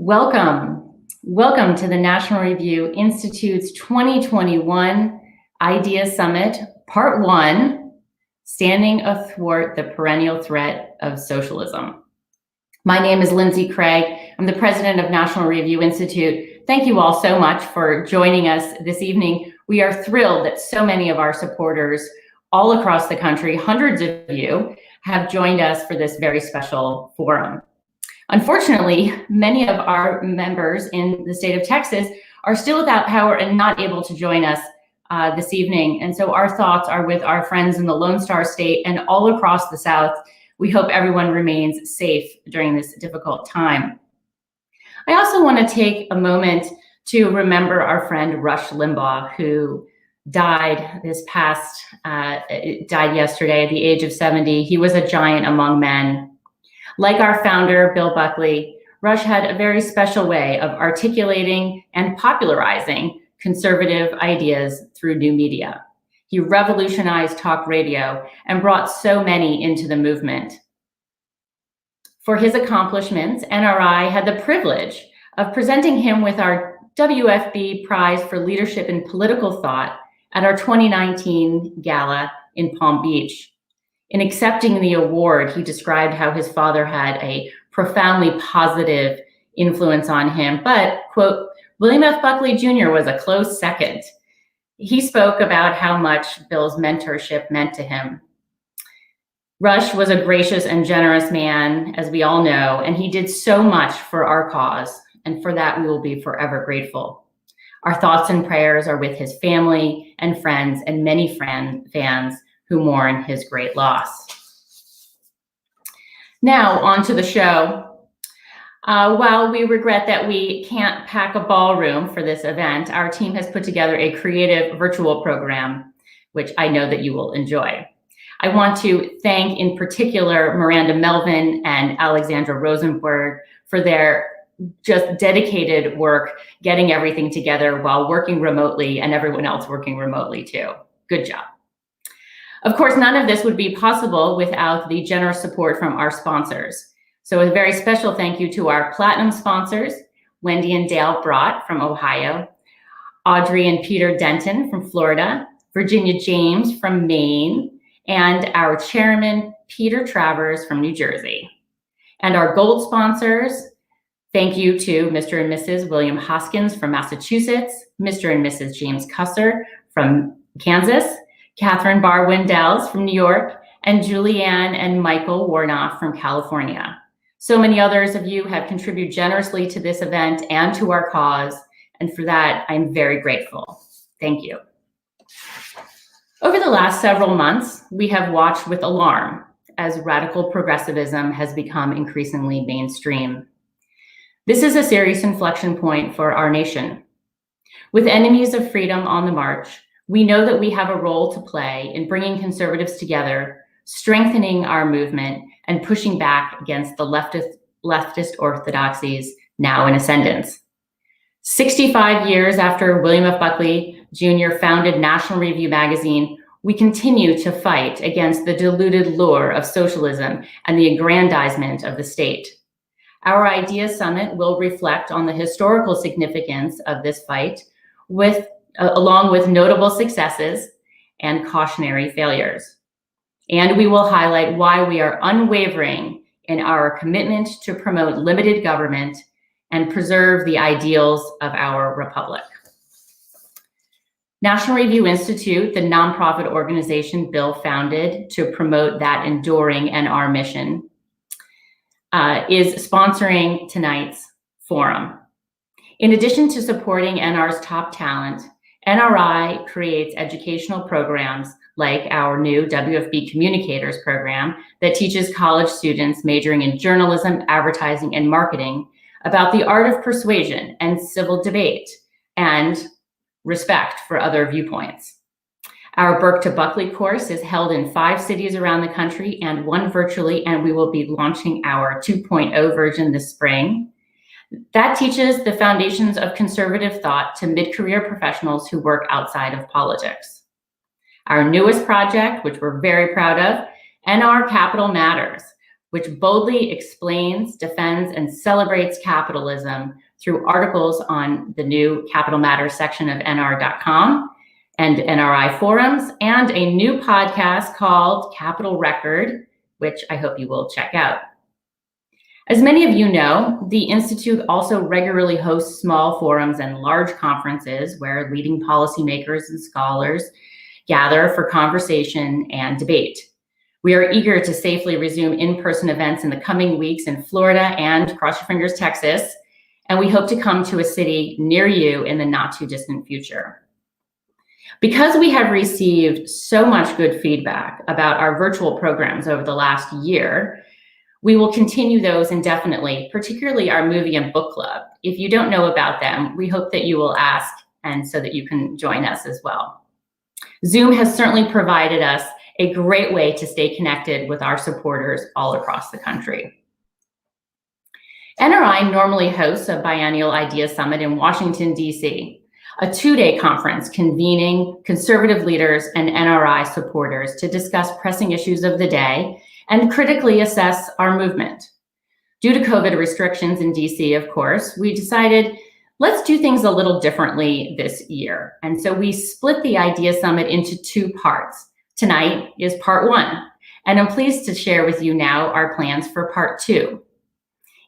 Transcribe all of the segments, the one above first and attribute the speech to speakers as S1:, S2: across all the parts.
S1: Welcome to the National Review Institute's 2021 Idea Summit, Part 1, Standing Athwart the Perennial Threat of Socialism. My name is Lindsay Craig. I'm the president of National Review Institute. Thank you all so much for joining us this evening. We are thrilled that so many of our supporters all across the country, hundreds of you, have joined us for this very special forum. Unfortunately, many of our members in the state of Texas are still without power and not able to join us this evening. And so our thoughts are with our friends in the Lone Star State and all across the South. We hope everyone remains safe during this difficult time. I also want to take a moment to remember our friend Rush Limbaugh, who died yesterday at the age of 70. He was a giant among men. Like our founder, Bill Buckley, Rush had a very special way of articulating and popularizing conservative ideas through new media. He revolutionized talk radio and brought so many into the movement. For his accomplishments, NRI had the privilege of presenting him with our WFB Prize for Leadership in Political Thought at our 2019 gala in Palm Beach. In accepting the award, he described how his father had a profoundly positive influence on him, but, quote, William F. Buckley Jr. was a close second. He spoke about how much Bill's mentorship meant to him. Rush was a gracious and generous man, as we all know, and he did so much for our cause, and for that we will be forever grateful. Our thoughts and prayers are with his family and friends and many fans who mourn his great loss. Now, on to the show. While we regret that we can't pack a ballroom for this event, our team has put together a creative virtual program, which I know that you will enjoy. I want to thank in particular Miranda Melvin and Alexandra Rosenberg for their just dedicated work getting everything together while working remotely and everyone else working remotely too. Good job. Of course, none of this would be possible without the generous support from our sponsors. So a very special thank you to our platinum sponsors, Wendy and Dale Brott from Ohio, Audrey and Peter Denton from Florida, Virginia James from Maine, and our chairman, Peter Travers from New Jersey. And our gold sponsors, thank you to Mr. and Mrs. William Hoskins from Massachusetts, Mr. and Mrs. James Cusser from Kansas, Catherine Barr Windells from New York, and Julianne and Michael Warnoff from California. So many others of you have contributed generously to this event and to our cause, and for that, I'm very grateful. Thank you. Over the last several months, we have watched with alarm as radical progressivism has become increasingly mainstream. This is a serious inflection point for our nation. With enemies of freedom on the march, we know that we have a role to play in bringing conservatives together, strengthening our movement, and pushing back against the leftist orthodoxies now in ascendance. 65 years after William F. Buckley Jr. founded National Review magazine, we continue to fight against the deluded lure of socialism and the aggrandizement of the state. Our Idea Summit will reflect on the historical significance of this fight along with notable successes and cautionary failures. And we will highlight why we are unwavering in our commitment to promote limited government and preserve the ideals of our republic. National Review Institute, the nonprofit organization Bill founded to promote that enduring NR mission, is sponsoring tonight's forum. In addition to supporting NR's top talent, NRI creates educational programs like our new WFB Communicators program that teaches college students majoring in journalism, advertising, and marketing about the art of persuasion and civil debate and respect for other viewpoints. Our Burke to Buckley course is held in 5 cities around the country and 1 virtually, and we will be launching our 2.0 version this spring. That teaches the foundations of conservative thought to mid-career professionals who work outside of politics. Our newest project, which we're very proud of, NR Capital Matters, which boldly explains, defends, and celebrates capitalism through articles on the new Capital Matters section of NR.com and NRI forums, and a new podcast called Capital Record, which I hope you will check out. As many of you know, the Institute also regularly hosts small forums and large conferences where leading policymakers and scholars gather for conversation and debate. We are eager to safely resume in-person events in the coming weeks in Florida and, cross your fingers, Texas, and we hope to come to a city near you in the not too distant future. Because we have received so much good feedback about our virtual programs over the last year, we will continue those indefinitely, particularly our movie and book club. If you don't know about them, we hope that you will ask, and so that you can join us as well. Zoom has certainly provided us a great way to stay connected with our supporters all across the country. NRI normally hosts a biennial Idea Summit in Washington, D.C., a two-day conference convening conservative leaders and NRI supporters to discuss pressing issues of the day and critically assess our movement. Due to COVID restrictions in DC, of course, we decided let's do things a little differently this year. And so we split the Idea Summit into two parts. Tonight is part one, and I'm pleased to share with you now our plans for part two.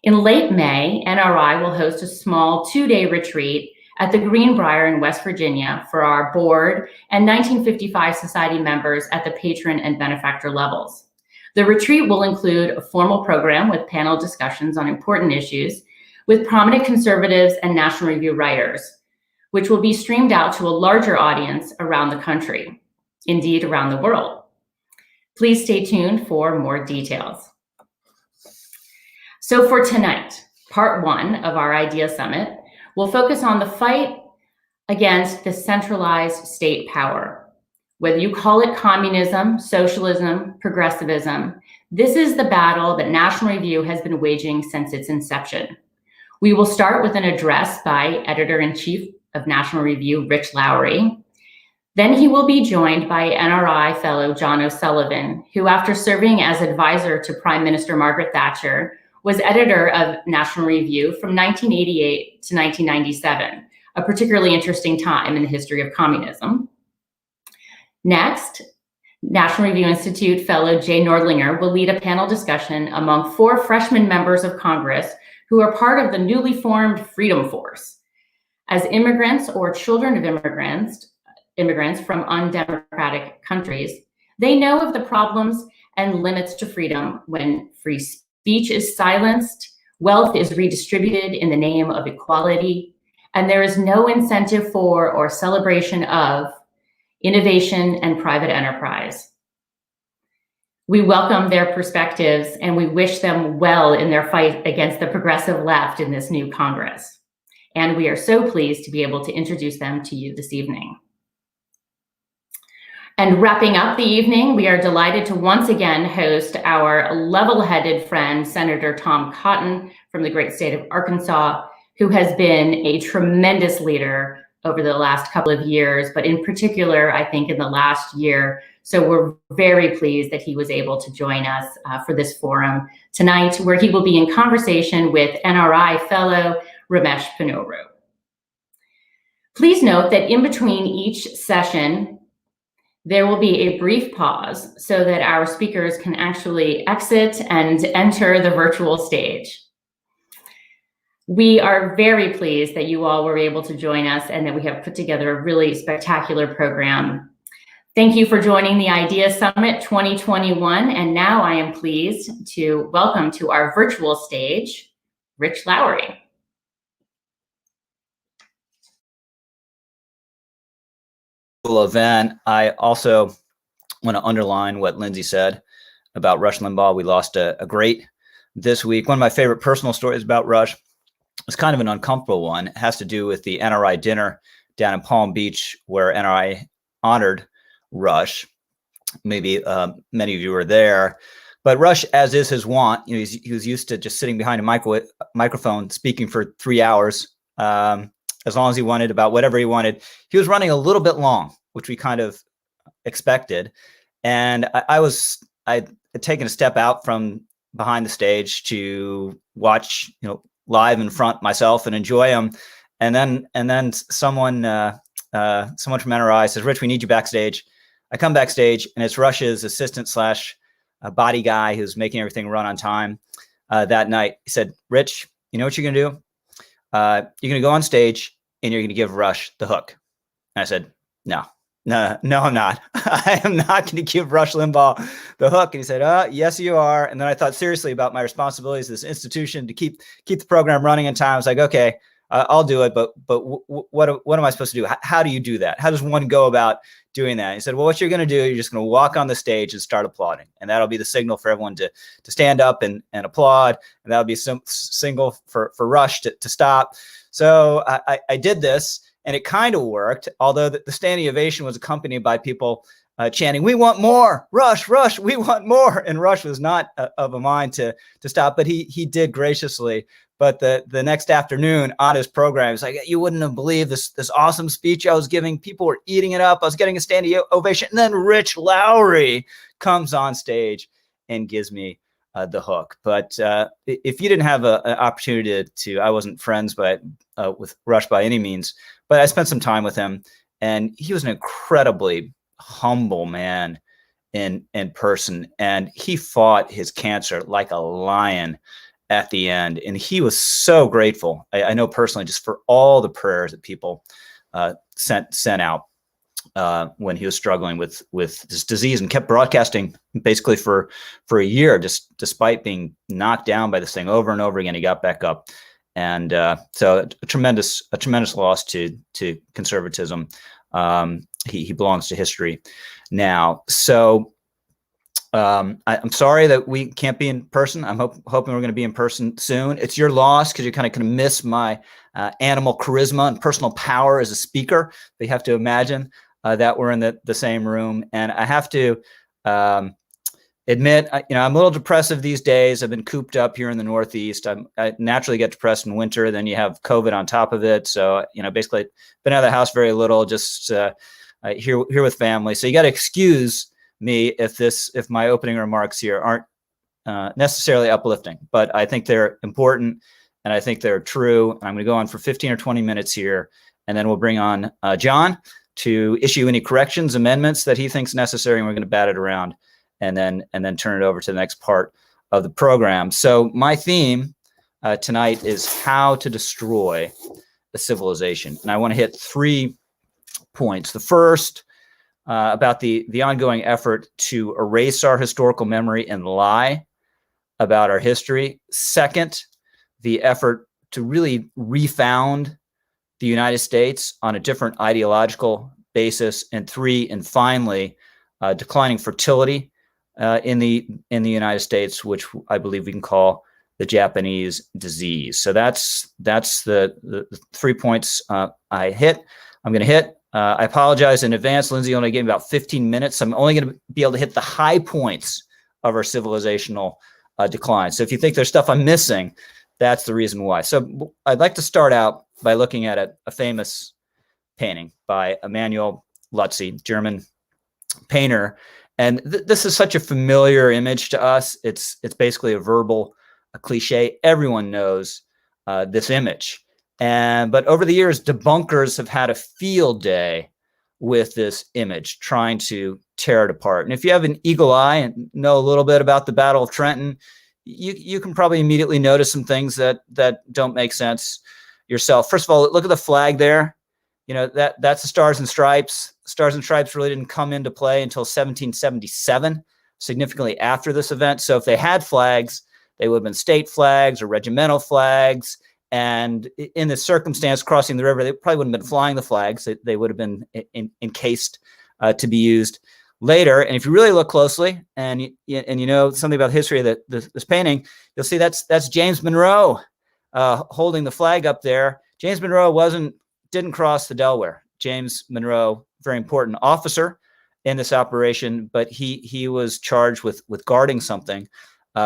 S1: In late May, NRI will host a small two-day retreat at the Greenbrier in West Virginia for our board and 1955 Society members at the patron and benefactor levels. The retreat will include a formal program with panel discussions on important issues with prominent conservatives and National Review writers, which will be streamed out to a larger audience around the country, indeed around the world. Please stay tuned for more details. So for tonight, part one of our Idea Summit will focus on the fight against the centralized state power. Whether you call it communism, socialism, progressivism, this is the battle that National Review has been waging since its inception. We will start with an address by Editor-in-Chief of National Review, Rich Lowry. Then he will be joined by NRI fellow John O'Sullivan, who, after serving as advisor to Prime Minister Margaret Thatcher, was editor of National Review from 1988 to 1997, a particularly interesting time in the history of communism. Next, National Review Institute fellow Jay Nordlinger will lead a panel discussion among 4 freshman members of Congress who are part of the newly formed Freedom Force. As immigrants or children of immigrants from undemocratic countries, they know of the problems and limits to freedom when free speech is silenced, wealth is redistributed in the name of equality, and there is no incentive for or celebration of innovation and private enterprise. We welcome their perspectives and we wish them well in their fight against the progressive left in this new Congress. And we are so pleased to be able to introduce them to you this evening. And wrapping up the evening, we are delighted to once again host our level-headed friend, Senator Tom Cotton from the great state of Arkansas, who has been a tremendous leader over the last couple of years, but in particular, I think in the last year. So we're very pleased that he was able to join us for this forum tonight, where he will be in conversation with NRI fellow Ramesh Ponnuru. Please note that in between each session, there will be a brief pause so that our speakers can actually exit and enter the virtual stage. We are very pleased that you all were able to join us and that we have put together a really spectacular program. Thank you for joining the Idea Summit 2021. And now I am pleased to welcome to our virtual stage, Rich Lowry.
S2: Event. I also want to underline what Lindsay said about Rush Limbaugh. We lost a great this week. One of my favorite personal stories about Rush was kind of an uncomfortable one. It has to do with the NRI dinner down in Palm Beach, where NRI honored Rush. Maybe many of you were there. But Rush, as is his wont, he was used to just sitting behind a microphone speaking for 3 hours, as long as he wanted, about whatever he wanted. He was running a little bit long, which we kind of expected. And I had taken a step out from behind the stage to watch, live in front myself and enjoy them. And then someone from NRI says, "Rich, we need you backstage." I come backstage, and it's Rush's assistant slash body guy who's making everything run on time. That night, he said, "Rich, you know what you're gonna do? You're gonna go on stage and you're gonna give Rush the hook." And I said, "No, I'm not. I am not going to give Rush Limbaugh the hook." And he said, "Yes, you are." And then I thought seriously about my responsibilities to this institution to keep the program running in time. I was like, "Okay, I'll do it, but what am I supposed to do? How do you do that? How does one go about doing that?" And he said, "Well, what you're going to do, you're just going to walk on the stage and start applauding, and that'll be the signal for everyone to stand up and applaud, and that'll be some signal for Rush to stop." So I did this. And it kind of worked, although the standing ovation was accompanied by people chanting, "We want more, Rush, we want more." And Rush was not of a mind to stop, but he did graciously. But the next afternoon on his program, he's like, "You wouldn't have believed this awesome speech I was giving. People were eating it up. I was getting a standing ovation." And then Rich Lowry comes on stage and gives me the hook. But if you didn't have an opportunity to, I wasn't friends with Rush by any means, but I spent some time with him, and he was an incredibly humble man in person. And he fought his cancer like a lion at the end. And he was so grateful. I know personally, just for all the prayers that people sent out when he was struggling with this disease, and kept broadcasting basically for a year, just despite being knocked down by this thing over and over again. He got back up. And so a tremendous loss to conservatism. He belongs to history now. So I'm sorry that we can't be in person. I'm hoping we're going to be in person soon. It's your loss because you're kind of miss my animal charisma and personal power as a speaker. But you have to imagine that we're in the same room. And I have to admit, I'm a little depressive these days. I've been cooped up here in the Northeast. I naturally get depressed in winter. Then you have COVID on top of it. So, basically been out of the house very little, just here with family. So you got to excuse me if my opening remarks here aren't necessarily uplifting, but I think they're important and I think they're true. I'm going to go on for 15 or 20 minutes here, and then we'll bring on John to issue any corrections, amendments that he thinks necessary, and we're going to bat it around. And then turn it over to the next part of the program. So my theme tonight is how to destroy a civilization. And I want to hit 3 points. The first, about the ongoing effort to erase our historical memory and lie about our history. Second, the effort to really refound the United States on a different ideological basis. And 3, and finally, declining fertility in the United States, which I believe we can call the Japanese disease. So that's the 3 points I'm going to hit. I apologize in advance. Lindsay only gave me about 15 minutes. So I'm only going to be able to hit the high points of our civilizational decline. So if you think there's stuff I'm missing, that's the reason why. So I'd like to start out by looking at a famous painting by Emanuel Lutzi, German painter. And this is such a familiar image to us. It's basically a cliche. Everyone knows this image. But over the years, debunkers have had a field day with this image, trying to tear it apart. And if you have an eagle eye and know a little bit about the Battle of Trenton, you can probably immediately notice some things that don't make sense yourself. First of all, look at the flag there. That's the Stars and Stripes. Stars and Stripes really didn't come into play until 1777, significantly after this event. So if they had flags, they would have been state flags or regimental flags. And in this circumstance, crossing the river, they probably wouldn't have been flying the flags. They would have been encased to be used later. And if you really look closely and you know something about the history of this painting, you'll see that's James Monroe holding the flag up there. James Monroe didn't cross the Delaware. James Monroe, very important officer in this operation, but he was charged with guarding something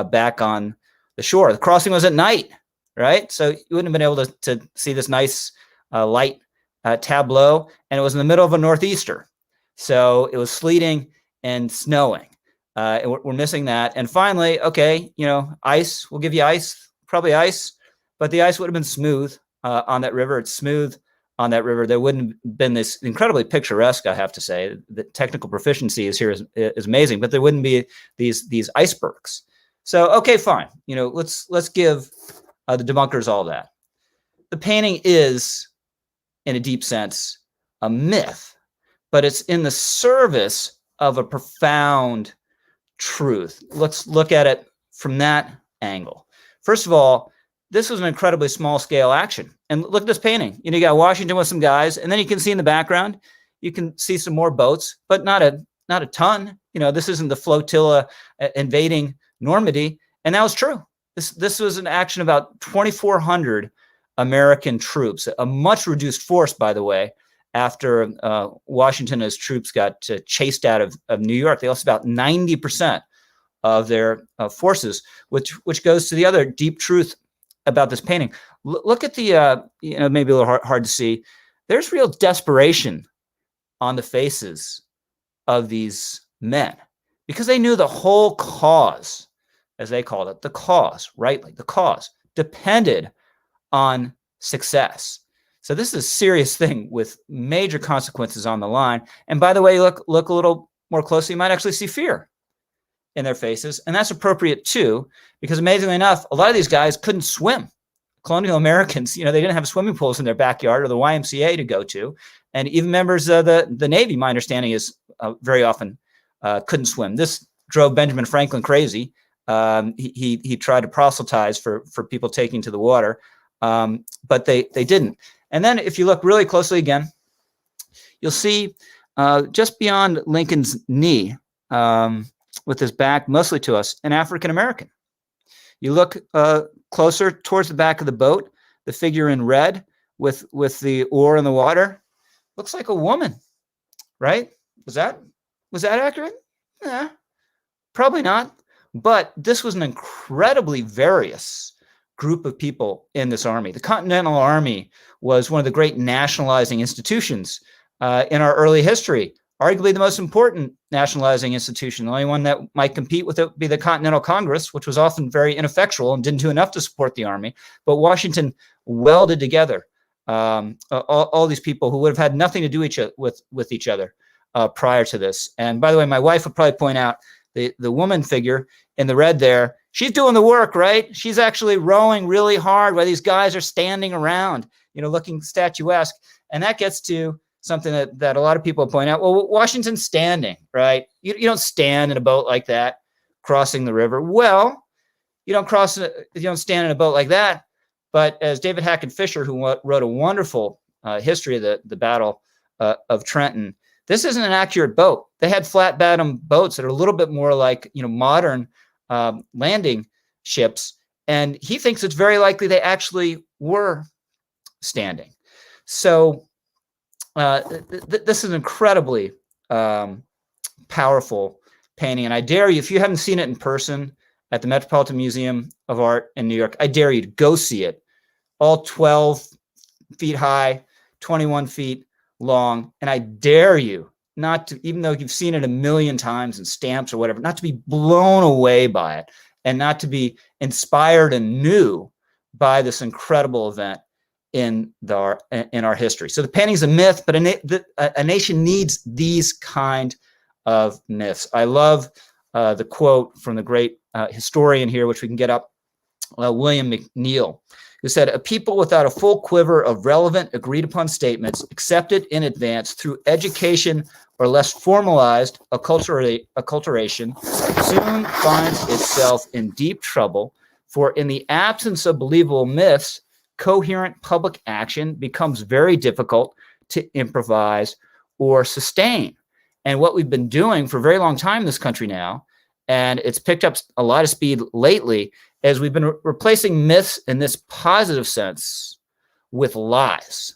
S2: back on the shore. The crossing was at night, right? So you wouldn't have been able to see this nice light tableau, and it was in the middle of a northeaster. So it was sleeting and snowing. And we're missing that. And finally, okay, ice, we'll give you ice, probably ice, but the ice would have been smooth on that river. It's smooth on that river. There wouldn't have been this incredibly picturesque, I have to say. The technical proficiency is here is amazing, but there wouldn't be these icebergs. So, okay, fine. Let's give the debunkers all that. The painting is, in a deep sense, a myth, but it's in the service of a profound truth. Let's look at it from that angle. First of all, this was an incredibly small scale action. And look at this painting. You got Washington with some guys, and then you can see in the background, you can see some more boats, but not a ton. This isn't the flotilla invading Normandy. And that was true. This was an action of about 2,400 American troops, a much reduced force, by the way, after Washington and his troops got chased out of New York. They lost about 90% of their forces, which goes to the other deep truth about this painting. Look at the, maybe a little hard to see. There's real desperation on the faces of these men because they knew the whole cause, as they called it, the cause, rightly, the cause depended on success. So this is a serious thing with major consequences on the line. And by the way, look a little more closely, you might actually see fear in their faces. And that's appropriate too, because amazingly enough, a lot of these guys couldn't swim. Colonial Americans, they didn't have swimming pools in their backyard or the YMCA to go to. And even members of the Navy, my understanding is very often couldn't swim. This drove Benjamin Franklin crazy. He tried to proselytize for people taking to the water, but they didn't. And then if you look really closely again, you'll see just beyond Lincoln's knee, with his back mostly to us, an African American. You look closer towards the back of the boat, the figure in red with the oar in the water, looks like a woman, right? Was that accurate? Yeah, probably not. But this was an incredibly various group of people in this army. The Continental Army was one of the great nationalizing institutions in our early history. Arguably the most important nationalizing institution. The only one that might compete with it would be the Continental Congress, which was often very ineffectual and didn't do enough to support the army. But Washington welded together all these people who would have had nothing to do with each other prior to this. And by the way, my wife would probably point out the woman figure in the red there. She's doing the work, right? She's actually rowing really hard while these guys are standing around, looking statuesque. And that gets to something that a lot of people point out. Well, Washington's standing, right? You don't stand in a boat like that, crossing the river. Well, you don't stand in a boat like that. But as David Hackett Fisher, who wrote a wonderful history of the Battle of Trenton, this isn't an accurate boat. They had flat bottom boats that are a little bit more like modern landing ships, and he thinks it's very likely they actually were standing. So this is an incredibly powerful painting, and I dare you, if you haven't seen it in person at the Metropolitan Museum of Art in New York, I dare you to go see it. All 12 feet high, 21 feet long, and I dare you not to, even though you've seen it a million times in stamps or whatever, not to be blown away by it and not to be inspired anew by this incredible event in our history. So the painting's a myth, but a nation needs these kind of myths. I love the quote from the great historian here, which we can get up, William McNeill, who said, "A people without a full quiver of relevant, agreed-upon statements accepted in advance through education or less formalized acculturation soon finds itself in deep trouble, for in the absence of believable myths, coherent public action becomes very difficult to improvise or sustain." And what we've been doing for a very long time in this country now, and it's picked up a lot of speed lately, is we've been replacing myths in this positive sense with lies.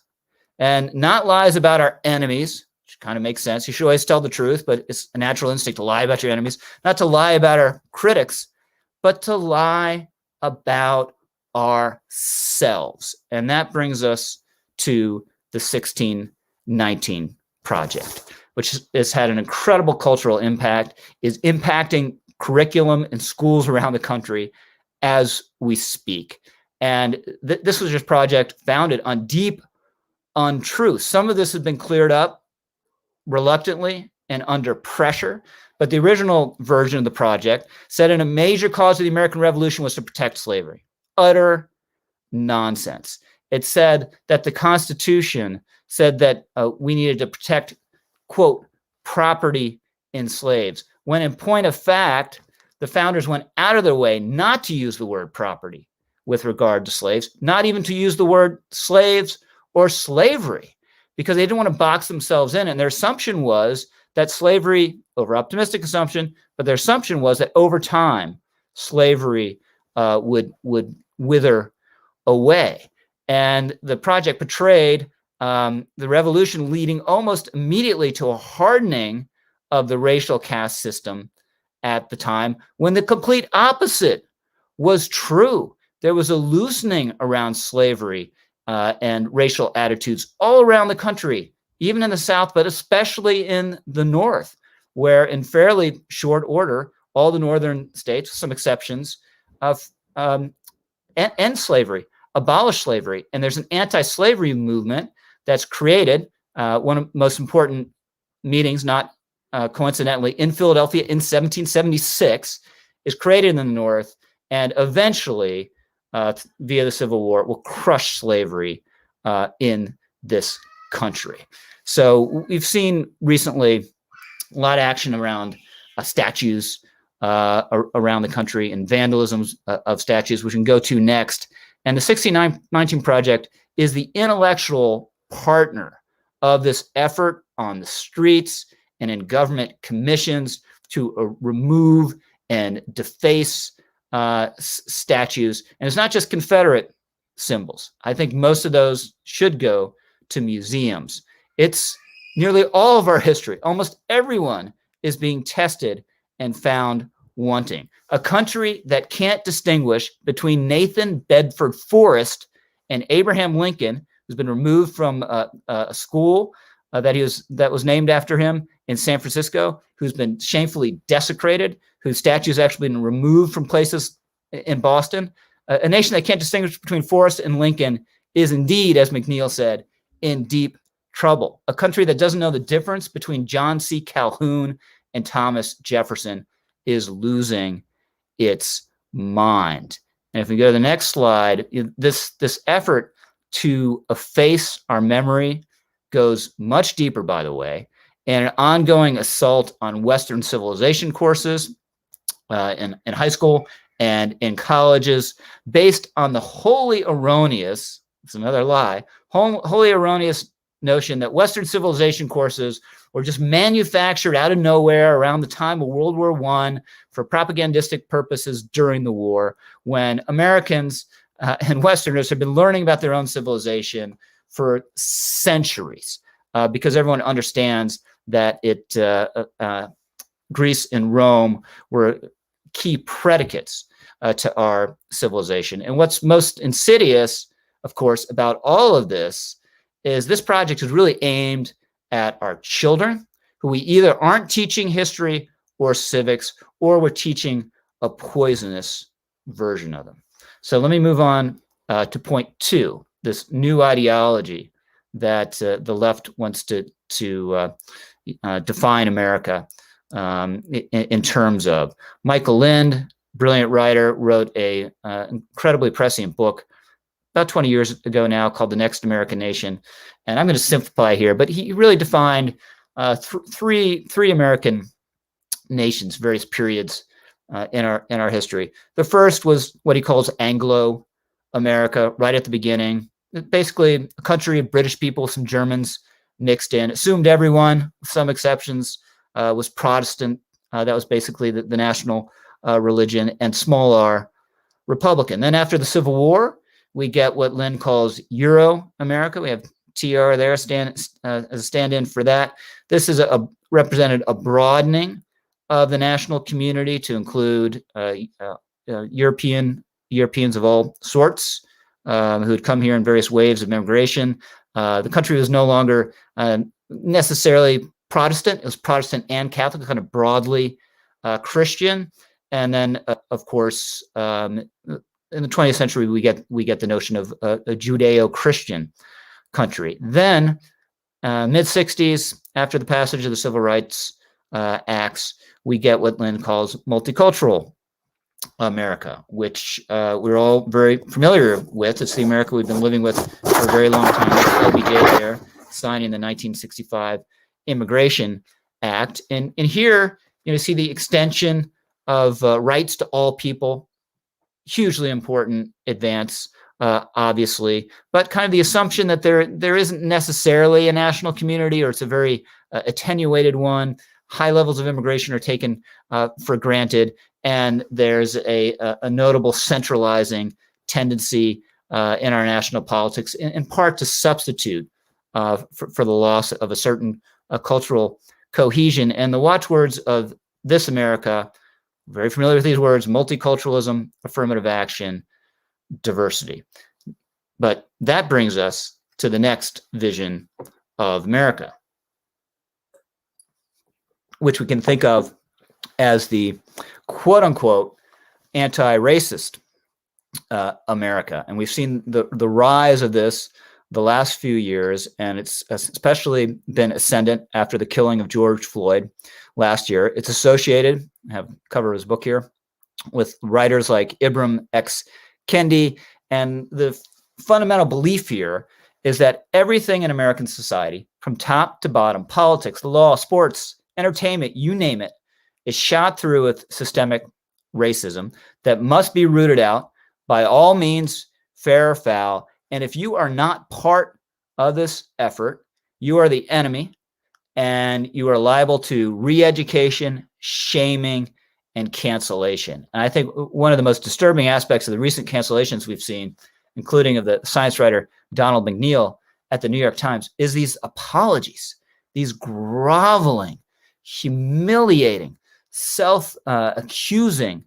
S2: And not lies about our enemies, which kind of makes sense. You should always tell the truth, but it's a natural instinct to lie about your enemies. Not to lie about our critics, but to lie about ourselves. And that brings us to the 1619 Project. which has had an incredible cultural impact, is impacting curriculum in schools around the country as we speak. And this was just a project founded on deep untruth. Some of this has been cleared up reluctantly and under pressure, but the original version of the project said a major cause of the American Revolution was to protect slavery. Utter nonsense. It said that the Constitution said that we needed to protect, quote, property in slaves, when in point of fact, the founders went out of their way not to use the word property with regard to slaves, not even to use the word slaves or slavery, because they didn't want to box themselves in. And their assumption was that slavery, over-optimistic assumption, but their assumption was that over time, slavery would wither away. And the project portrayed the revolution leading almost immediately to a hardening of the racial caste system at the time, when the complete opposite was true. There was a loosening around slavery and racial attitudes all around the country, even in the South, but especially in the North, where in fairly short order, all the northern states, with some exceptions, end slavery, abolish slavery. And there's an anti-slavery movement that's created, one of the most important meetings, not coincidentally, in Philadelphia in 1776, is created in the North, and eventually, via the Civil War, will crush slavery in this country. So we've seen recently a lot of action around statues around the country and vandalisms of statues, which we can go to next. And the 1619 Project is the intellectual partner of this effort on the streets and in government commissions to remove and deface statues. And it's not just Confederate symbols. I think most of those should go to museums. It's nearly all of our history. Almost everyone is being tested and found wanting. A country that can't distinguish between Nathan Bedford Forrest and Abraham Lincoln, who's been removed from a school that was named after him in San Francisco, who's been shamefully desecrated, whose statues actually been removed from places in Boston. A nation that can't distinguish between Forrest and Lincoln is indeed, as McNeil said, in deep trouble. A country that doesn't know the difference between John C. Calhoun and Thomas Jefferson is losing its mind. And if we go to the next slide, this effort to efface our memory goes much deeper, by the way, and an ongoing assault on Western civilization courses in high school and in colleges based on the wholly erroneous, it's another lie, wholly erroneous notion that Western civilization courses were just manufactured out of nowhere around the time of World War I for propagandistic purposes during the war, when Americans and Westerners have been learning about their own civilization for centuries, because everyone understands that Greece and Rome were key predicates to our civilization. And what's most insidious, of course, about all of this is this project is really aimed at our children, who we either aren't teaching history or civics, or we're teaching a poisonous version of them. So let me move on to point two, this new ideology that the left wants to define America in terms of. Michael Lind, brilliant writer, wrote a incredibly prescient book about 20 years ago now called The Next American Nation. And I'm going to simplify here, but he really defined three American nations, various periods in our history. The first was what he calls Anglo-America, right at the beginning. Basically, a country of British people, some Germans mixed in. Assumed everyone, with some exceptions, was Protestant. That was basically the national religion, and small r, Republican. Then after the Civil War, we get what Lynn calls Euro-America. We have TR there as a stand-in for that. This is represented a broadening of the national community to include Europeans of all sorts who had come here in various waves of immigration. The country was no longer necessarily
S3: Protestant. It was Protestant and Catholic, kind of broadly Christian. And then, of course, in the 20th century, we get the notion of a Judeo-Christian country. Then, mid-60s, after the passage of the Civil Rights Acts, we get what Lynn calls multicultural America, which we're all very familiar with. It's the America we've been living with for a very long time. LBJ there, signing the 1965 Immigration Act. And here, you see the extension of rights to all people, hugely important advance, obviously, but kind of the assumption that there isn't necessarily a national community, or it's a very attenuated one. High levels of immigration are taken for granted, and there's a notable centralizing tendency in our national politics, in part to substitute for the loss of a certain cultural cohesion. And the watchwords of this America, very familiar with these words: multiculturalism, affirmative action, diversity. But that brings us to the next vision of America, which we can think of as the quote unquote anti-racist America. And we've seen the rise of this the last few years, and it's especially been ascendant after the killing of George Floyd last year. It's associated, I have a cover of his book here, with writers like Ibram X. Kendi. And the fundamental belief here is that everything in American society, from top to bottom, politics, the law, sports, entertainment, you name it, is shot through with systemic racism that must be rooted out by all means, fair or foul. And if you are not part of this effort, you are the enemy, and you are liable to re-education, shaming, and cancellation. And I think one of the most disturbing aspects of the recent cancellations we've seen, including of the science writer Donald McNeil at the New York Times, is these apologies, these groveling, humiliating, self-accusing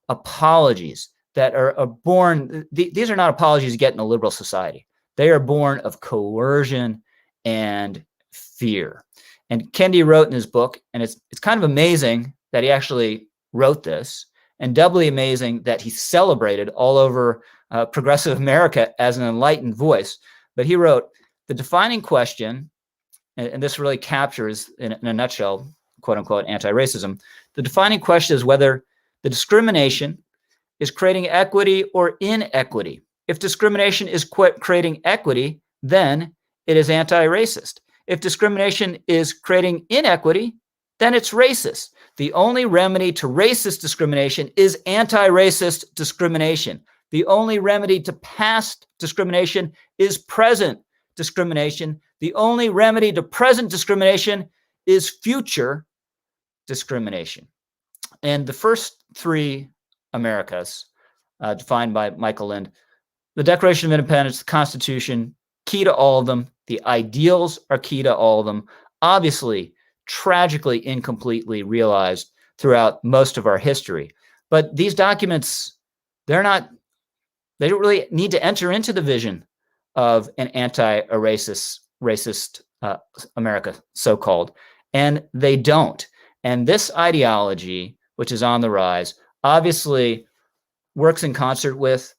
S3: apologies that are born. These are not apologies you get in a liberal society. They are born of coercion and fear. And Kendi wrote in his book, and it's kind of amazing that he actually wrote this, and doubly amazing that he celebrated all over progressive America as an enlightened voice. But he wrote, the defining question, and this really captures in a nutshell, quote unquote, anti-racism, the defining question is whether the discrimination is creating equity or inequity. If discrimination is creating equity, then it is anti-racist. If discrimination is creating inequity, then it's racist. The only remedy to racist discrimination is anti-racist discrimination. The only remedy to past discrimination is present discrimination. The only remedy to present discrimination is future discrimination. And the first three Americas, defined by Michael Lind, the Declaration of Independence, the Constitution, key to all of them. The ideals are key to all of them. Obviously, tragically incompletely realized throughout most of our history. But these documents, they don't really need to enter into the vision of an anti-racist America, so-called. And they don't. And this ideology, which is on the rise, obviously works in concert with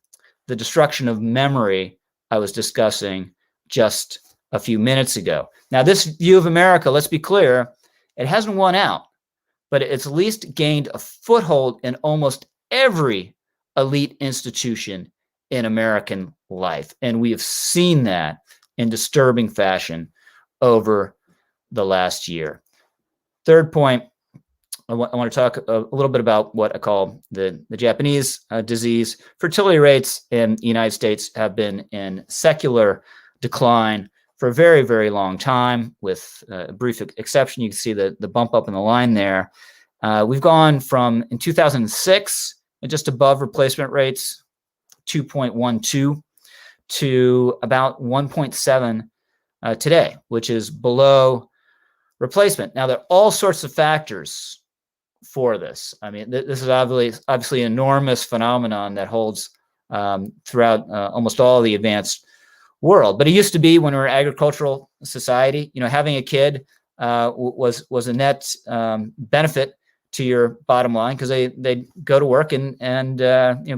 S3: the destruction of memory I was discussing just a few minutes ago. Now, this view of America, let's be clear, it hasn't won out, but it's at least gained a foothold in almost every elite institution in American life. And we have seen that in disturbing fashion over the last year. Third point, I want to talk a little bit about what I call the Japanese disease. Fertility rates in the United States have been in secular decline for a very, very long time, with a brief exception. You can see the bump up in the line there. We've gone from, in 2006, just above replacement rates, 2.12, to about 1.7 today, which is below replacement. Now, there are all sorts of factors for this. I mean, this is obviously an enormous phenomenon that holds throughout almost all the advanced world. But it used to be, when we were an agricultural society, having a kid was a net benefit to your bottom line, because they go to work and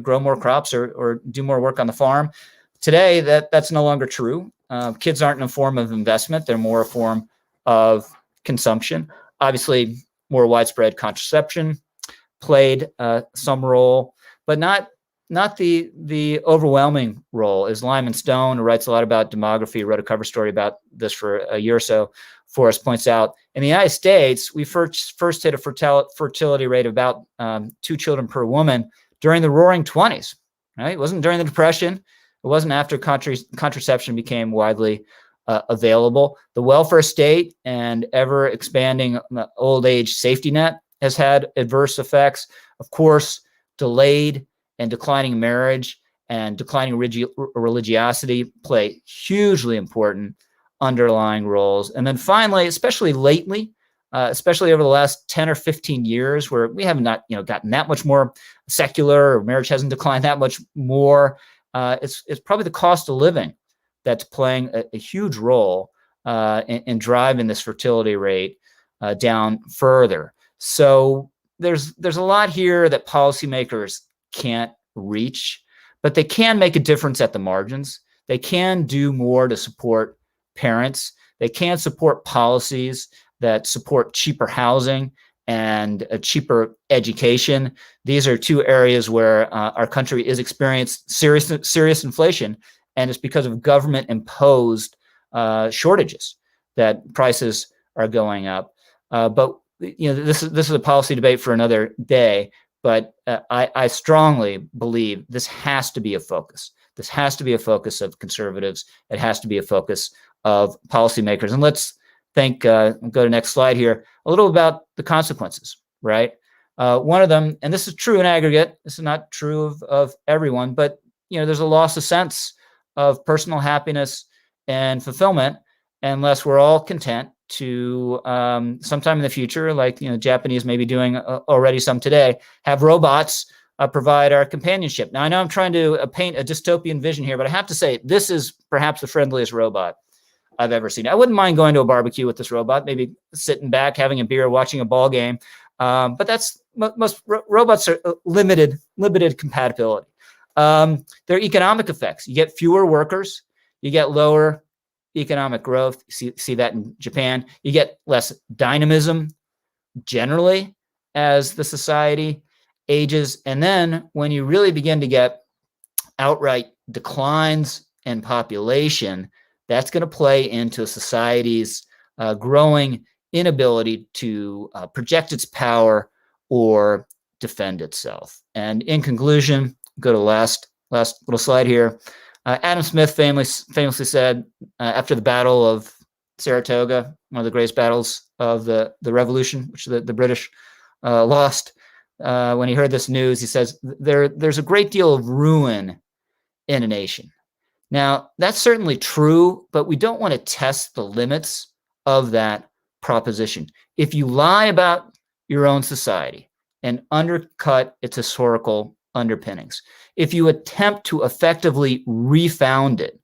S3: grow more crops or do more work on the farm. Today, that's no longer true. Kids aren't in a form of investment; they're more a form of consumption. Obviously, more widespread contraception played some role, but not the overwhelming role. As Lyman Stone, who writes a lot about demography, wrote a cover story about this for a year or so for us, points out, in the United States, we first hit a fertility rate of about 2 children per woman during the Roaring '20s. Right? It wasn't during the Depression. It wasn't after contraception became widely available. The welfare state and ever expanding old age safety net has had adverse effects. Of course, delayed and declining marriage and declining religiosity play hugely important underlying roles. And then finally, especially lately, especially over the last 10 or 15 years, where we have not gotten that much more secular, or marriage hasn't declined that much more, it's probably the cost of living that's playing a huge role in driving this fertility rate down further. So there's a lot here that policymakers can't reach, but they can make a difference at the margins. They can do more to support parents. They can support policies that support cheaper housing and a cheaper education. These are two areas where our country is experiencing serious inflation, and it's because of government-imposed shortages that prices are going up. But this is a policy debate for another day. But I strongly believe this has to be a focus. This has to be a focus of conservatives. It has to be a focus of policymakers. And let's go to next slide here, a little about the consequences, right? One of them, and this is true in aggregate, this is not true of everyone, but there's a loss of sense of personal happiness and fulfillment unless we're all content to sometime in the future, like Japanese may be doing already some today, have robots provide our companionship. Now, I know I'm trying to paint a dystopian vision here, but I have to say this is perhaps the friendliest robot I've ever seen. I wouldn't mind going to a barbecue with this robot, maybe sitting back, having a beer, watching a ball game. But that's most robots are limited compatibility. Their economic effects: you get fewer workers, you get lower economic growth. See that in Japan. You get less dynamism generally as the society ages. And then when you really begin to get outright declines in population, that's going to play into society's growing inability to project its power or defend itself. And in conclusion, go to last little slide here. Adam Smith famously said after the Battle of Saratoga, one of the greatest battles of the Revolution, which the British lost, when he heard this news, he says, there's a great deal of ruin in a nation. Now, that's certainly true, but we don't want to test the limits of that proposition. If you lie about your own society and undercut its historical underpinnings, if you attempt to effectively refound it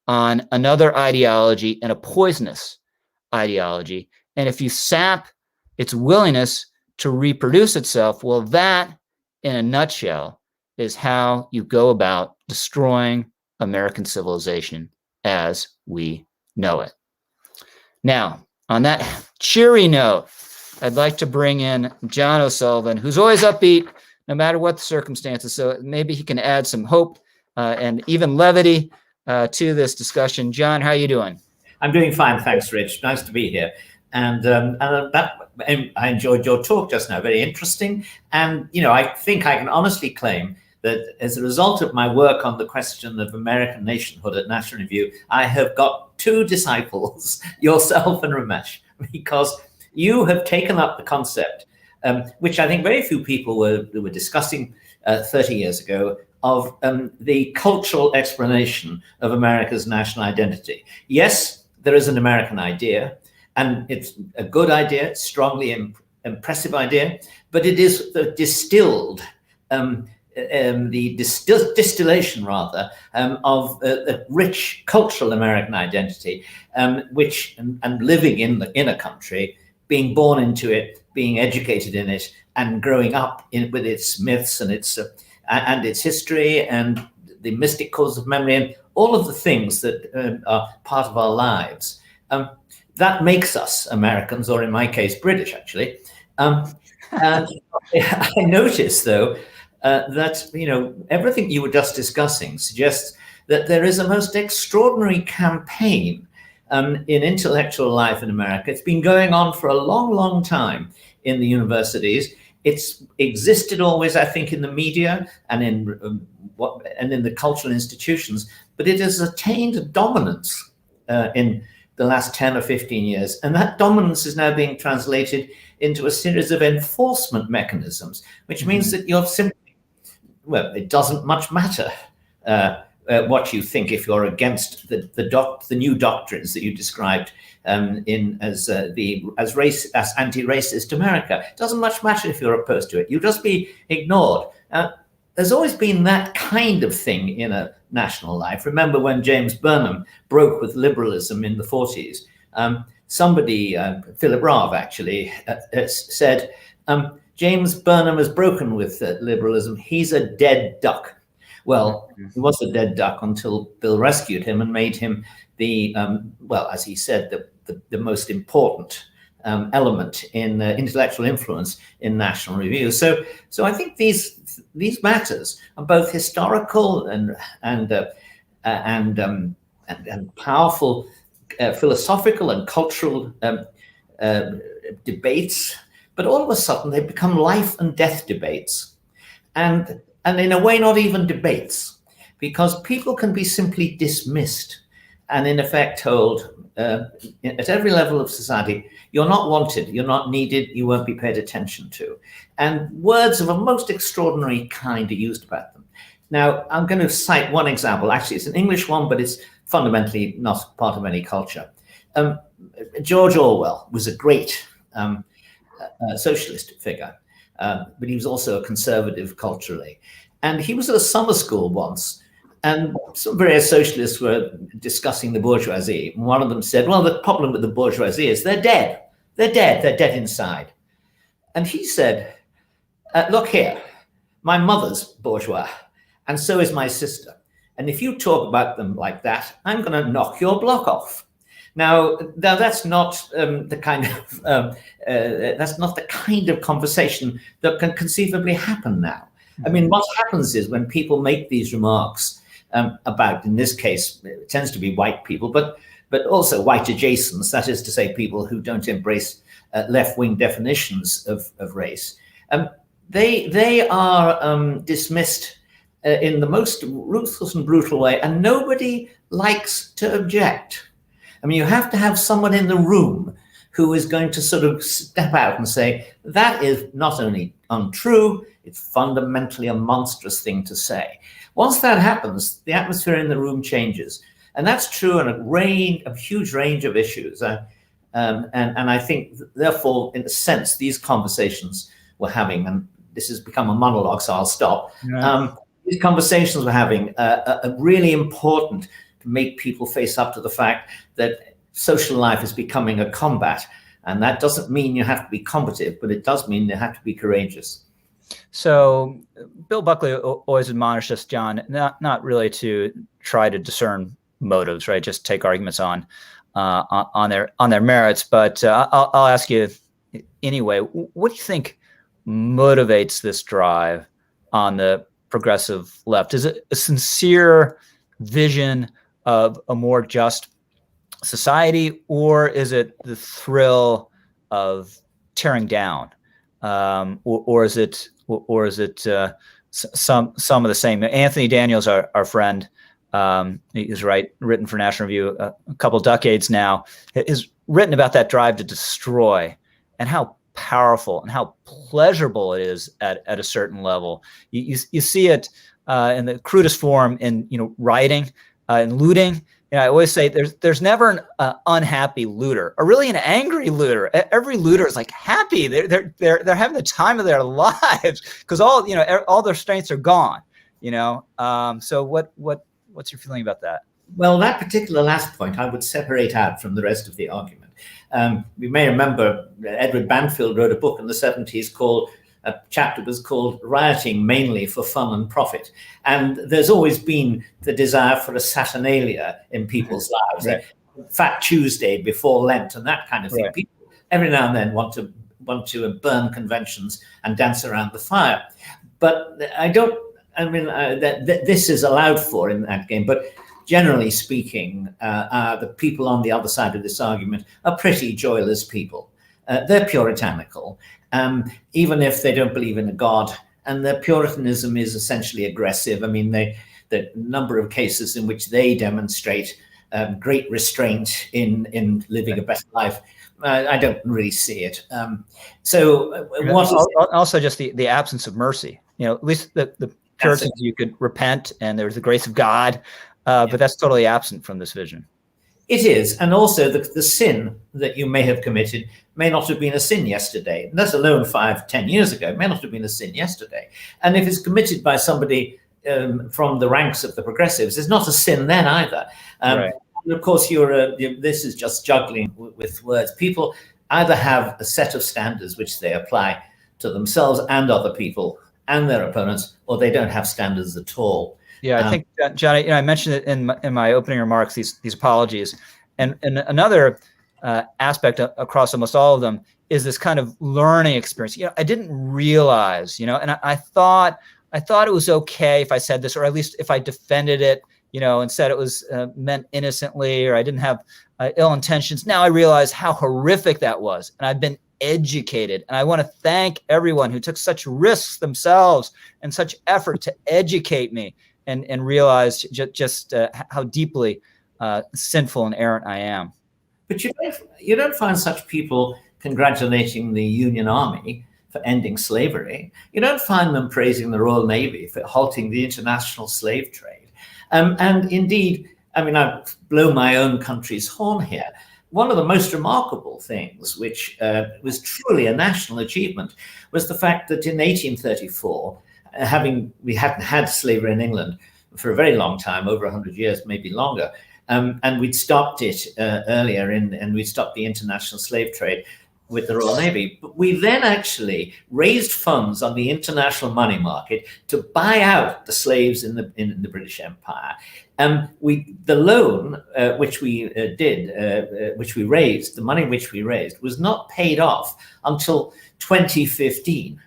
S3: on another ideology and a poisonous ideology, and if you sap its willingness to reproduce itself, well, that, in a nutshell, is how you go about destroying American civilization as we know it. Now, on that cheery note, I'd like to bring in John O'Sullivan, who's always upbeat, no matter what the circumstances. So maybe he can add some hope and even levity to this discussion. John, how are you doing?
S4: I'm doing fine, thanks, Rich. Nice to be here. And I enjoyed your talk just now. Very interesting. And I think I can honestly claim that as a result of my work on the question of American nationhood at National Review, I have got two disciples, yourself and Ramesh, because you have taken up the concept, which I think very few people were discussing 30 years ago, of the cultural explanation of America's national identity. Yes, there is an American idea, and it's a good idea, strongly impressive idea, but it is distilled distillation rather of a rich cultural American identity, which and living in a country, being born into it, being educated in it, and growing up with its myths and its history and the mystic cause of memory and all of the things that are part of our lives. That makes us Americans, or in my case, British, actually. And I noticed, though, that everything you were just discussing suggests that there is a most extraordinary campaign in intellectual life in America. It's been going on for a long, long time in the universities. It's existed always, I think, in the media and in the cultural institutions, but it has attained a dominance in the last 10 or 15 years. And that dominance is now being translated into a series of enforcement mechanisms, which means that you're simply, well, it doesn't much matter what you think if you're against the new doctrines that you described as anti-racist America. It doesn't much matter if you're opposed to it. You'll just be ignored. There's always been that kind of thing in a national life. Remember when James Burnham broke with liberalism in the 40s? Somebody, Philip Rav actually, said, James Burnham has broken with liberalism. He's a dead duck. Well, he was a dead duck until Bill rescued him and made him the, as he said, the most important element in intellectual influence in National Review. So I think these matters are both historical and powerful philosophical and cultural debates, but all of a sudden they become life and death debates, and in a way not even debates, because people can be simply dismissed and in effect told at every level of society, you're not wanted, you're not needed, you won't be paid attention to. And words of a most extraordinary kind are used about them. Now, I'm going to cite one example. Actually, it's an English one, but it's fundamentally not part of any culture. George Orwell was a great socialist figure, but he was also a conservative culturally. And he was at a summer school once, and some various socialists were discussing the bourgeoisie. One of them said, well, the problem with the bourgeoisie is they're dead. They're dead. They're dead inside. And he said, look here, my mother's bourgeois, and so is my sister. And if you talk about them like that, I'm going to knock your block off. Now that's not the kind of conversation that can conceivably happen now. I mean, what happens is when people make these remarks about, in this case, it tends to be white people, but also white adjacents, that is to say, people who don't embrace left-wing definitions of race, they are dismissed in the most ruthless and brutal way, and nobody likes to object. I mean, you have to have someone in the room who is going to sort of step out and say, that is not only untrue, it's fundamentally a monstrous thing to say. Once that happens, the atmosphere in the room changes. And that's true in a huge range of issues. And I think, therefore, in a sense, these conversations we're having, and this has become a monologue, so I'll stop. Right. These conversations we're having are really important to make people face up to the fact that social life is becoming a combat. And that doesn't mean you have to be combative, but it does mean you have to be courageous.
S3: So Bill Buckley always admonished us, John, not really to try to discern motives, right? Just take arguments on their merits. But I'll ask you anyway, what do you think motivates this drive on the progressive left? Is it a sincere vision of a more just society, or is it the thrill of tearing down, or is it some of the same? Anthony Daniels, our friend, he's written for National Review a couple decades now, has written about that drive to destroy and how powerful and how pleasurable it is at a certain level. You see it in the crudest form in rioting and looting I always say there's never an unhappy looter, or really an angry looter. Every looter is like happy. They're having the time of their lives because all their strengths are gone. So what's your feeling about that?
S4: Well, that particular last point I would separate out from the rest of the argument. You may remember Edward Banfield wrote a book in the 70s called, a chapter was called Rioting Mainly for Fun and Profit. And there's always been the desire for a Saturnalia in people's lives,
S3: Right.
S4: Fat Tuesday before Lent and that kind of thing.
S3: Right.
S4: People every now and then want to burn conventions and dance around the fire. But this is allowed for in that game. But generally speaking, the people on the other side of this argument are pretty joyless people. They're puritanical, even if they don't believe in a God. And their Puritanism is essentially aggressive. I mean, the number of cases in which they demonstrate great restraint in living a better life, I don't really see it.
S3: Also just the absence of mercy. At least the Puritans, you could repent and there's the grace of God. But that's totally absent from this vision.
S4: It is. And also the sin that you may have committed may not have been a sin yesterday. Let alone 5-10 years ago, it may not have been a sin yesterday. And if it's committed by somebody from the ranks of the progressives, it's not a sin then either.
S3: Right.
S4: And of course, this is just juggling with words. People either have a set of standards which they apply to themselves and other people and their opponents, or they don't have standards at all.
S3: Yeah, I think, John, I mentioned it in my opening remarks, these apologies. And another aspect across almost all of them is this kind of learning experience. I didn't realize, and I thought it was okay if I said this, or at least if I defended it, and said it was meant innocently, or I didn't have ill intentions. Now I realize how horrific that was. And I've been educated. And I want to thank everyone who took such risks themselves and such effort to educate me. And realize just how deeply sinful and errant I am.
S4: But you don't find such people congratulating the Union Army for ending slavery. You don't find them praising the Royal Navy for halting the international slave trade. And indeed, I blow my own country's horn here. One of the most remarkable things, which was truly a national achievement, was the fact that in 1834, we hadn't had slavery in England for a very long time, over 100 years, maybe longer. And we'd stopped it earlier, and we'd stopped the international slave trade with the Royal Navy. But we then actually raised funds on the international money market to buy out the slaves in the British Empire. The loan which we raised, the money which we raised, was not paid off until 2015.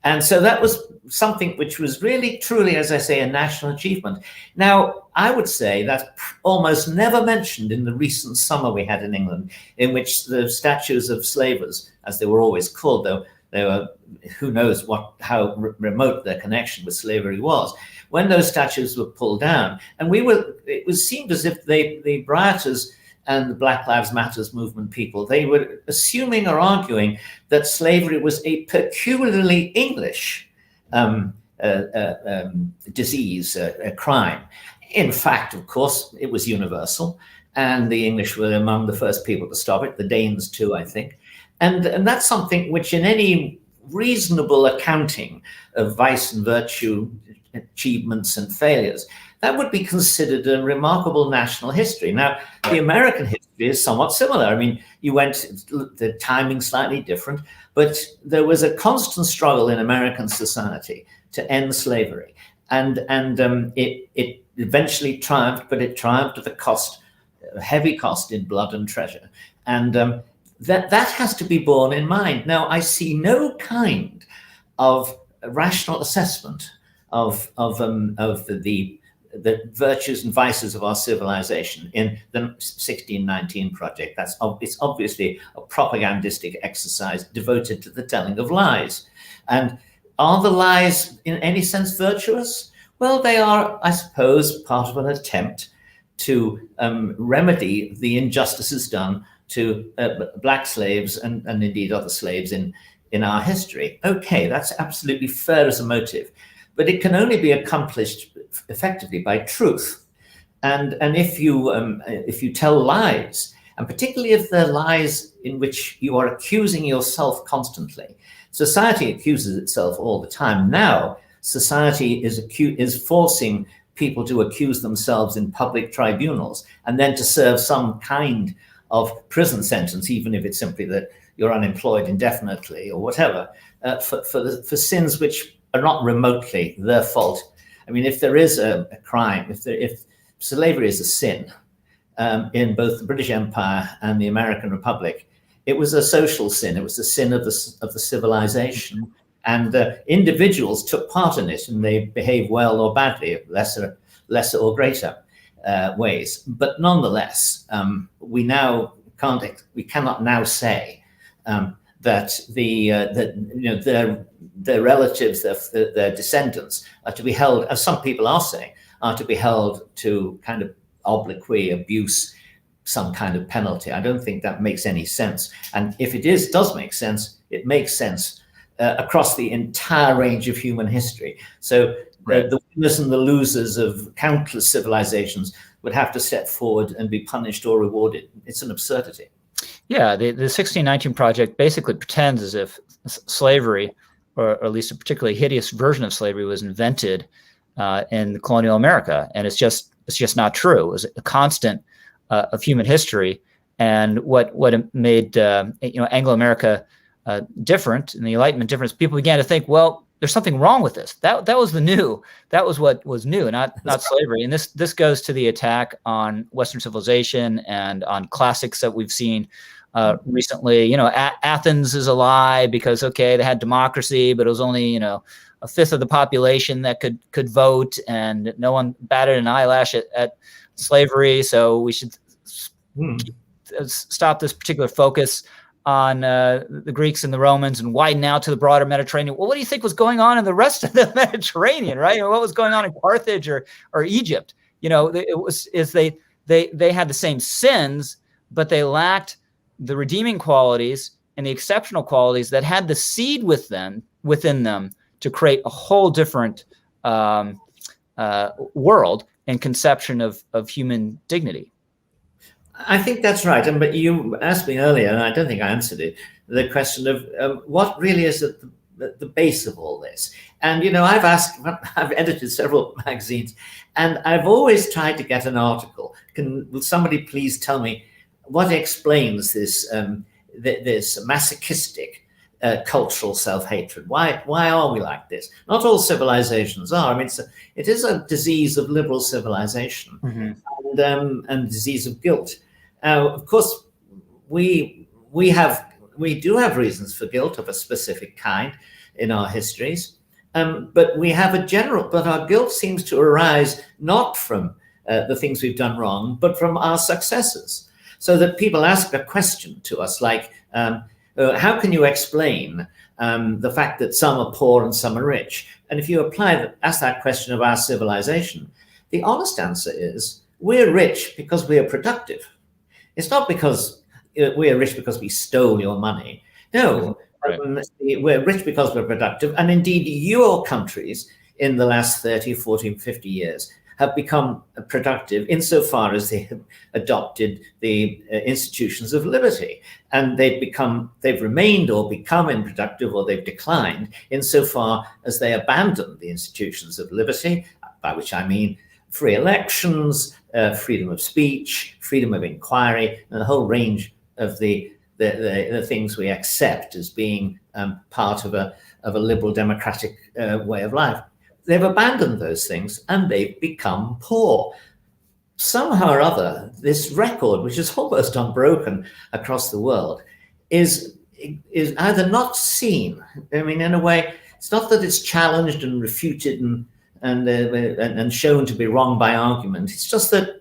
S4: And so that was something which was really, truly, as I say, a national achievement. Now, I would say that's almost never mentioned in the recent summer we had in England, in which the statues of slavers, as they were always called, though they were, who knows how remote their connection with slavery was, when those statues were pulled down, and it was seemed as if the rioters and the Black Lives Matters movement people, they were assuming or arguing that slavery was a peculiarly English disease, a crime. In fact, of course, it was universal, and the English were among the first people to stop it, the Danes too, I think. And that's something which in any reasonable accounting of vice and virtue, achievements and failures, that would be considered a remarkable national history. Now, the American history is somewhat similar. The timing slightly different, but there was a constant struggle in American society to end slavery. And it eventually triumphed, but it triumphed at a heavy cost in blood and treasure. And that has to be borne in mind. Now, I see no kind of rational assessment of the virtues and vices of our civilization in the 1619 project. It's obviously a propagandistic exercise devoted to the telling of lies. And are the lies in any sense virtuous? Well, they are, I suppose, part of an attempt to remedy the injustices done to black slaves and indeed other slaves in our history. Okay, that's absolutely fair as a motive, but it can only be accomplished effectively by truth. And if you tell lies, and particularly if they're lies in which you are accusing yourself constantly, society accuses itself all the time. Now, society is forcing people to accuse themselves in public tribunals and then to serve some kind of prison sentence, even if it's simply that you're unemployed indefinitely or whatever, for sins which are not remotely their fault. I mean, if there is a crime, if slavery is a sin in both the British Empire and the American Republic, it was a social sin. It was a sin of the civilization. And individuals took part in it, and they behaved well or badly, lesser or greater ways. But nonetheless, we cannot now say that their relatives, their descendants, are to be held, as some people are saying, are to be held to kind of obloquy, abuse, some kind of penalty. I don't think that makes any sense. And if it does make sense, it makes sense across the entire range of human history. So the winners and the losers of countless civilizations would have to step forward and be punished or rewarded. It's an absurdity.
S3: Yeah, the 1619 Project basically pretends as if slavery, or at least a particularly hideous version of slavery, was invented in colonial America, and it's just not true. It was a constant of human history, and what made Anglo-America different and the Enlightenment different is people began to think, well, there's something wrong with this. That was what was new, not slavery. And this goes to the attack on Western civilization and on classics that we've seen recently. Athens is a lie because they had democracy, but it was only a fifth of the population that could vote, and no one batted an eyelash at slavery. So we should stop this particular focus on the Greeks and the Romans and widen out to the broader Mediterranean. Well, what do you think was going on in the rest of the Mediterranean, right? Or what was going on in Carthage or Egypt? They had the same sins, but they lacked the redeeming qualities and the exceptional qualities that had the seed within them to create a whole different world and conception of human dignity.
S4: I think that's right. But you asked me earlier, and I don't think I answered it, the question of what really is at the base of all this. And, I've edited several magazines, and I've always tried to get an article. Will somebody please tell me what explains this this masochistic cultural self-hatred? Why are we like this? Not all civilizations are. I mean, it is a disease of liberal civilization, and disease of guilt. Of course, we do have reasons for guilt of a specific kind in our histories, but we have but our guilt seems to arise not from the things we've done wrong, but from our successes. So that people ask a question to us like, how can you explain the fact that some are poor and some are rich? And if you ask that question of our civilization, the honest answer is we're rich because we are productive. It's not because we're rich because we stole your money. No, we're rich because we're productive. And indeed, your countries in the last 30, 40, 50 years have become productive insofar as they have adopted the institutions of liberty. And they've remained or become unproductive, or they've declined insofar as they abandoned the institutions of liberty, by which I mean free elections, freedom of speech, freedom of inquiry, and a whole range of the things we accept as being part of a liberal democratic way of life. They've abandoned those things and they've become poor. Somehow or other, this record, which is almost unbroken across the world, is either not seen. I mean, in a way, it's not that it's challenged and refuted and shown to be wrong by argument. It's just that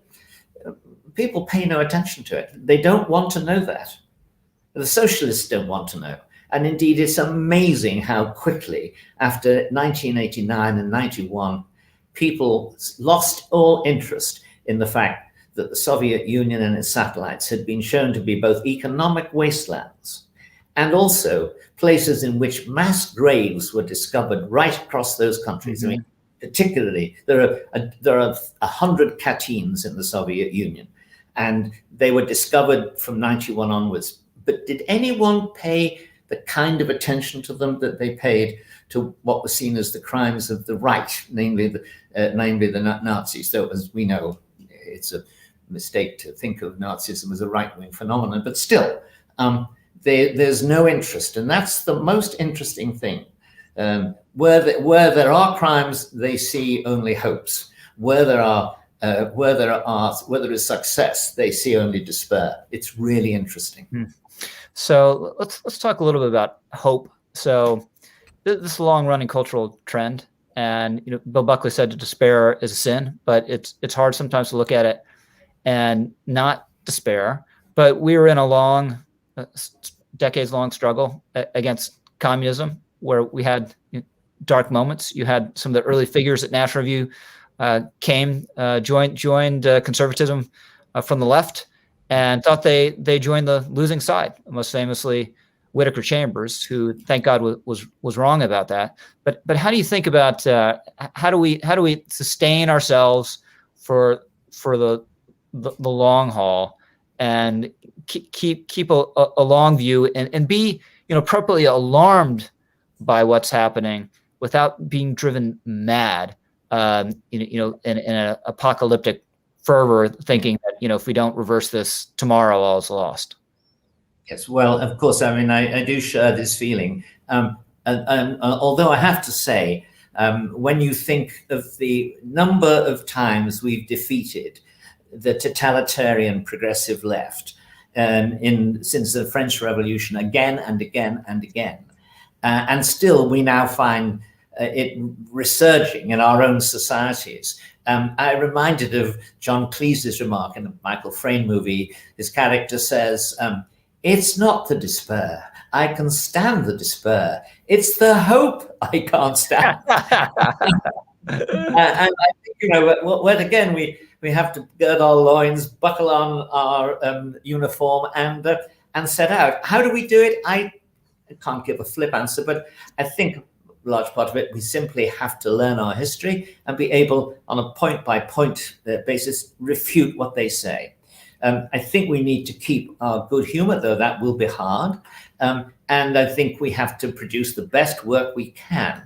S4: people pay no attention to it. They don't want to know that. The socialists don't want to know. And indeed, it's amazing how quickly, after 1989 and 91, people lost all interest in the fact that the Soviet Union and its satellites had been shown to be both economic wastelands and also places in which mass graves were discovered right across those countries. I mean, particularly, there are 100 Katyns in the Soviet Union, and they were discovered from 91 onwards. But did anyone pay the kind of attention to them that they paid to what was seen as the crimes of the right, namely the Nazis? Though, as we know, it's a mistake to think of Nazism as a right-wing phenomenon, but still, there's no interest, and that's the most interesting thing. Where there are crimes, they see only hopes. Where there is success, they see only despair. It's really interesting.
S3: So let's talk a little bit about hope. So this is a long-running cultural trend, and Bill Buckley said that despair is a sin, but it's hard sometimes to look at it and not despair. But we were in a long, decades-long struggle against communism, where we had dark moments. You had some of the early figures at National Review joined conservatism from the left, and thought they joined the losing side. Most famously, Whittaker Chambers, who, thank God, was wrong about that. But how do you think about how do we sustain ourselves for the long haul and keep a long view and be appropriately alarmed by what's happening without being driven mad, in an apocalyptic fervor, thinking that if we don't reverse this tomorrow, all is lost?
S4: Yes, well, of course. I mean, I do share this feeling. Although I have to say, when you think of the number of times we've defeated the totalitarian progressive left since the French Revolution, again and again and again, and still we now find it resurging in our own societies. I'm reminded of John Cleese's remark in the Michael Frayn movie. His character says, "It's not the despair. I can stand the despair. It's the hope I can't stand." And I think, when again we have to gird our loins, buckle on our uniform, and set out. How do we do it? I can't give a flip answer, but I think a large part of it, we simply have to learn our history and be able, on a point-by-point basis, refute what they say. I think we need to keep our good humor, though that will be hard. And I think we have to produce the best work we can,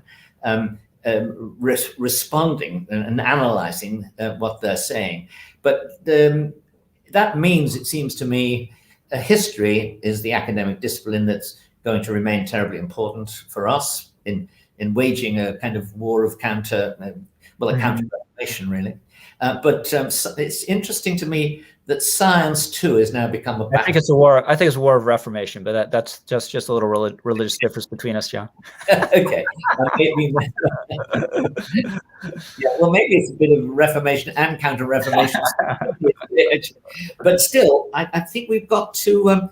S4: responding and analyzing what they're saying. But that means, it seems to me, history is the academic discipline that's going to remain terribly important for us in waging a kind of war of counter-reformation, really. But it's interesting to me that science too has now become a battle.
S3: I think it's a war of reformation, but that's just a little religious difference between us, John.
S4: Okay. Maybe, well, maybe it's a bit of reformation and counter-reformation. But still, I think we've got to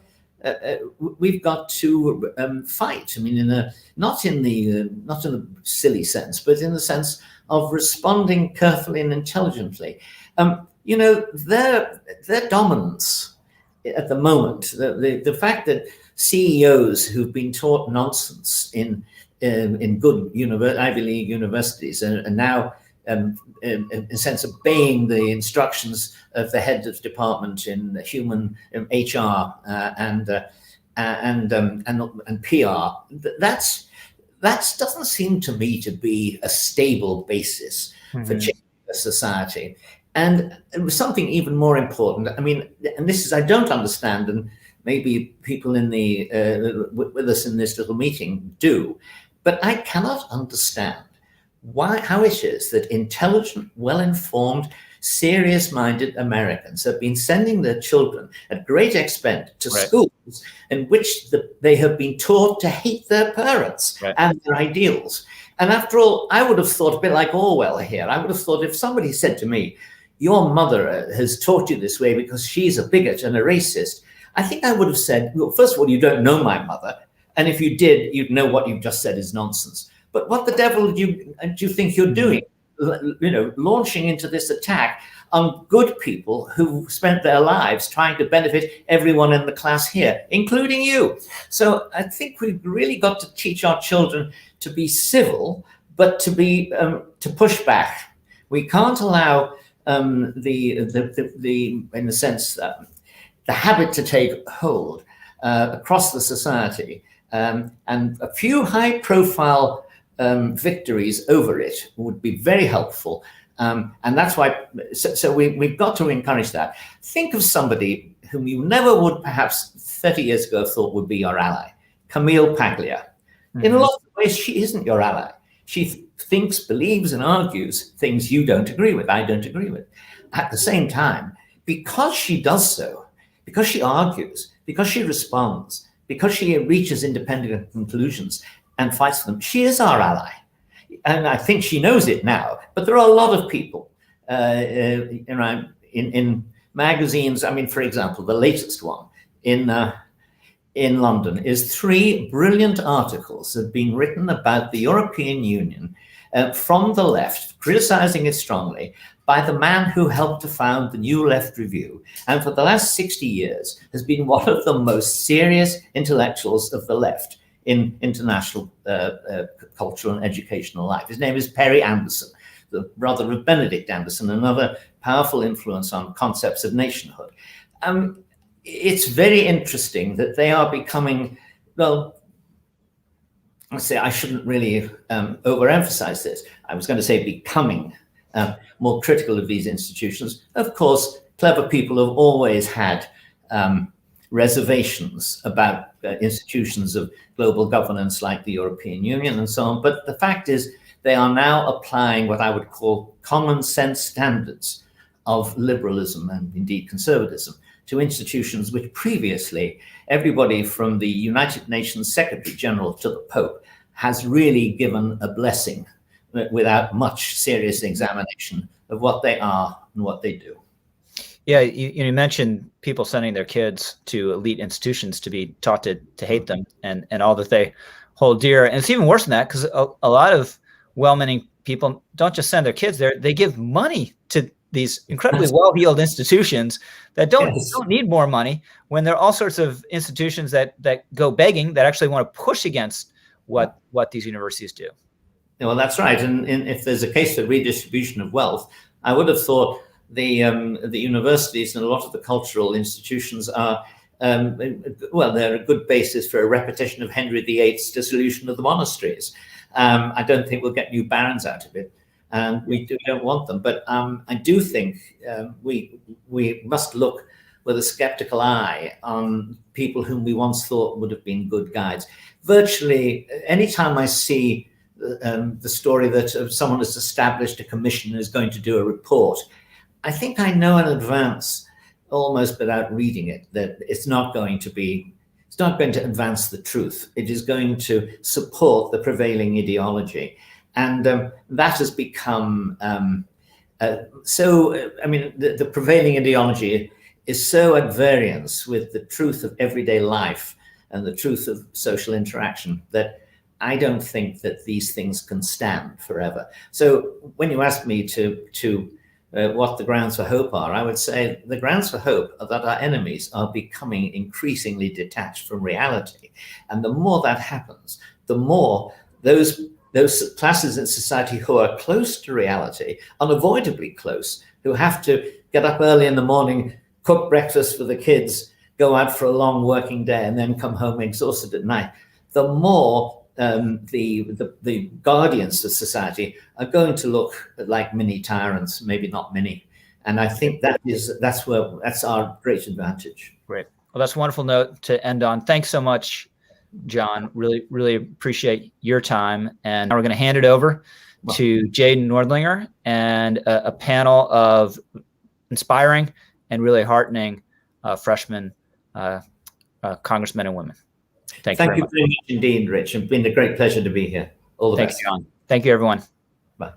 S4: fight. I mean, not in the silly sense, but in the sense of responding carefully and intelligently. Their dominance at the moment, the fact that CEOs who've been taught nonsense in good Ivy League universities are now, in a sense, obeying the instructions of the head of department in human HR and PR. That doesn't seem to me to be a stable basis for changing a society. And something even more important, I mean, and this is, I don't understand, and maybe people in with us in this little meeting do, but I cannot understand how it is that intelligent, well-informed, serious-minded Americans have been sending their children at great expense to schools in which they have been taught to hate their parents and their ideals. And after all, I would have thought, a bit like Orwell here, I would have thought if somebody said to me, "Your mother has taught you this way because she's a bigot and a racist," I think I would have said, well, first of all, you don't know my mother. And if you did, you'd know what you've just said is nonsense. But what the devil do you think you're doing? Launching into this attack on good people who spent their lives trying to benefit everyone in the class here, including you. So I think we've really got to teach our children to be civil, but to to push back. We can't allow in a sense, the habit to take hold across the society, and a few high-profile victories over it would be very helpful. And that's why, so we've got to encourage that. Think of somebody whom you never would perhaps 30 years ago thought would be your ally, Camille Paglia. In a lot of ways, she isn't your ally. She thinks, believes, and argues things you don't agree with, I don't agree with. At the same time, because she does so, because she argues, because she responds, because she reaches independent conclusions and fights for them, she is our ally. And I think she knows it now. But there are a lot of people in magazines. I mean, for example, the latest one in London is 3 brilliant articles that have been written about the European Union from the left, criticizing it strongly, by the man who helped to found the New Left Review, and for the last 60 years has been one of the most serious intellectuals of the left in international cultural and educational life. His name is Perry Anderson, the brother of Benedict Anderson, another powerful influence on concepts of nationhood. It's very interesting that they are becoming, well, I say I shouldn't really overemphasize this. I was going to say becoming more critical of these institutions. Of course, clever people have always had reservations about institutions of global governance like the European Union and so on. But the fact is, they are now applying what I would call common sense standards of liberalism and indeed conservatism to institutions which previously everybody from the United Nations Secretary General to the Pope has really given a blessing without much serious examination of what they are and what they do.
S3: Yeah, you mentioned people sending their kids to elite institutions to be taught to hate them and all that they hold dear. And it's even worse than that, because a lot of well-meaning people don't just send their kids there, they give money to these incredibly well-heeled institutions that don't need more money, when there are all sorts of institutions that go begging, that actually want to push against what these universities do.
S4: Well, that's right. And if there's a case for redistribution of wealth, I would have thought the universities and a lot of the cultural institutions are, well, they're a good basis for a repetition of Henry VIII's dissolution of the monasteries. I don't think we'll get new barons out of it, and we don't want them. But I do think we must look with a skeptical eye on people whom we once thought would have been good guides. Virtually, anytime I see the story that someone has established a commission and is going to do a report, I think I know in advance, almost without reading it, that it's not going to advance the truth. It is going to support the prevailing ideology. And that has become so, I mean, the prevailing ideology is so at variance with the truth of everyday life and the truth of social interaction that I don't think that these things can stand forever. So when you ask me to what the grounds for hope are, I would say the grounds for hope are that our enemies are becoming increasingly detached from reality. And the more that happens, the more those classes in society who are close to reality, unavoidably close, who have to get up early in the morning, cook breakfast for the kids, go out for a long working day, and then come home exhausted at night, the more the guardians of society are going to look like mini tyrants, maybe not mini. And I think that's our great advantage.
S3: Great. Well, that's a wonderful note to end on. Thanks so much, John. Really, really appreciate your time. And now we're going to hand it over to Jaden Nordlinger and a panel of inspiring and really heartening freshmen, congressmen and women. Thank you very much
S4: indeed, Rich. It's been a great pleasure to be here. All the best.
S3: Thank you, John. Thank you, everyone.
S4: Bye.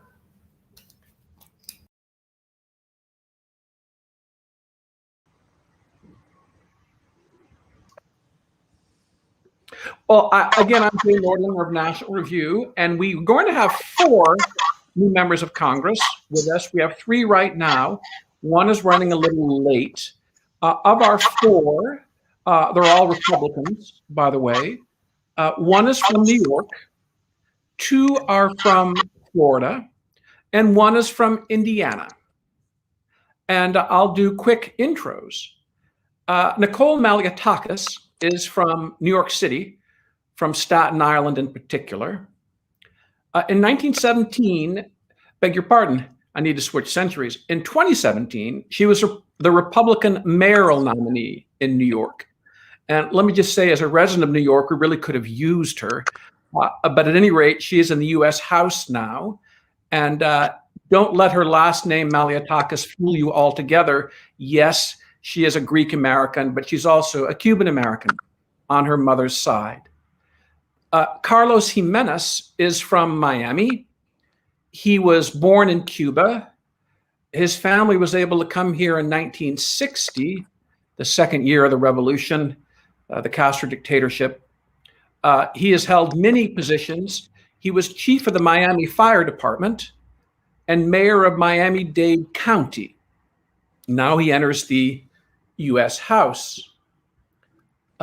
S5: Well, again, I'm Jay Nordlinger of National Review, and we're going to have 4 new members of Congress with us. We have 3 right now. One is running a little late. Of our 4, they're all Republicans, by the way. 1 is from New York. 2 are from Florida. and one is from Indiana. And I'll do quick intros. Nicole Malliotakis is from New York City, from Staten Island in particular. In 1917, beg your pardon, I need to switch centuries. In 2017, she was the Republican mayoral nominee in New York. And let me just say, as a resident of New York, we really could have used her. But at any rate, she is in the US House now. And don't let her last name, Malliotakis, fool you altogether. Yes, she is a Greek American, but she's also a Cuban American on her mother's side. Carlos Jimenez is from Miami. He was born in Cuba. His family was able to come here in 1960, the second year of the revolution, the Castro dictatorship. He has held many positions. He was chief of the Miami Fire Department and mayor of Miami-Dade County. Now he enters the US House.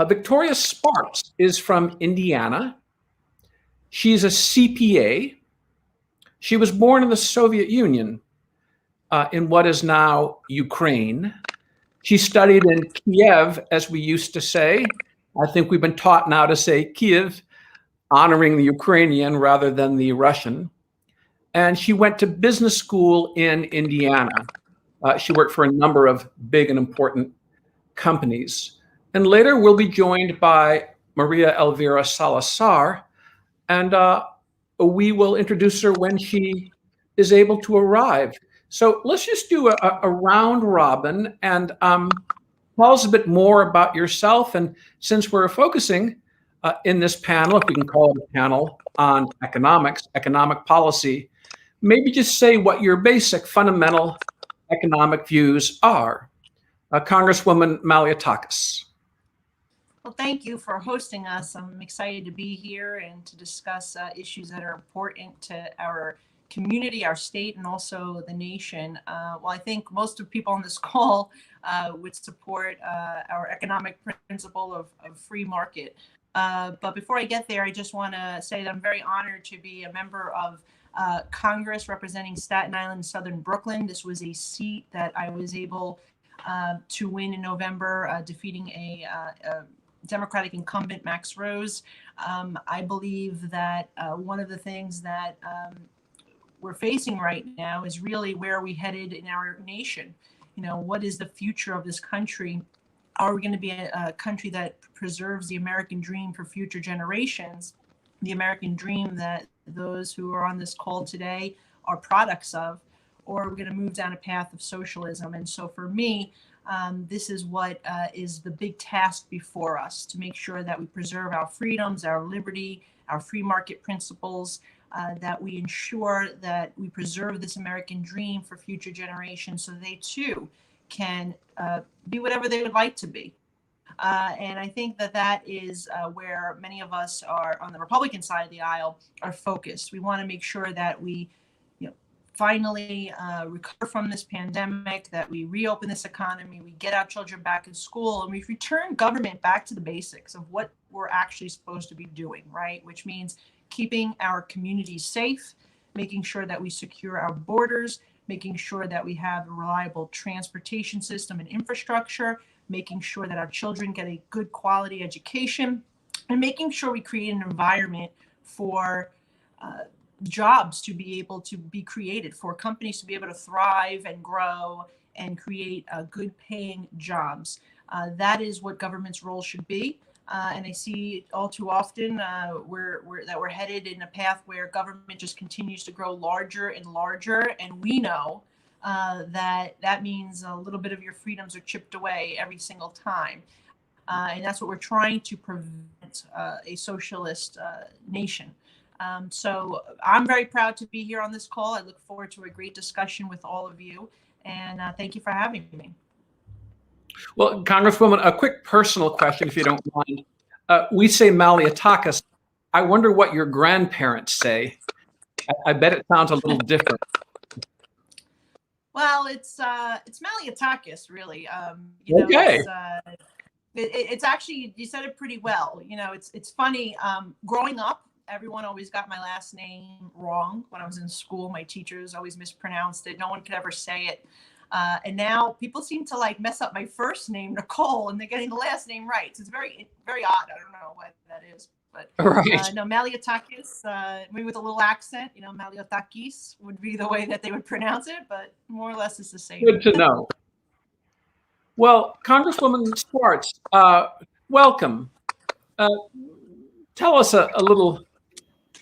S5: Victoria Sparks is from Indiana. She's a CPA. She was born in the Soviet Union, in what is now Ukraine. She studied in Kiev, as we used to say. I think we've been taught now to say Kiev, honoring the Ukrainian rather than the Russian. And she went to business school in Indiana. She worked for a number of big and important companies. And later we'll be joined by Maria Elvira Salazar, and we will introduce her when she is able to arrive. So let's just do a round robin and tell us a bit more about yourself. And since we're focusing in this panel, if we can call it a panel, on economics, economic policy, maybe just say what your basic fundamental economic views are. Congresswoman Malliotakis.
S6: Well, thank you for hosting us. I'm excited to be here and to discuss issues that are important to our community, our state, and also the nation. Well, I think most of the people on this call would support our economic principle of free market. But before I get there, I just want to say that I'm very honored to be a member of Congress representing Staten Island and Southern Brooklyn. This was a seat that I was able to win in November, defeating a Democratic incumbent, Max Rose. I believe that one of the things that we're facing right now is really where are we headed in our nation? You know, what is the future of this country? Are we going to be a country that preserves the American dream for future generations? The American dream that those who are on this call today are products of, or are we going to move down a path of socialism? And so for me, this is what is the big task before us, to make sure that we preserve our freedoms, our liberty, our free market principles, that we ensure that we preserve this American dream for future generations so they too can be whatever they would like to be. And I think that that is where many of us are on the Republican side of the aisle are focused. We want to make sure that we finally recover from this pandemic, that we reopen this economy, we get our children back in school, and we return government back to the basics of what we're actually supposed to be doing, right? Which means keeping our communities safe, making sure that we secure our borders, making sure that we have a reliable transportation system and infrastructure, making sure that our children get a good quality education, and making sure we create an environment for jobs to be able to be created, for companies to be able to thrive and grow and create good paying jobs. That is what government's role should be. And I see all too often we're headed in a path where government just continues to grow larger and larger. And we know that means a little bit of your freedoms are chipped away every single time. And that's what we're trying to prevent a socialist nation. So I'm very proud to be here on this call. I look forward to a great discussion with all of you. And thank you for having me.
S5: Well, Congresswoman, a quick personal question, if you don't mind. We say Malliotakis. I wonder what your grandparents say. I bet it sounds a little different.
S6: Well, it's Malliotakis, really.
S5: Okay.
S6: It's actually, you said it pretty well. You know, it's funny. Growing up, everyone always got my last name wrong when I was in school. My teachers always mispronounced it. No one could ever say it. And now people seem to like mess up my first name, Nicole, and they're getting the last name right. So it's very, very odd. I don't know what that is. But
S5: Right.
S6: no, Maliotakis, maybe with a little accent, Maliotakis would be the way that they would pronounce it, but more or less it's the same.
S5: Good to know. Well, Congresswoman Swartz, welcome. Tell us a little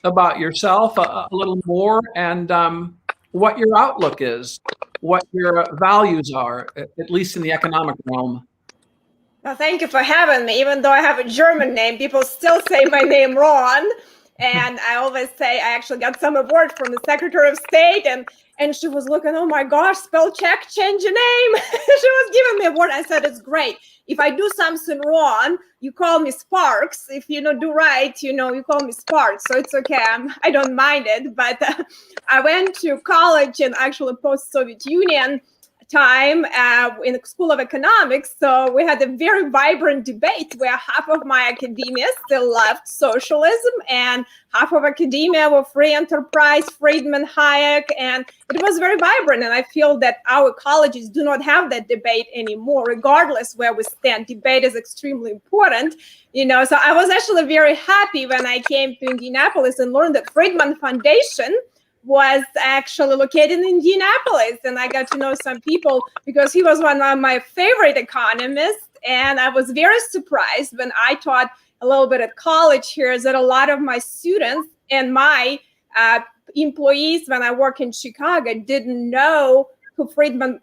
S5: about yourself, a little more, and what your outlook is, what your values are, at least in the economic realm.
S7: Well, thank you for having me. Even though I have a German name, people still say my name wrong. And I always say I actually got some award from the Secretary of State, and she was looking, oh my gosh, spell check, change your name. She was giving me an award. I said, it's great. If I do something wrong, you call me Sparks. If you do right, you call me Sparks. So it's okay. I don't mind it. But I went to college in actually post-Soviet Union time in the School of Economics. So we had a very vibrant debate where half of my academia still loved socialism and half of academia were free enterprise, Friedman, Hayek, and it was very vibrant. And I feel that our colleges do not have that debate anymore, regardless where we stand. Debate is extremely important, So I was actually very happy when I came to Indianapolis and learned that Friedman Foundation was actually located in Indianapolis. And I got to know some people because he was one of my favorite economists. And I was very surprised when I taught a little bit at college here that a lot of my students and my employees when I work in Chicago didn't know who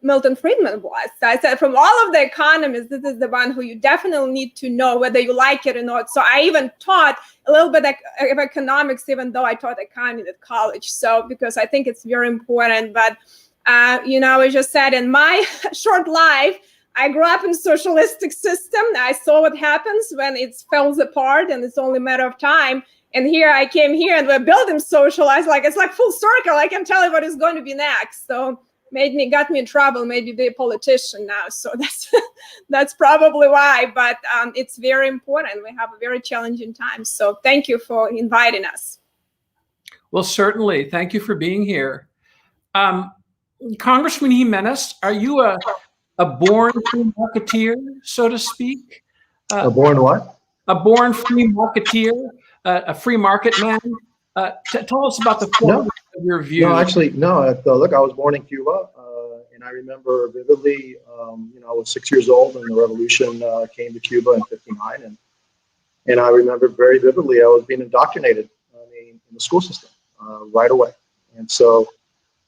S7: Milton Friedman was. So I said, from all of the economists, this is the one who you definitely need to know whether you like it or not. So I even taught a little bit of economics, even though I taught economy at college. So because I think it's very important. But, I just said in my short life, I grew up in a socialistic system. I saw what happens when it falls apart and it's only a matter of time. And here I came here and we're building socialized. It's like full circle. I can tell you what is going to be next. So got me in trouble, maybe be a politician now. So that's probably why, but it's very important. We have a very challenging time. So thank you for inviting us.
S5: Well, certainly. Thank you for being here. Congressman Jimenez, are you a born free marketeer, so to speak?
S8: A born what?
S5: A born free marketeer, a free market man. Tell us about the form of your view.
S8: No, actually, no. Look, I was born in Cuba, and I remember vividly. I was 6 years old, and the revolution came to Cuba in '59, and I remember very vividly I was being indoctrinated. In the school system right away, and so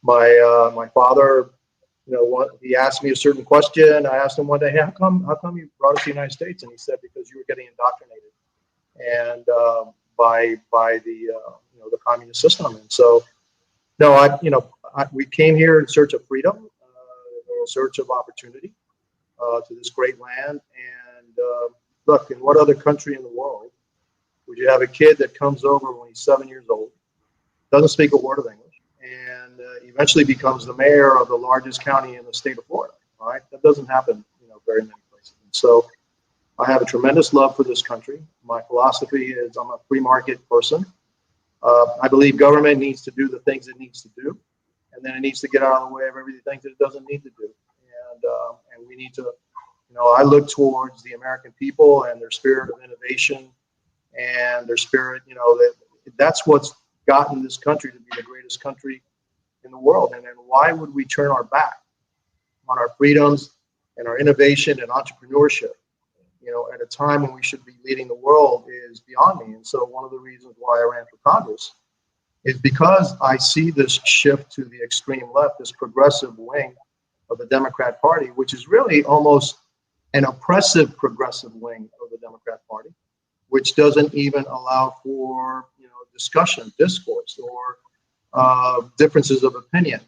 S8: my father, he asked me a certain question. I asked him one day, hey, how come you brought us to the United States? And he said, because you were getting indoctrinated, and by the communist system. And so, no, we came here in search of freedom, in search of opportunity to this great land. And look, in what other country in the world would you have a kid that comes over when he's 7 years old, doesn't speak a word of English, and eventually becomes the mayor of the largest county in the state of Florida? All right, that doesn't happen, very many places. And so, I have a tremendous love for this country. My philosophy is I'm a free market person. I believe government needs to do the things it needs to do, and then it needs to get out of the way of everything that it doesn't need to do. And we need to, I look towards the American people and their spirit of innovation and their spirit, that's what's gotten this country to be the greatest country in the world. And then why would we turn our back on our freedoms and our innovation and entrepreneurship, at a time when we should be leading the world, is beyond me. And so one of the reasons why I ran for Congress is because I see this shift to the extreme left, this progressive wing of the Democrat Party, which is really almost an oppressive progressive wing of the Democrat Party, which doesn't even allow for discussion, discourse, or differences of opinion.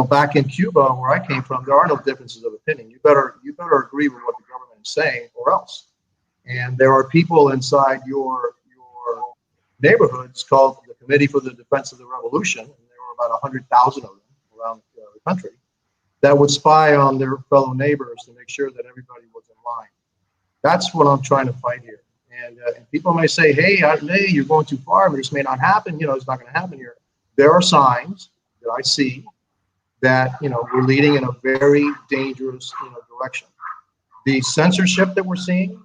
S8: Back in Cuba, where I came from, there are no differences of opinion. You better agree with what the government is saying, or else. And there are people inside your neighborhoods called the Committee for the Defense of the Revolution, and there were about 100,000 of them around the country, that would spy on their fellow neighbors to make sure that everybody was in line. That's what I'm trying to fight here. And people may say, hey, you're going too far, but this may not happen. It's not going to happen here. There are signs that I see that, we're leading in a very dangerous, direction. The censorship that we're seeing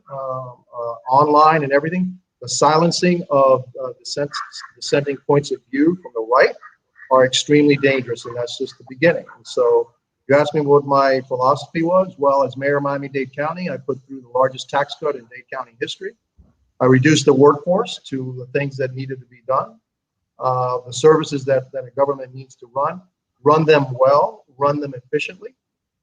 S8: online and everything, the silencing of dissenting points of view from the right are extremely dangerous, and that's just the beginning. And so you asked me what my philosophy was. Well, as mayor of Miami-Dade County, I put through the largest tax cut in Dade County history. I reduced the workforce to the things that needed to be done. The services that a government needs to run them well, run them efficiently,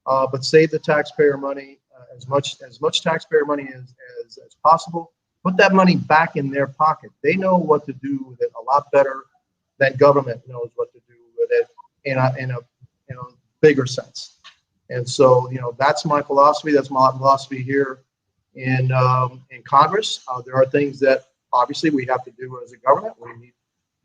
S8: but save the taxpayer money, as much taxpayer money as possible. Put that money back in their pocket. They know what to do with it a lot better than government knows what to do with it in a bigger sense. And so, that's my philosophy. That's my philosophy here in Congress. There are things that obviously we have to do as a government. We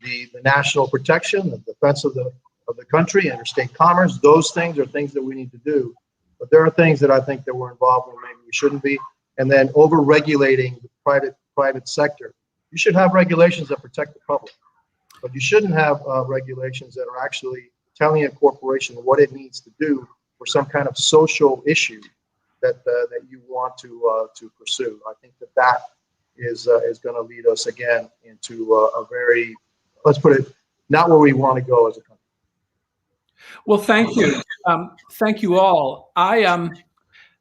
S8: need the national protection, the defense of the country, interstate commerce. Those things are things that we need to do. But there are things that I think that we're involved in maybe we shouldn't be. And then over-regulating the private sector. You should have regulations that protect the public, but you shouldn't have regulations that are actually telling a corporation what it needs to do for some kind of social issue that you want to pursue. I think that is going to lead us again into a very, let's put it, not where we want to go as a country.
S5: Well, thank you. Thank you all.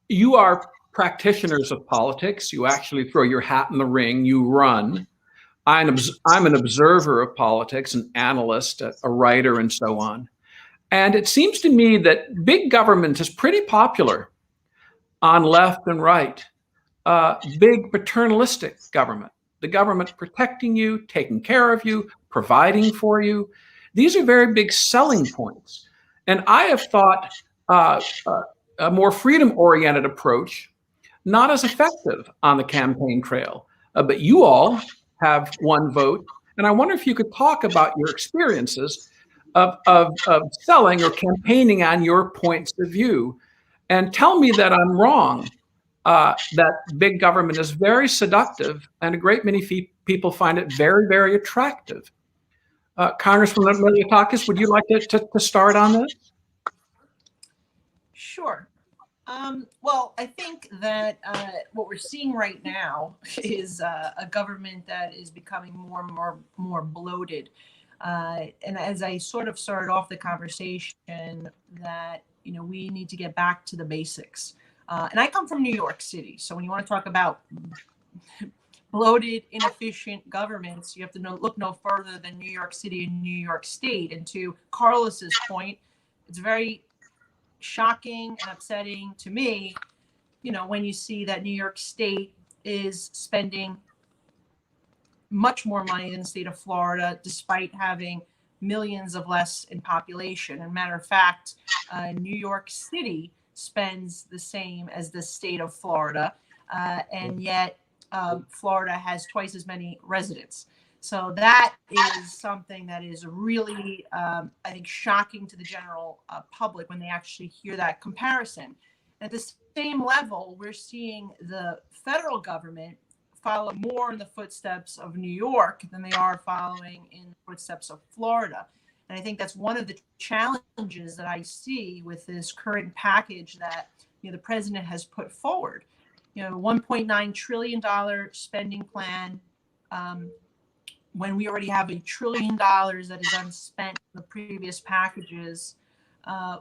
S5: You are practitioners of politics. You actually throw your hat in the ring. You run. I'm an observer of politics, an analyst, a writer, and so on. And it seems to me that big government is pretty popular on left and right. Big paternalistic government, the government protecting you, taking care of you, providing for you. These are very big selling points. And I have thought a more freedom-oriented approach not as effective on the campaign trail. But you all have one vote. And I wonder if you could talk about your experiences of selling or campaigning on your points of view, and tell me that I'm wrong, that big government is very seductive and a great many people find it very, very attractive. Congresswoman Milioutakis, would you like to start on this?
S6: Sure. Well, I think that what we're seeing right now is a government that is becoming more and more bloated. And as I sort of started off the conversation, that we need to get back to the basics. And I come from New York City, so when you want to talk about bloated, inefficient governments, you have to look no further than New York City and New York State. And to Carlos's point, it's very shocking and upsetting to me, when you see that New York State is spending much more money than the state of Florida, despite having millions of less in population. And matter of fact, New York City spends the same as the state of Florida, and yet Florida has twice as many residents. So that is something that is really, I think, shocking to the general public when they actually hear that comparison. At the same level, we're seeing the federal government follow more in the footsteps of New York than they are following in the footsteps of Florida. And I think that's one of the challenges that I see with this current package that the president has put forward. $1.9 trillion spending plan, when we already have $1 trillion that is unspent in the previous packages,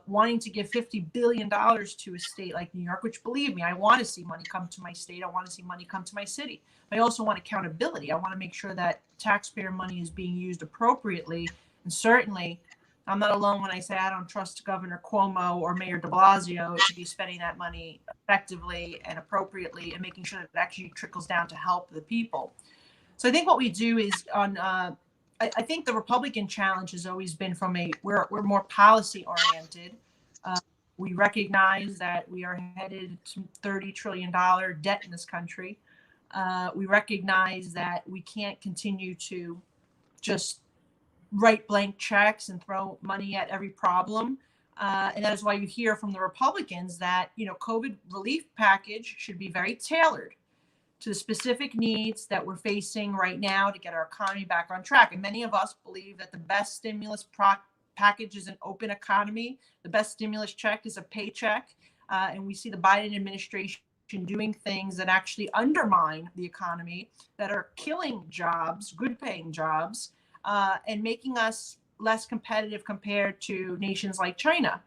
S6: wanting to give $50 billion to a state like New York, which, believe me, I want to see money come to my state. I want to see money come to my city. I also want accountability. I want to make sure that taxpayer money is being used appropriately. And certainly, I'm not alone when I say I don't trust Governor Cuomo or Mayor de Blasio to be spending that money effectively and appropriately and making sure that it actually trickles down to help the people. So I think what we do is I think the Republican challenge has always been we're more policy oriented. We recognize that we are headed to $30 trillion debt in this country. We recognize that we can't continue to just write blank checks and throw money at every problem. And that is why you hear from the Republicans that, COVID relief package should be very tailored to the specific needs that we're facing right now to get our economy back on track. And many of us believe that the best stimulus package is an open economy. The best stimulus check is a paycheck. And we see the Biden administration doing things that actually undermine the economy, that are killing jobs, good paying jobs, and making us less competitive compared to nations like China.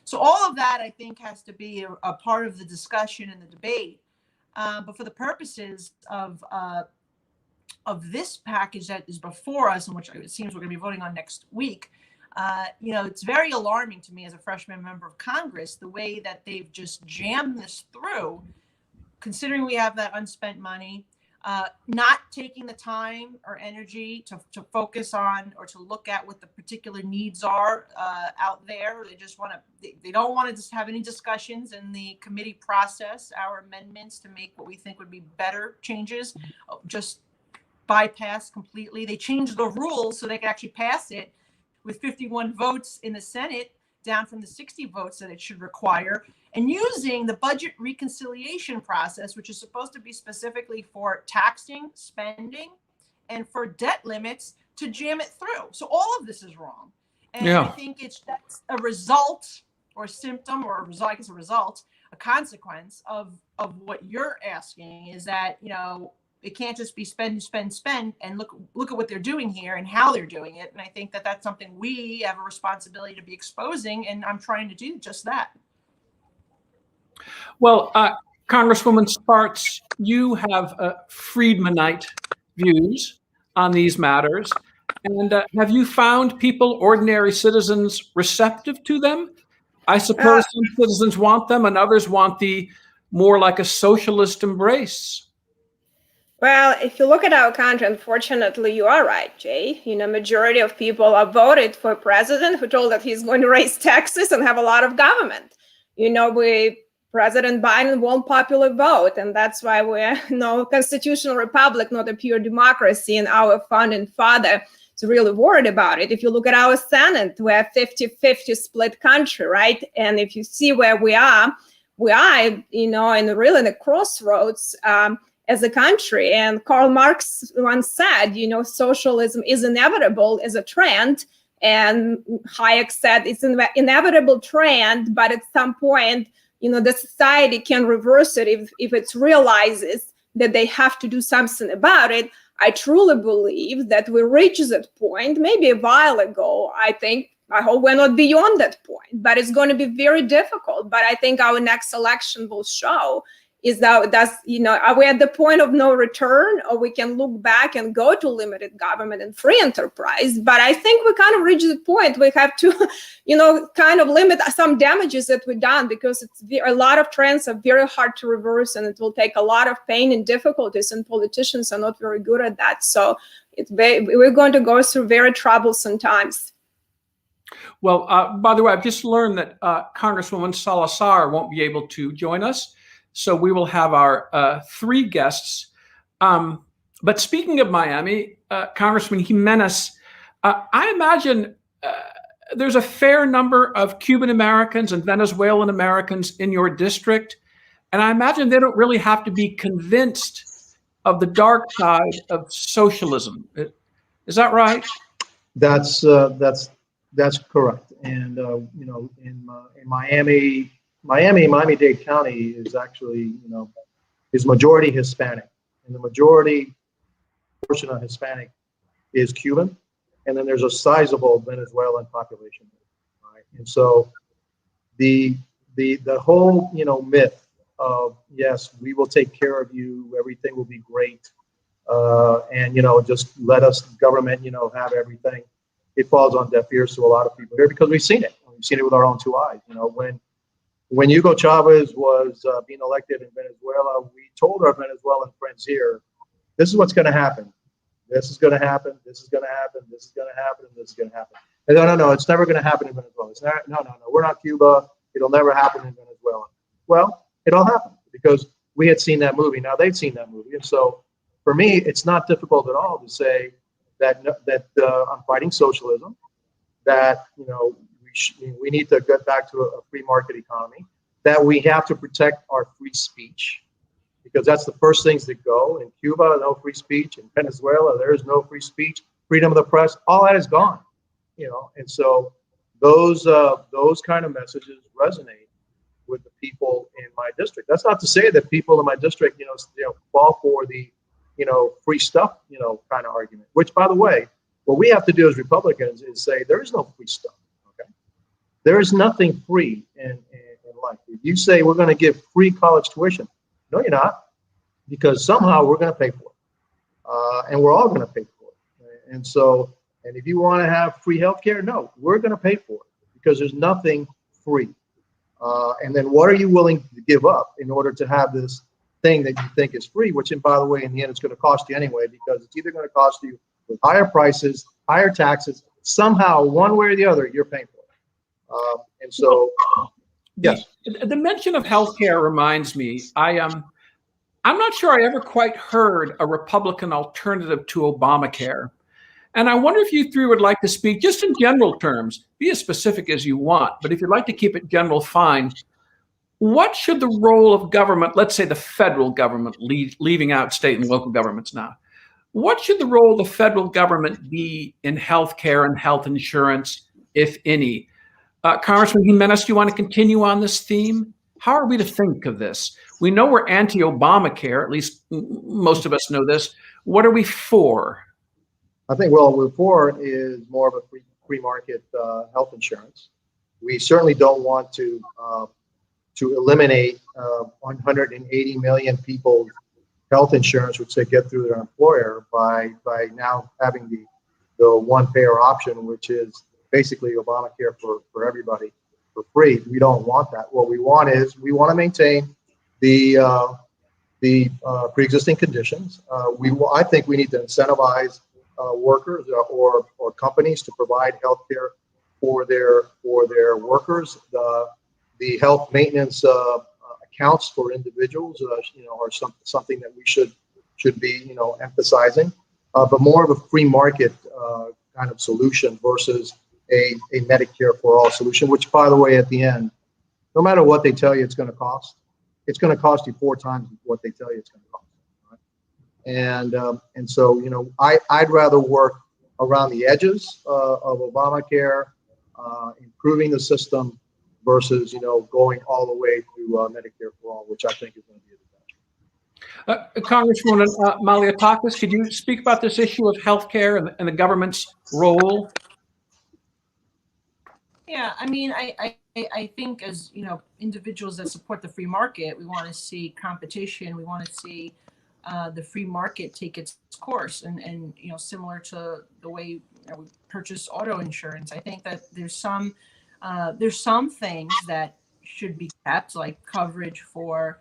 S6: So all of that, I think, has to be a part of the discussion and the debate. But for the purposes of this package that is before us, and which it seems we're going to be voting on next week, it's very alarming to me as a freshman member of Congress, the way that they've just jammed this through, considering we have that unspent money, not taking the time or energy to focus on or to look at what the particular needs are out there. They just want to, they don't want to just have any discussions in the committee process, our amendments to make what we think would be better changes, just bypass completely. They changed the rules so they could actually pass it with 51 votes in the Senate, down from the 60 votes that it should require, and using the budget reconciliation process, which is supposed to be specifically for taxing, spending, and for debt limits, to jam it through. So all of this is wrong. And I think that's a result or a symptom or a result, I guess a result, a consequence of what you're asking, is that, it can't just be spend, and look at what they're doing here and how they're doing it. And I think that that's something we have a responsibility to be exposing, and I'm trying to do just that.
S5: Well, Congresswoman Spartz, you have Friedmanite views on these matters. And have you found people, ordinary citizens, receptive to them? I suppose some citizens want them and others want the more like a socialist embrace.
S7: Well, if you look at our country, unfortunately, you are right, Jay. Majority of people have voted for a president who told that he's going to raise taxes and have a lot of government. President Biden won popular vote, and that's why we're constitutional republic, not a pure democracy, and our founding father is really worried about it. If you look at our Senate, we're a 50-50 split country, right? And if you see where we are, in the crossroads as a country. And Karl Marx once said, socialism is inevitable as a trend. And Hayek said it's an inevitable trend, but at some point, the society can reverse it if it realizes that they have to do something about it. I truly believe that we reached that point maybe a while ago. I hope we're not beyond that point, but it's going to be very difficult. But I think our next election will show is that are we at the point of no return, or we can look back and go to limited government and free enterprise. But I think we kind of reached the point. We have to, kind of limit some damages that we've done, because a lot of trends are very hard to reverse, and it will take a lot of pain and difficulties, and politicians are not very good at that. So we're going to go through very troublesome times.
S5: Well, by the way, I've just learned that Congresswoman Salazar won't be able to join us. So we will have our three guests. But speaking of Miami, Congressman Jimenez, I imagine there's a fair number of Cuban Americans and Venezuelan Americans in your district. And I imagine they don't really have to be convinced of the dark side of socialism. Is that right?
S8: That's correct. And in Miami-Dade County is actually is majority Hispanic, and the majority portion of Hispanic is Cuban, and then there's a sizable Venezuelan population, right? And so the whole myth of, yes, we will take care of you, everything will be great, and just let us government have everything, it falls on deaf ears to a lot of people here, because we've seen it with our own two eyes. When Hugo Chavez was being elected in Venezuela, we told our Venezuelan friends here, this is what's going to happen. This is going to happen. This is going to happen. This is going to happen. This is going to happen. And no, it's never going to happen in Venezuela. No, we're not Cuba. It'll never happen in Venezuela. Well, it all happened because we had seen that movie. Now they've seen that movie. And so for me, it's not difficult at all to say that I'm fighting socialism, that, we need to get back to a free market economy, that we have to protect our free speech, because that's the first things that go. In Cuba, no free speech. In Venezuela, there is no free speech, freedom of the press. All that is gone, And so those kind of messages resonate with the people in my district. That's not to say that people in my district, fall for the, free stuff, kind of argument. Which, by the way, what we have to do as Republicans is say there is no free stuff. Okay, there is nothing free in life. If you say we're going to give free college tuition, no, you're not, because somehow we're going to pay for it, and we're all going to pay for it. And so, and if you want to have free healthcare, no, we're going to pay for it because there's nothing free. And then what are you willing to give up in order to have this thing that you think is free, which, and by the way, in the end, it's going to cost you anyway, because it's either going to cost you with higher prices, higher taxes, somehow, one way or the other, you're paying for it. And so, yes.
S5: The mention of healthcare reminds me, I'm not sure I ever quite heard a Republican alternative to Obamacare. And I wonder if you three would like to speak just in general terms, be as specific as you want, but if you'd like to keep it general, fine. What should the role of government, let's say the federal government, leaving out state and local governments now, what should the role of the federal government be in healthcare and health insurance, if any? Congressman Jimenez, do you want to continue on this theme? How are we to think of this? We know we're anti-Obamacare, at least most of us know this. What are we for?
S8: I think, well, we're for is more of a free market health insurance. We certainly don't want to eliminate 180 million people's health insurance, which they get through their employer, by now having the one payer option, which is basically Obamacare for everybody for free. We don't want that. What we want is we want to maintain the pre-existing conditions. I think we need to incentivize workers or companies to provide health care for their workers. The health maintenance accounts for individuals, are something that we should be, emphasizing, but more of a free market kind of solution versus a Medicare for all solution. Which, by the way, at the end, no matter what they tell you, it's going to cost you 4 times what they tell you it's going to cost. Right? And so, I'd rather work around the edges of Obamacare, improving the system, versus, going all the way to Medicare for all, which I think is going to be a disaster.
S5: Congresswoman Malliotakis, could you speak about this issue of healthcare and the government's role?
S6: Yeah, I mean, I think as, individuals that support the free market, we want to see competition. We want to see the free market take its course, and similar to the way we purchase auto insurance. I think that there's some things that should be kept, like coverage for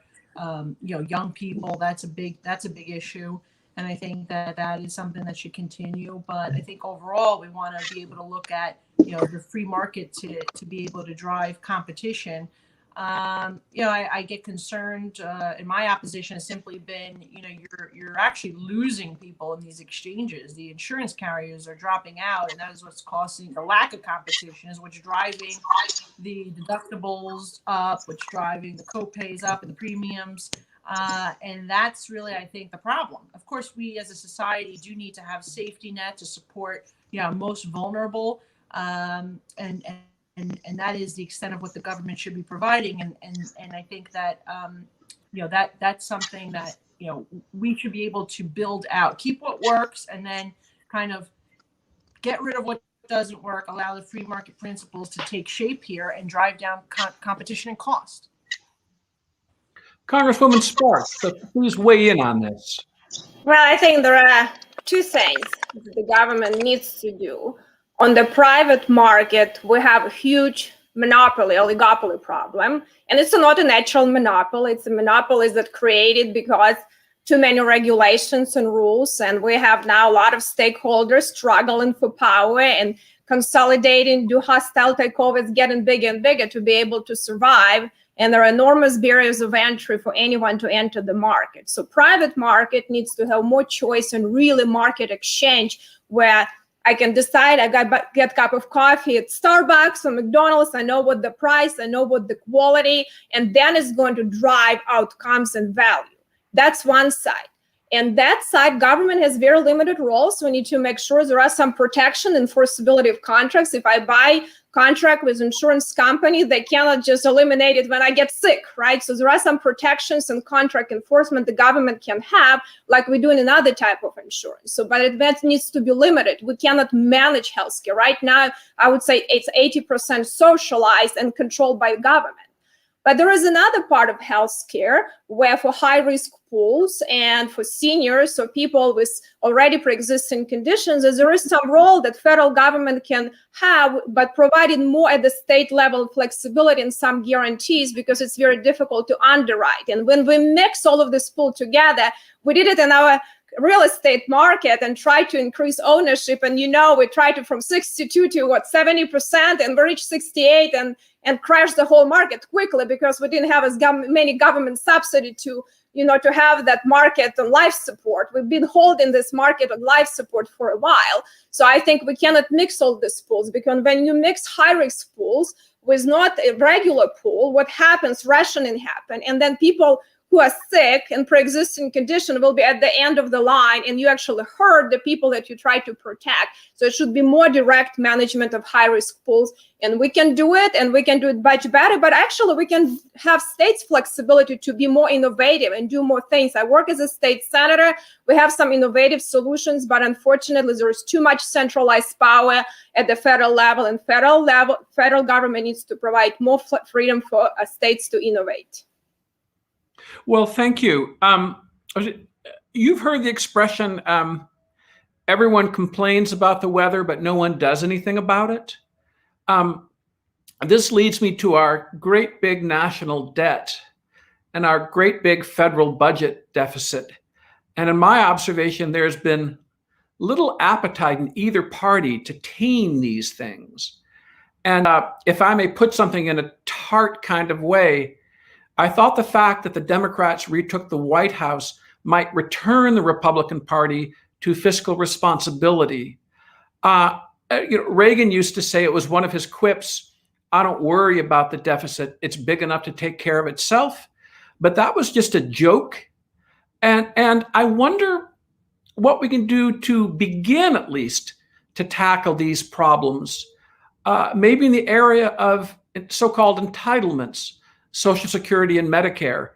S6: young people. That's a big issue, and I think that is something that should continue. But I think overall we want to be able to look at the free market to be able to drive competition. I get concerned, and my opposition has simply been, you're actually losing people in these exchanges. The insurance carriers are dropping out, and that is what's causing the lack of competition, is what's driving the deductibles up, what's driving the co-pays up and the premiums. And that's really, I think, the problem. Of course, we as a society do need to have safety net to support, most vulnerable, and that is the extent of what the government should be providing. And I think that, that's something that, we should be able to build out, keep what works, and then kind of get rid of what doesn't work, allow the free market principles to take shape here and drive down competition and cost.
S5: Congresswoman Sparks, so please weigh in on this.
S7: Well, I think there are 2 things that the government needs to do. On the private market, we have a huge monopoly, oligopoly problem. And it's not a natural monopoly. It's a monopoly that created because too many regulations and rules. And we have now a lot of stakeholders struggling for power and consolidating, do hostile takeovers, getting bigger and bigger to be able to survive. And there are enormous barriers of entry for anyone to enter the market. So private market needs to have more choice and really market exchange, where I can decide I get a cup of coffee at Starbucks or McDonald's. I know what the price, I know what the quality, and then it's going to drive outcomes and value. That's one side. And that side, government has very limited roles. We need to make sure there are some protection, enforceability of contracts. If I buy contract with insurance company, they cannot just eliminate it when I get sick, right? So there are some protections and contract enforcement the government can have, like we do in another type of insurance. So, but that needs to be limited. We cannot manage healthcare. Right now, I would say it's 80% socialized and controlled by government. But there is another part of healthcare where for high-risk pools and for seniors, so people with already pre-existing conditions, there is some role that federal government can have, but provided more at the state level flexibility and some guarantees, because it's very difficult to underwrite. And when we mix all of this pool together, we did it in our real estate market and try to increase ownership. And we tried to from 62 to 70%, and we reached 68 and crashed the whole market quickly because we didn't have as many government subsidy to have that market on life support. We've been holding this market on life support for a while. So I think we cannot mix all these pools, because when you mix high risk pools with not a regular pool, what happens, rationing happen, and then people who are sick and pre-existing condition will be at the end of the line, and you actually hurt the people that you try to protect. So it should be more direct management of high-risk pools, and we can do it, and we can do it much better, but actually we can have states flexibility to be more innovative and do more things. I work as a state senator. We have some innovative solutions, but unfortunately there is too much centralized power at the federal level, and federal government needs to provide more freedom for states to innovate.
S5: Well, thank you. You've heard the expression, everyone complains about the weather, but no one does anything about it. This leads me to our great big national debt and our great big federal budget deficit. And in my observation, there's been little appetite in either party to tame these things. And if I may put something in a tart kind of way, I thought the fact that the Democrats retook the White House might return the Republican Party to fiscal responsibility. Reagan used to say, it was one of his quips, "I don't worry about the deficit. It's big enough to take care of itself." But that was just a joke. And I wonder what we can do to begin, at least, to tackle these problems, maybe in the area of so-called entitlements, Social Security and Medicare.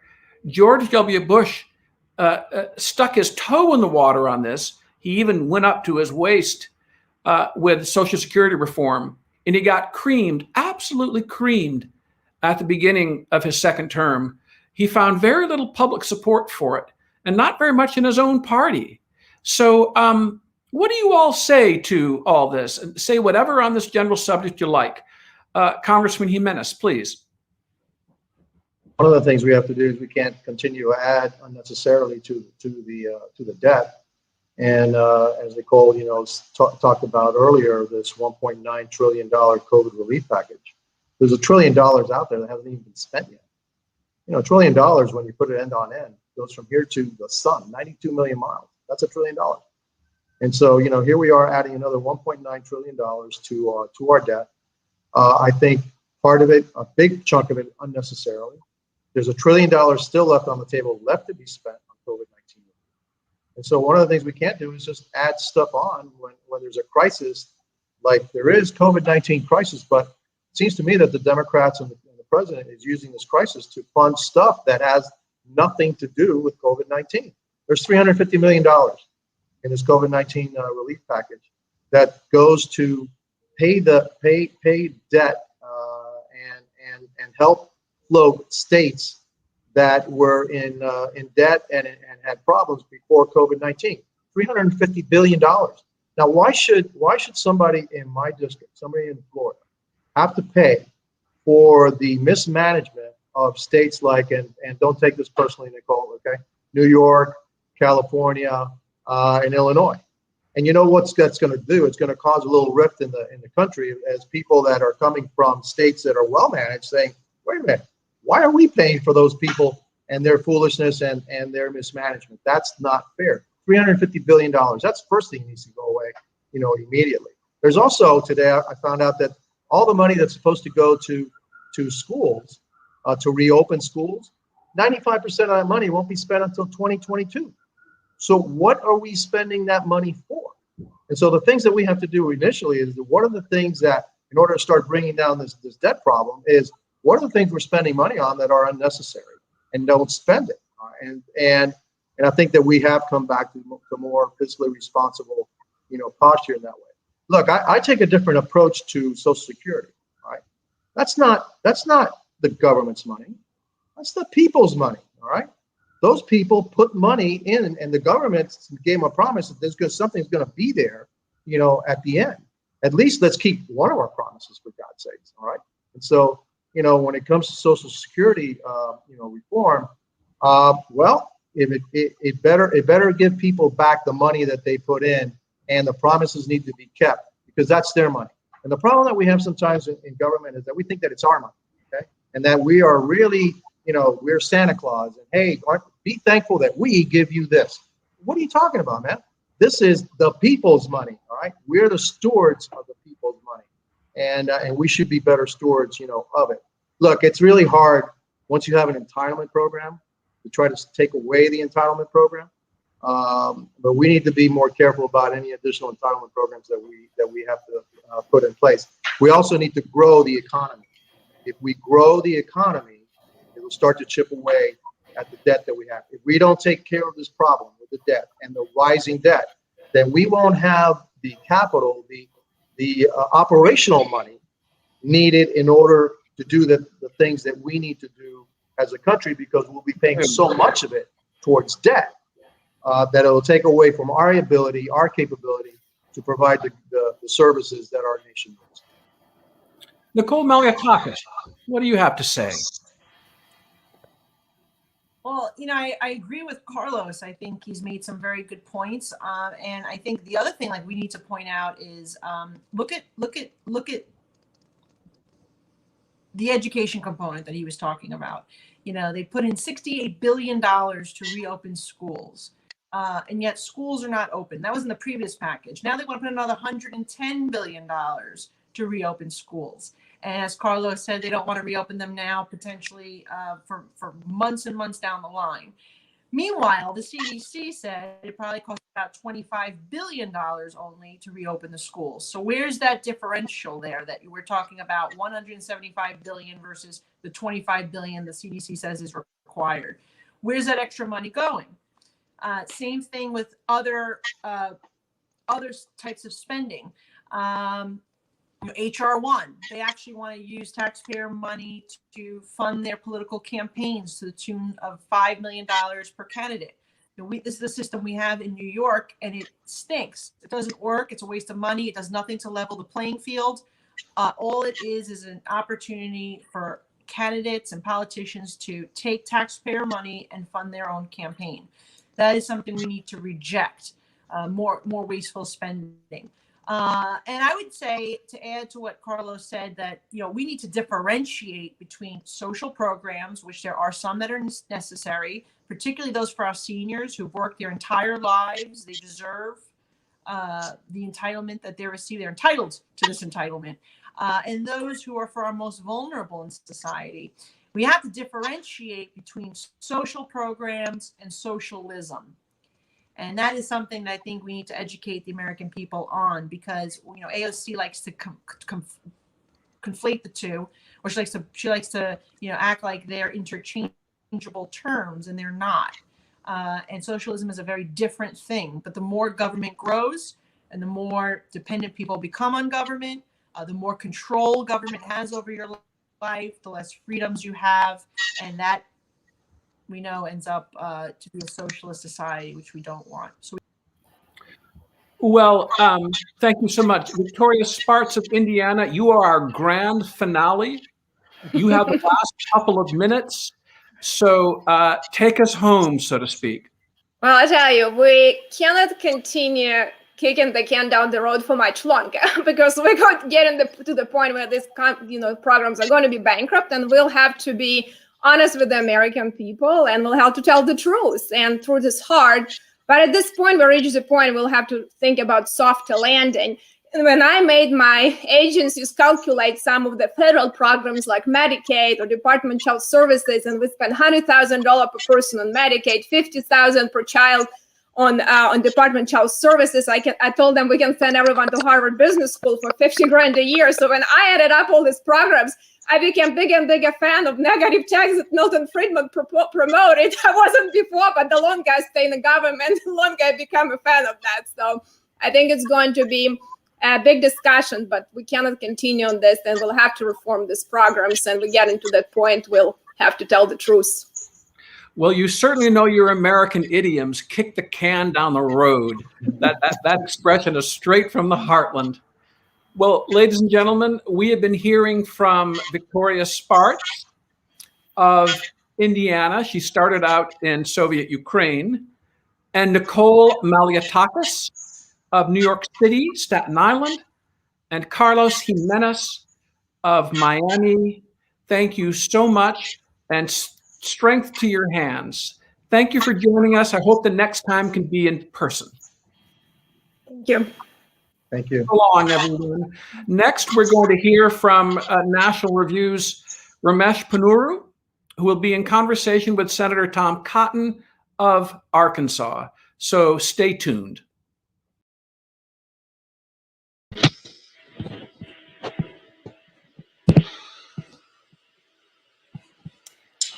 S5: George W. Bush stuck his toe in the water on this. He even went up to his waist with Social Security reform, and he got creamed, absolutely creamed, at the beginning of his second term. He found very little public support for it, and not very much in his own party. So what do you all say to all this? And say whatever on this general subject you like. Congressman Jimenez, please.
S8: One of the things we have to do is we can't continue to add unnecessarily to the debt. And as Nicole, talked about earlier, this $1.9 trillion COVID relief package. There's $1 trillion out there that hasn't even been spent yet. $1 trillion, when you put it end on end, goes from here to the sun, 92 million miles. That's $1 trillion. And so, here we are adding another $1.9 trillion to our debt. I think part of it, a big chunk of it, unnecessarily. There's $1 trillion still left on the table, left to be spent on COVID-19. And so one of the things we can't do is just add stuff on when there's a crisis, like there is COVID-19 crisis. But it seems to me that the Democrats and the president is using this crisis to fund stuff that has nothing to do with COVID-19. There's $350 million in this COVID-19 relief package that goes to pay debt and help float states that were in debt and had problems before COVID-19. $350 billion. Now, why should somebody in my district, somebody in Florida, have to pay for the mismanagement of states like, and don't take this personally, Nicole, okay, New York, California, and Illinois? And you know what that's going to do? It's going to cause a little rift in the country as people that are coming from states that are well managed saying, wait a minute, why are we paying for those people and their foolishness and their mismanagement? That's not fair. $350 billion. That's the first thing that needs to go away, immediately. There's also, today I found out that all the money that's supposed to go to schools, to reopen schools, 95% of that money won't be spent until 2022. So what are we spending that money for? And so the things that we have to do initially is what are the things that, in order to start bringing down this debt problem, is what are the things we're spending money on that are unnecessary, and don't spend it. And I think that we have come back to more fiscally responsible, posture in that way. Look, I take a different approach to Social Security. Right? That's not the government's money. That's the people's money. All right. Those people put money in, and the government gave them a promise that something's going to be there, at the end. At least let's keep one of our promises, for God's sakes. All right. And so, when it comes to Social Security, reform, well, it better give people back the money that they put in, and the promises need to be kept, because that's their money. And the problem that we have sometimes in government is that we think that it's our money, okay, and that we are really, we're Santa Claus, and hey, be thankful that we give you this. What are you talking about, man? This is the people's money, all right? We're the stewards of the people's money, and we should be better stewards, of it. Look, it's really hard once you have an entitlement program to try to take away the entitlement program, but we need to be more careful about any additional entitlement programs that we have to put in place. We also need to grow the economy. If we grow the economy, it will start to chip away at the debt that we have. If we don't take care of this problem with the debt and the rising debt, then we won't have the capital, the operational money needed in order to do the things that we need to do as a country, because we'll be paying so much of it towards debt that it will take away from our ability, our capability to provide the services that our nation needs.
S5: Nicole Malliotakis, what do you have to say?
S6: Well, I agree with Carlos. I think he's made some very good points. And I think the other thing we need to point out is look at the education component that he was talking about. They put in $68 billion to reopen schools. And yet schools are not open. That was in the previous package. Now they want to put another $110 billion to reopen schools. And as Carlos said, they don't want to reopen them now, potentially for months and months down the line. Meanwhile, the CDC said it probably costs about $25 billion only to reopen the schools. So where's that differential there that we're talking about, $175 billion versus the $25 billion the CDC says is required? Where's that extra money going? Same thing with other types of spending. HR1, they actually want to use taxpayer money to fund their political campaigns to the tune of $5 million per candidate. This is the system we have in New York, and it stinks. It doesn't work. It's a waste of money. It does nothing to level the playing field. All it is an opportunity for candidates and politicians to take taxpayer money and fund their own campaign. That is something we need to reject, more wasteful spending. And I would say, to add to what Carlos said, that we need to differentiate between social programs, which there are some that are necessary, particularly those for our seniors who've worked their entire lives. They deserve the entitlement that they receive. They're entitled to this entitlement. And those who are for our most vulnerable in society. We have to differentiate between social programs and socialism. And that is something that I think we need to educate the American people on, because AOC likes to conflate the two, or she likes to act like they're interchangeable terms, and they're not. And socialism is a very different thing. But the more government grows and the more dependent people become on government, the more control government has over your life, the less freedoms you have, and that we know ends up to be a socialist society, which we don't want.
S5: Well, thank you so much. Victoria Sparks of Indiana, you are our grand finale. You have the last couple of minutes. So take us home, so to speak.
S7: Well, I tell you, we cannot continue kicking the can down the road for much longer, because we're going to get to the point where these programs are going to be bankrupt, and we'll have to be honest with the American people, and we'll have to tell the truth. And truth is hard, but at this point, we reach the point we'll have to think about soft landing. And when I made my agencies calculate some of the federal programs like Medicaid or Department of Child Services, and we spent $100,000 per person on Medicaid, $50,000 per child on Department of Child Services, I told them we can send everyone to Harvard Business School for 50 grand a year. So when I added up all these programs, I became bigger and bigger fan of negative tax that Milton Friedman promoted. I wasn't before, but the longer I stay in the government, the longer I become a fan of that. So I think it's going to be a big discussion, but we cannot continue on this, and we'll have to reform these programs. And we get into that point, we'll have to tell the truth.
S5: Well, you certainly know your American idioms, kick the can down the road. That expression is straight from the heartland. Well, ladies and gentlemen, we have been hearing from Victoria Sparks of Indiana. She started out in Soviet Ukraine. And Nicole Maliatakis of New York City, Staten Island, and Carlos Jimenez of Miami. Thank you so much, and strength to your hands. Thank you for joining us. I hope the next time can be in person.
S7: Thank you.
S8: Thank you.
S5: So long, everyone. Next, we're going to hear from National Review's Ramesh Ponnuru, who will be in conversation with Senator Tom Cotton of Arkansas. So stay tuned.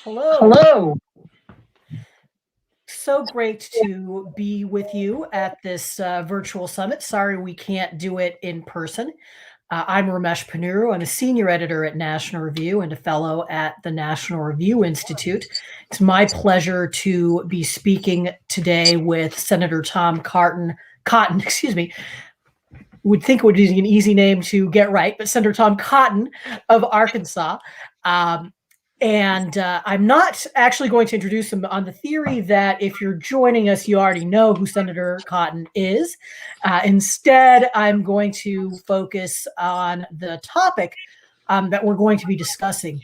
S9: Hello.
S10: Hello.
S9: So great to be with you at this virtual summit. Sorry we can't do it in person. I'm Ramesh Ponnuru. I'm a senior editor at National Review and a fellow at the National Review Institute. It's my pleasure to be speaking today with Senator Tom Cotton, excuse me. Would think it would be an easy name to get right, but Senator Tom Cotton of Arkansas. And I'm not actually going to introduce him on the theory that if you're joining us, you already know who Senator Cotton is. Instead, I'm going to focus on the topic that we're going to be discussing,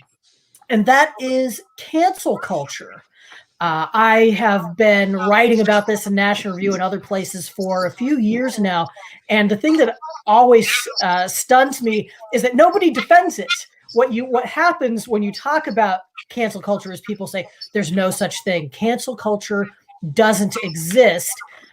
S9: and that is cancel culture. I have been writing about this in National Review and other places for a few years now, and the thing that always stuns me is that nobody defends it. What happens when you talk about cancel culture is people say there's no such thing. Cancel culture doesn't exist.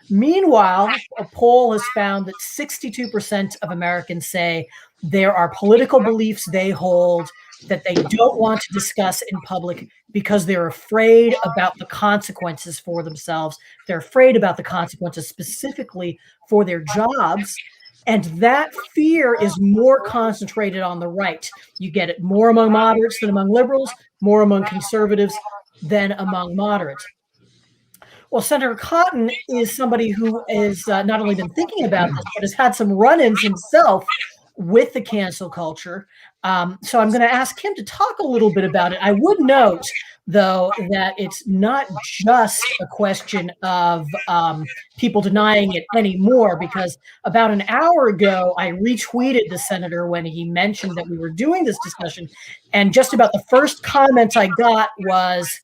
S9: Meanwhile, a poll has found that 62% of Americans say there are political beliefs they hold that they don't want to discuss in public because they're afraid about the consequences for themselves. They're afraid about the consequences specifically for their jobs. And that fear is more concentrated on the right. You get it more among moderates than among liberals, more among conservatives than among moderates. Well, Senator Cotton is somebody who has not only been thinking about this, but has had some run-ins himself with the cancel culture. So I'm going to ask him to talk a little bit about it. I would note, though, that it's not just a question of people denying it anymore, because about an hour ago, I retweeted the senator when he mentioned that we were doing this discussion. And just about the first comment I got was,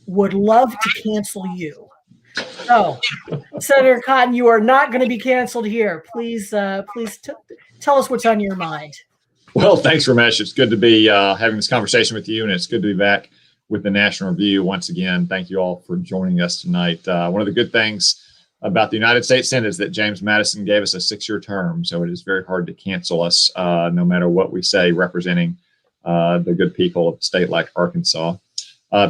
S9: would love to cancel you. So, Senator Cotton, you are not going to be canceled here. Please tell us what's on your mind.
S10: Well, thanks, Ramesh. It's good to be having this conversation with you, and it's good to be back with the National Review once again. Thank you all for joining us tonight. One of the good things about the United States Senate is that James Madison gave us a 6-year term, so it is very hard to cancel us, no matter what we say, representing the good people of a state like Arkansas.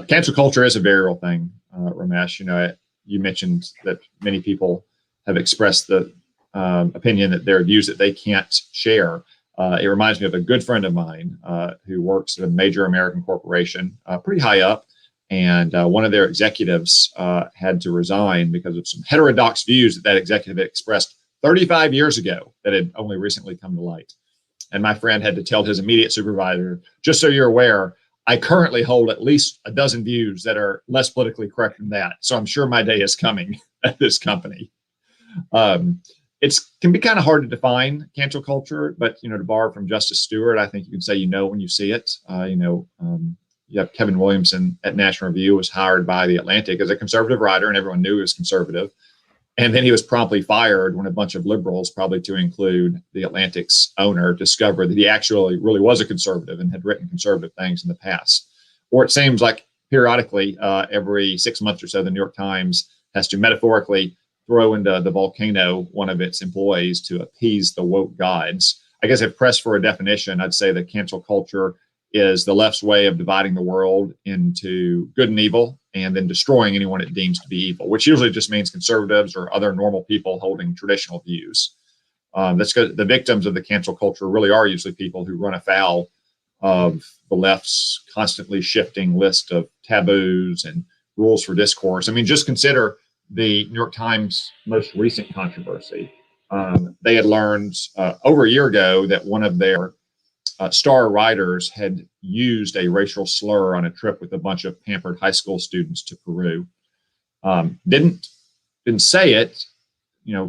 S10: Cancel culture is a very real thing, Ramesh. You know, you mentioned that many people have expressed the opinion that there are views that they can't share. It reminds me of a good friend of mine who works at a major American corporation, pretty high up, and one of their executives had to resign because of some heterodox views that executive had expressed 35 years ago that had only recently come to light. And my friend had to tell his immediate supervisor, just so you're aware, I currently hold at least a dozen views that are less politically correct than that. So I'm sure my day is coming at this company. It can be kind of hard to define cancel culture, but, you know, to borrow from Justice Stewart, I think you can say, you know, when you see it. You have Kevin Williamson at National Review was hired by The Atlantic as a conservative writer, and everyone knew he was conservative. And then he was promptly fired when a bunch of liberals, probably to include the Atlantic's owner, discovered that he actually really was a conservative and had written conservative things in the past. Or it seems like periodically, every 6 months or so, the New York Times has to metaphorically throw into the volcano one of its employees to appease the woke gods. I guess if pressed for a definition, I'd say that cancel culture is the left's way of dividing the world into good and evil, and then destroying anyone it deems to be evil, which usually just means conservatives or other normal people holding traditional views. That's good. The victims of the cancel culture really are usually people who run afoul of the left's constantly shifting list of taboos and rules for discourse. I mean, just consider the New York Times' most recent controversy. They had learned over a year ago that one of their star writers had used a racial slur on a trip with a bunch of pampered high school students to Peru. Didn't say it,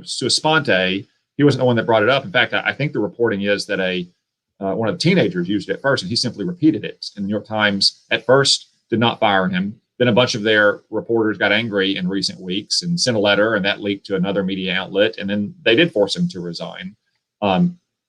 S10: sua sponte. He wasn't the one that brought it up. In fact, I think the reporting is that one of the teenagers used it at first, and he simply repeated it. And the New York Times at first did not fire him. Then a bunch of their reporters got angry in recent weeks and sent a letter, and that leaked to another media outlet. And then they did force him to resign,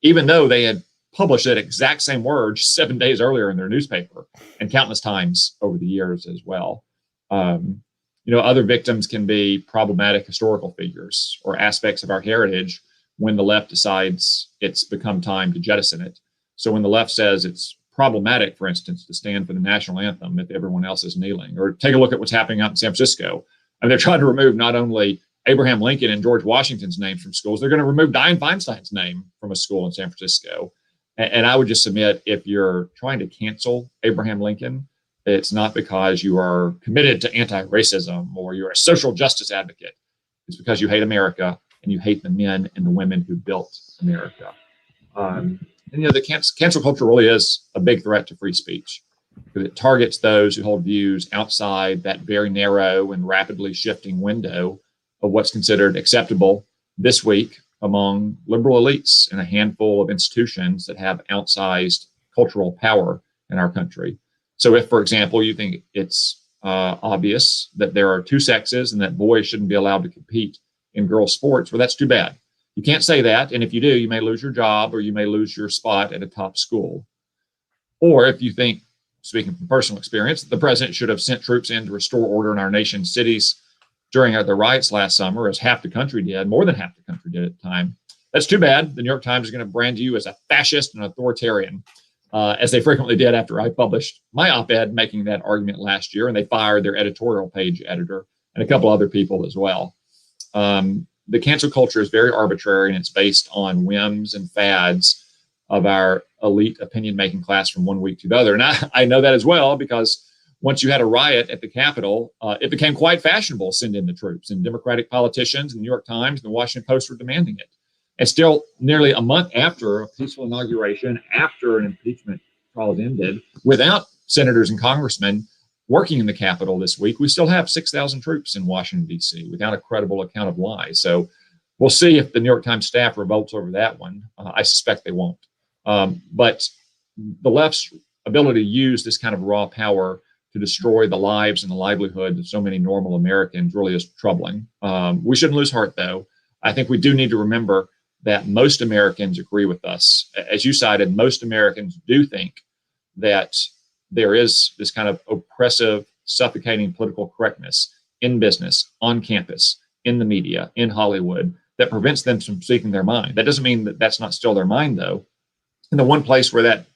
S10: even though they had published that exact same words 7 days earlier in their newspaper and countless times over the years as well. Other victims can be problematic historical figures or aspects of our heritage when the left decides it's become time to jettison it. So when the left says it's problematic, for instance, to stand for the national anthem if everyone else is kneeling, or take a look at what's happening out in San Francisco. I mean, they're trying to remove not only Abraham Lincoln and George Washington's names from schools, they're going to remove Dianne Feinstein's name from a school in San Francisco. And I would just submit, if you're trying to cancel Abraham Lincoln, it's not because you are committed to anti-racism or you're a social justice advocate. It's because you hate America and you hate the men and the women who built America. The cancel culture really is a big threat to free speech, because it targets those who hold views outside that very narrow and rapidly shifting window of what's considered acceptable this week among liberal elites and a handful of institutions that have outsized cultural power in our country. So if, for example, you think it's obvious that there are two sexes and that boys shouldn't be allowed to compete in girls' sports, well, that's too bad. You can't say that. And if you do, you may lose your job or you may lose your spot at a top school. Or if you think, speaking from personal experience, the president should have sent troops in to restore order in our nation's cities during the riots last summer, as half the country did, more than half the country did at the time. That's too bad. The New York Times is going to brand you as a fascist and authoritarian, as they frequently did after I published my op-ed making that argument last year, and they fired their editorial page editor and a couple other people as well. The cancel culture is very arbitrary, and it's based on whims and fads of our elite opinion-making class from one week to the other. And I know that as well, because once you had a riot at the Capitol, it became quite fashionable to send in the troops, and Democratic politicians and the New York Times and the Washington Post were demanding it. And still, nearly a month after a peaceful inauguration, after an impeachment trial had ended, without senators and congressmen working in the Capitol this week, we still have 6,000 troops in Washington, D.C., without a credible account of why. So we'll see if the New York Times staff revolts over that one. I suspect they won't. But the left's ability to use this kind of raw power to destroy the lives and the livelihood of so many normal Americans really is troubling. We shouldn't lose heart, though. I think we do need to remember that most Americans agree with us. As you cited, most Americans do think that there is this kind of oppressive, suffocating political correctness in business, on campus, in the media, in Hollywood, that prevents them from speaking their mind. That doesn't mean that that's not still their mind, though. And the one place where that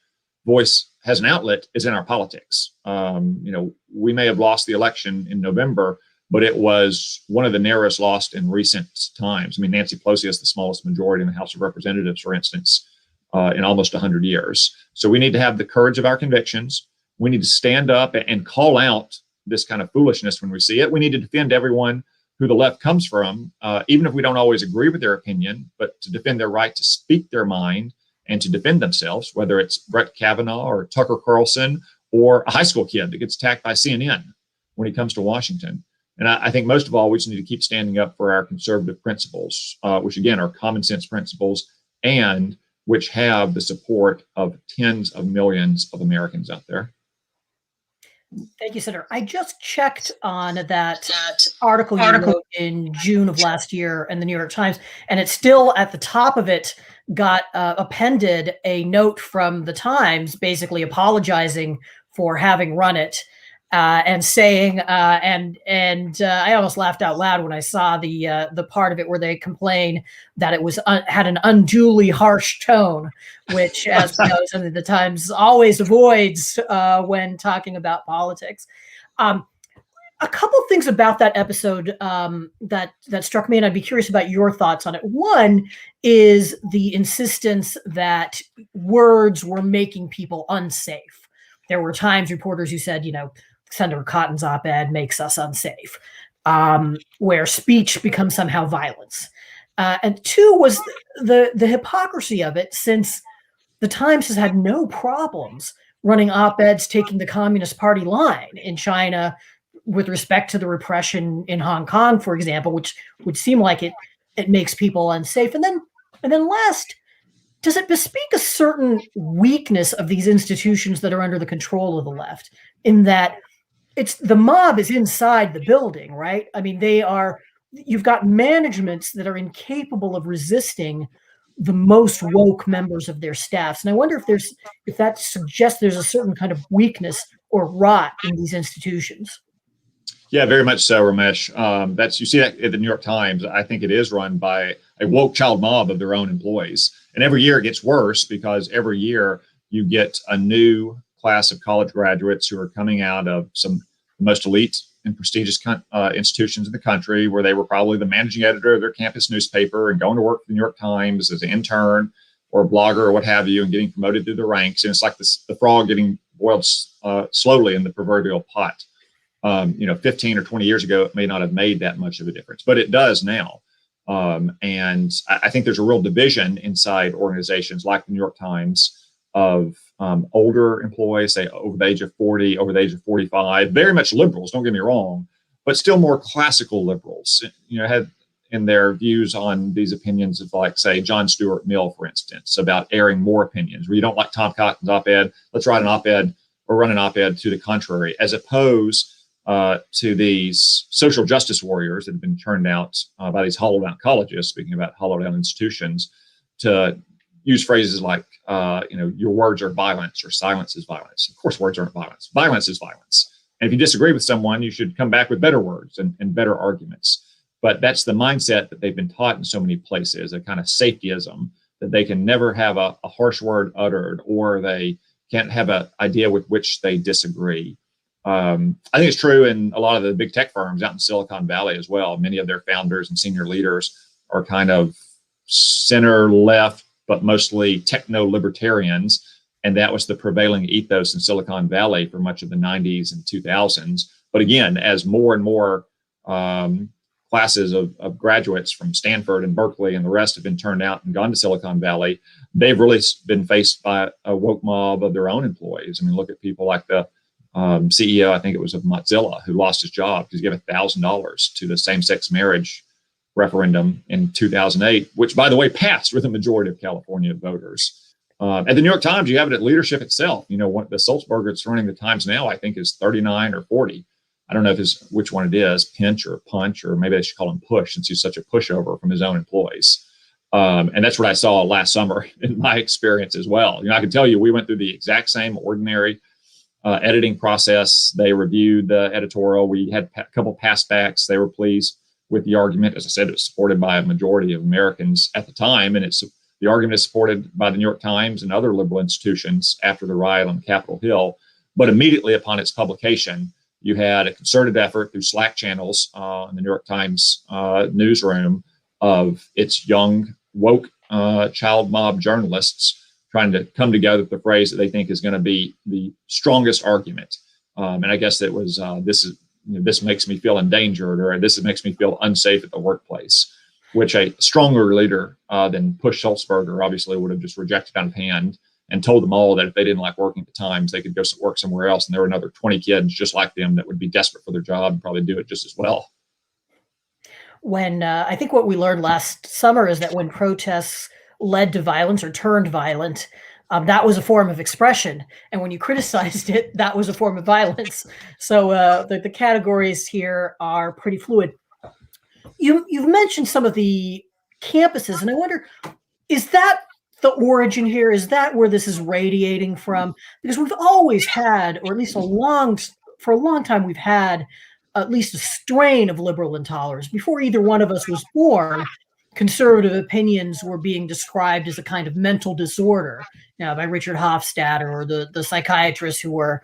S10: voice has an outlet is in our politics. We may have lost the election in November, but it was one of the narrowest lost in recent times. I mean, Nancy Pelosi has the smallest majority in the House of Representatives, for instance, in almost 100 years. So we need to have the courage of our convictions. We need to stand up and call out this kind of foolishness when we see it. We need to defend everyone who the left comes from, even if we don't always agree with their opinion, but to defend their right to speak their mind and to defend themselves, whether it's Brett Kavanaugh or Tucker Carlson or a high school kid that gets attacked by CNN when he comes to Washington. And I think most of all, we just need to keep standing up for our conservative principles, which again are common sense principles and which have the support of tens of millions of Americans out there.
S9: Thank you, Senator. I just checked on that article you wrote in June of last year in the New York Times, and it's still at the top of it got appended a note from the Times basically apologizing for having run it and saying, I almost laughed out loud when I saw the part of it where they complain that it was had an unduly harsh tone, which, as we know, is something the Times always avoids when talking about politics. A couple things about that episode that struck me, and I'd be curious about your thoughts on it. One is the insistence that words were making people unsafe. There were Times reporters who said, Senator Cotton's op-ed makes us unsafe, where speech becomes somehow violence. And two was the hypocrisy of it, since the Times has had no problems running op-eds taking the Communist Party line in China with respect to the repression in Hong Kong, for example, which would seem like it makes people unsafe. And then last, does it bespeak a certain weakness of these institutions that are under the control of the left, in that the mob is inside the building, right? I mean, you've got managements that are incapable of resisting the most woke members of their staffs. And I wonder if that suggests there's a certain kind of weakness or rot in these institutions.
S10: Yeah, very much so, Ramesh. You see that at the New York Times. I think it is run by a woke child mob of their own employees. And every year it gets worse, because every year you get a new class of college graduates who are coming out of some of the most elite and prestigious institutions in the country, where they were probably the managing editor of their campus newspaper and going to work for the New York Times as an intern or a blogger or what have you, and getting promoted through the ranks. And it's like the frog getting boiled slowly in the proverbial pot. 15 or 20 years ago, it may not have made that much of a difference, but it does now. And I think there's a real division inside organizations like the New York Times of older employees, say over the age of 40, over the age of 45, very much liberals, don't get me wrong, but still more classical liberals, had in their views on these opinions of, like, say, John Stuart Mill, for instance, about airing more opinions, where you don't like Tom Cotton's op-ed, let's write an op-ed or run an op-ed to the contrary, as opposed to these social justice warriors that have been turned out by these hollowed out colleges, speaking about hollowed out institutions, to use phrases like, your words are violence or silence is violence. Of course, words aren't violence. Violence is violence. And if you disagree with someone, you should come back with better words and better arguments. But that's the mindset that they've been taught in so many places, a kind of safetyism, that they can never have a harsh word uttered, or they can't have an idea with which they disagree. I think it's true in a lot of the big tech firms out in Silicon Valley as well. Many of their founders and senior leaders are kind of center left, but mostly techno-libertarians. And that was the prevailing ethos in Silicon Valley for much of the 90s and 2000s. But again, as more and more classes of graduates from Stanford and Berkeley and the rest have been turned out and gone to Silicon Valley, they've really been faced by a woke mob of their own employees. I mean, look at people like the CEO, I think it was of Mozilla, who lost his job because he gave $1,000 to the same-sex marriage referendum in 2008, which, by the way, passed with a majority of California voters. At the New York Times, you have it at leadership itself. The Sulzberger that's running the Times now, I think, is 39 or 40. I don't know which one it is, pinch or punch, or maybe I should call him push, since he's such a pushover from his own employees. And that's what I saw last summer in my experience as well. I can tell you, we went through the exact same ordinary editing process. They reviewed the editorial. We had a couple passbacks. They were pleased with the argument. As I said, it was supported by a majority of Americans at the time, and the argument is supported by the New York Times and other liberal institutions after the riot on Capitol Hill. But immediately upon its publication, you had a concerted effort through Slack channels in the New York Times newsroom of its young, woke child mob journalists trying to come together with the phrase that they think is going to be the strongest argument. And I guess it was, this makes me feel endangered, or this makes me feel unsafe at the workplace, which a stronger leader than Push Sulzberger obviously would have just rejected out of hand and told them all that if they didn't like working at the Times, they could go work somewhere else. And there were another 20 kids just like them that would be desperate for their job and probably do it just as well.
S9: When I think what we learned last summer is that when protests led to violence or turned violent, that was a form of expression. And when you criticized it, that was a form of violence. So the categories here are pretty fluid. You've mentioned some of the campuses, and I wonder, is that the origin here? Is that where this is radiating from? Because we've always had, or at least for a long time, we've had at least a strain of liberal intolerance. Before either one of us was born, conservative opinions were being described as a kind of mental disorder, by Richard Hofstadter or the psychiatrists who were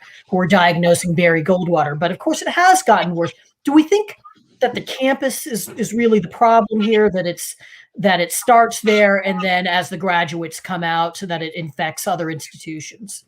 S9: diagnosing Barry Goldwater. But of course, it has gotten worse. Do we think that the campus is really the problem here, that it starts there, and then as the graduates come out, so that it infects other institutions?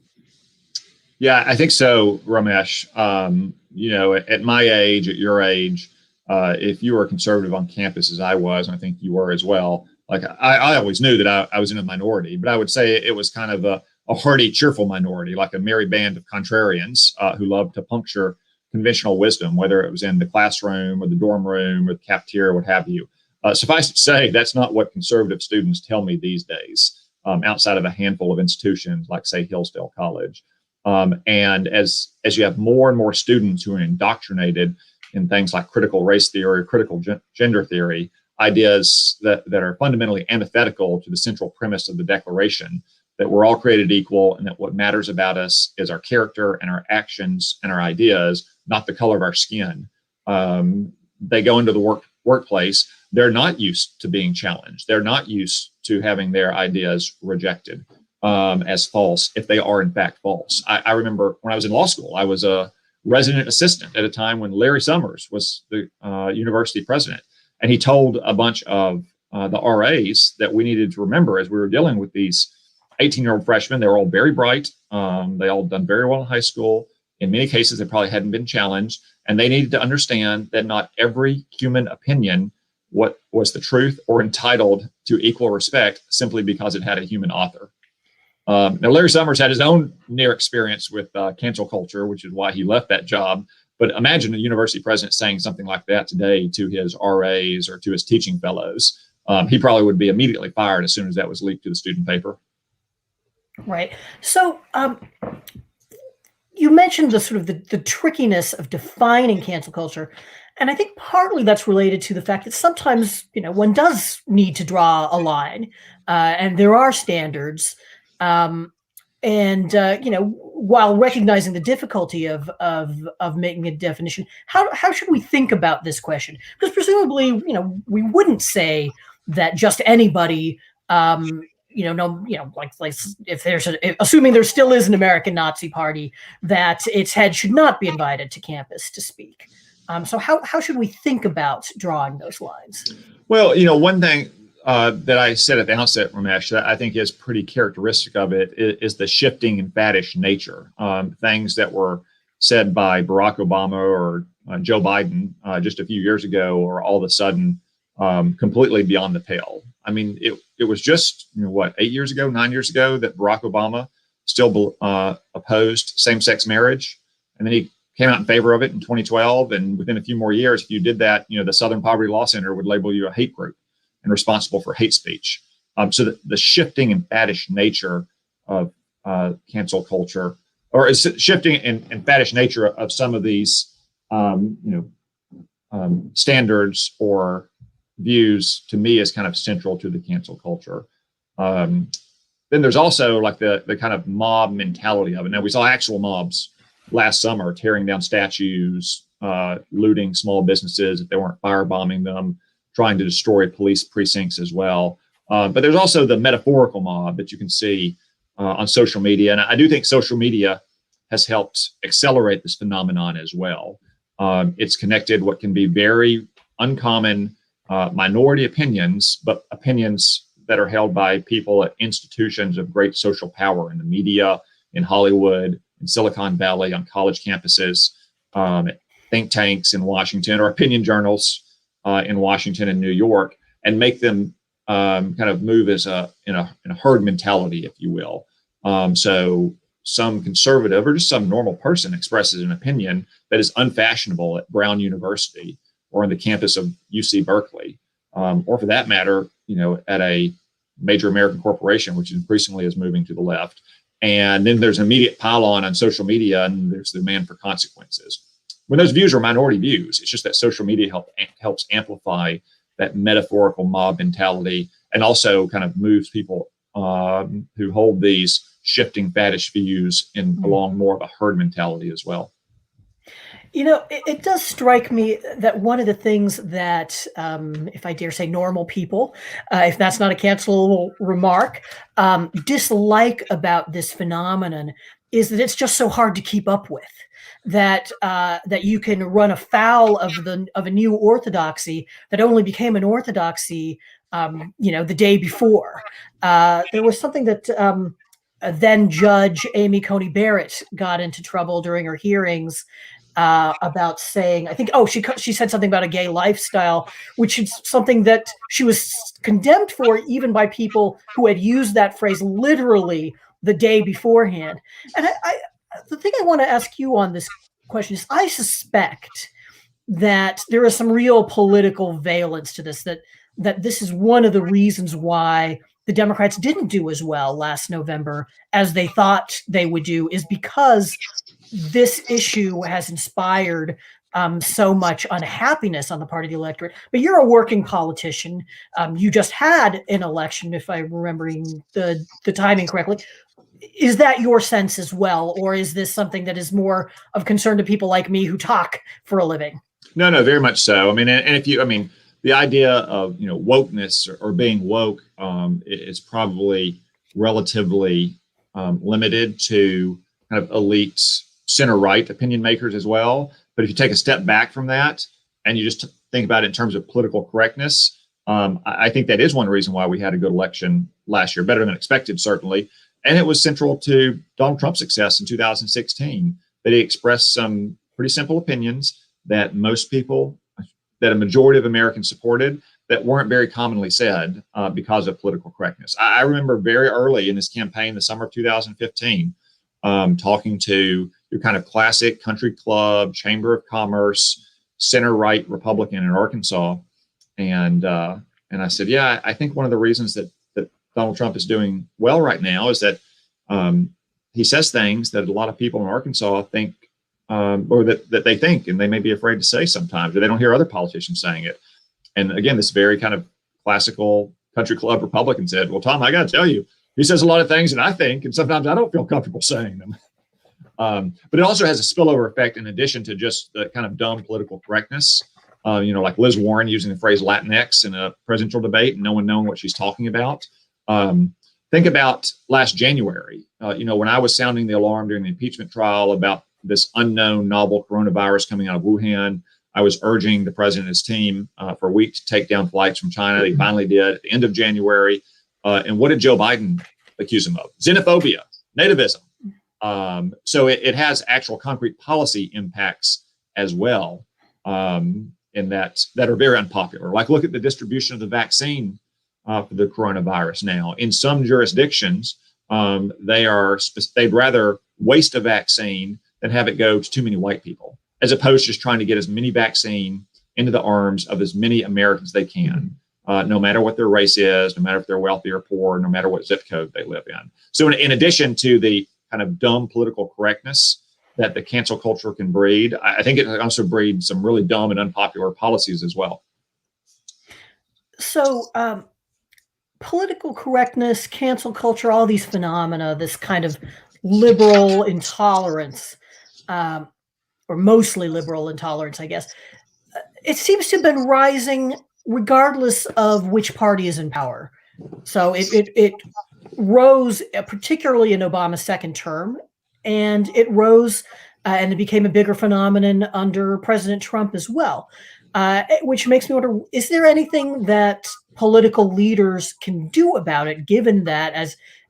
S10: Yeah, I think so, Ramesh. At my age, at your age, if you were conservative on campus as I was, and I think you were as well, like I always knew that I was in a minority, but I would say it was kind of a hearty, cheerful minority, like a merry band of contrarians who loved to puncture conventional wisdom, whether it was in the classroom or the dorm room or the cafeteria, what have you. Suffice it to say, that's not what conservative students tell me these days, outside of a handful of institutions like, say, Hillsdale College. And as you have more and more students who are indoctrinated in things like critical race theory or critical gender theory, ideas that are fundamentally antithetical to the central premise of the Declaration, that we're all created equal and that what matters about us is our character and our actions and our ideas, not the color of our skin. They go into the workplace. They're not used to being challenged. They're not used to having their ideas rejected as false, if they are in fact false. I remember when I was in law school, I was a resident assistant at a time when Larry Summers was the university president. And he told a bunch of the RAs that we needed to remember as we were dealing with these 18-year-old freshmen. They were all very bright. They all done very well in high school. In many cases, they probably hadn't been challenged. And they needed to understand that not every human opinion what was the truth or entitled to equal respect simply because it had a human author. Now, Larry Summers had his own near experience with cancel culture, which is why he left that job. But imagine a university president saying something like that today to his RAs or to his teaching fellows. He probably would be immediately fired as soon as that was leaked to the student paper.
S9: Right. So you mentioned the sort of the trickiness of defining cancel culture. And I think partly that's related to the fact that sometimes, one does need to draw a line, and there are standards. While recognizing the difficulty of making a definition, how should we think about this question? Because presumably, we wouldn't say that just anybody, like if assuming there still is an American Nazi Party, that its head should not be invited to campus to speak. So how should we think about drawing those lines?
S10: Well, one thing that I said at the outset, Ramesh, that I think is pretty characteristic of it is the shifting and faddish nature. Things that were said by Barack Obama or Joe Biden just a few years ago are all of a sudden completely beyond the pale. I mean, it was just, 9 years ago that Barack Obama still opposed same-sex marriage. And then he came out in favor of it in 2012. And within a few more years, if you did that, the Southern Poverty Law Center would label you a hate group and responsible for hate speech. So the shifting and faddish nature of cancel culture, or is shifting and faddish nature of some of these, standards or views, to me, is kind of central to the cancel culture. Then there's also like the kind of mob mentality of it. Now, we saw actual mobs last summer tearing down statues, looting small businesses if they weren't firebombing them, trying to destroy police precincts as well. But there's also the metaphorical mob that you can see on social media. And I do think social media has helped accelerate this phenomenon as well. It's connected what can be very uncommon minority opinions, but opinions that are held by people at institutions of great social power in the media, in Hollywood, in Silicon Valley, on college campuses, think tanks in Washington, or opinion journals in Washington and New York, and make them kind of move as in a herd mentality, if you will. So some conservative or just some normal person expresses an opinion that is unfashionable at Brown University or on the campus of UC Berkeley, or for that matter, at a major American corporation, which increasingly is moving to the left. And then there's an immediate pile on social media, and there's the demand for consequences. When those views are minority views, it's just that social media helps amplify that metaphorical mob mentality, and also kind of moves people who hold these shifting faddish views in along more of a herd mentality as well.
S9: You know, it does strike me that one of the things that, if I dare say, normal people, if that's not a cancelable remark, dislike about this phenomenon is that it's just so hard to keep up with. That you can run afoul of a new orthodoxy that only became an orthodoxy, the day before. There was something that then Judge Amy Coney Barrett got into trouble during her hearings about saying, I think, she said something about a gay lifestyle, which is something that she was condemned for even by people who had used that phrase literally the day beforehand. And the thing I want to ask you on this question is, I suspect that there is some real political valence to this, that this is one of the reasons why the Democrats didn't do as well last November as they thought they would do, is because this issue has inspired so much unhappiness on the part of the electorate. But you're a working politician. You just had an election, if I'm remembering the timing correctly. Is that your sense as well? Or is this something that is more of concern to people like me who talk for a living?
S10: No, very much so. I mean, the idea of, wokeness or being woke is probably relatively limited to kind of elite center-right opinion makers as well. But if you take a step back from that and you just think about it in terms of political correctness, I think that is one reason why we had a good election last year, better than expected, certainly. And it was central to Donald Trump's success in 2016, that he expressed some pretty simple opinions that that a majority of Americans supported, that weren't very commonly said because of political correctness. I remember very early in this campaign, the summer of 2015, talking to your kind of classic country club, Chamber of Commerce, center-right Republican in Arkansas. And I said, yeah, I think one of the reasons that Donald Trump is doing well right now is that he says things that a lot of people in Arkansas think, or that they think, and they may be afraid to say sometimes, or they don't hear other politicians saying it. And again, this very kind of classical country club Republican said, well, Tom, I got to tell you, he says a lot of things that I think, and sometimes I don't feel comfortable saying them. But it also has a spillover effect in addition to just the kind of dumb political correctness. Like Liz Warren using the phrase Latinx in a presidential debate and no one knowing what she's talking about. Think about last January, when I was sounding the alarm during the impeachment trial about this unknown novel coronavirus coming out of Wuhan. I was urging the president and his team for a week to take down flights from China. They finally did at the end of January. And what did Joe Biden accuse him of? Xenophobia, nativism. So it has actual concrete policy impacts as well, in that are very unpopular. Like, look at the distribution of the vaccine for the coronavirus now. In some jurisdictions, they'd rather waste a vaccine than have it go to too many white people, as opposed to just trying to get as many vaccine into the arms of as many Americans they can, no matter what their race is, no matter if they're wealthy or poor, no matter what zip code they live in. So in addition to the kind of dumb political correctness that the cancel culture can breed, I think it also breeds some really dumb and unpopular policies as well.
S9: So political correctness, cancel culture, all these phenomena, this kind of liberal intolerance, or mostly liberal intolerance, I guess, it seems to have been rising regardless of which party is in power. So it rose, particularly in Obama's second term, and it rose and it became a bigger phenomenon under President Trump as well, which makes me wonder, is there anything that political leaders can do about it, given that,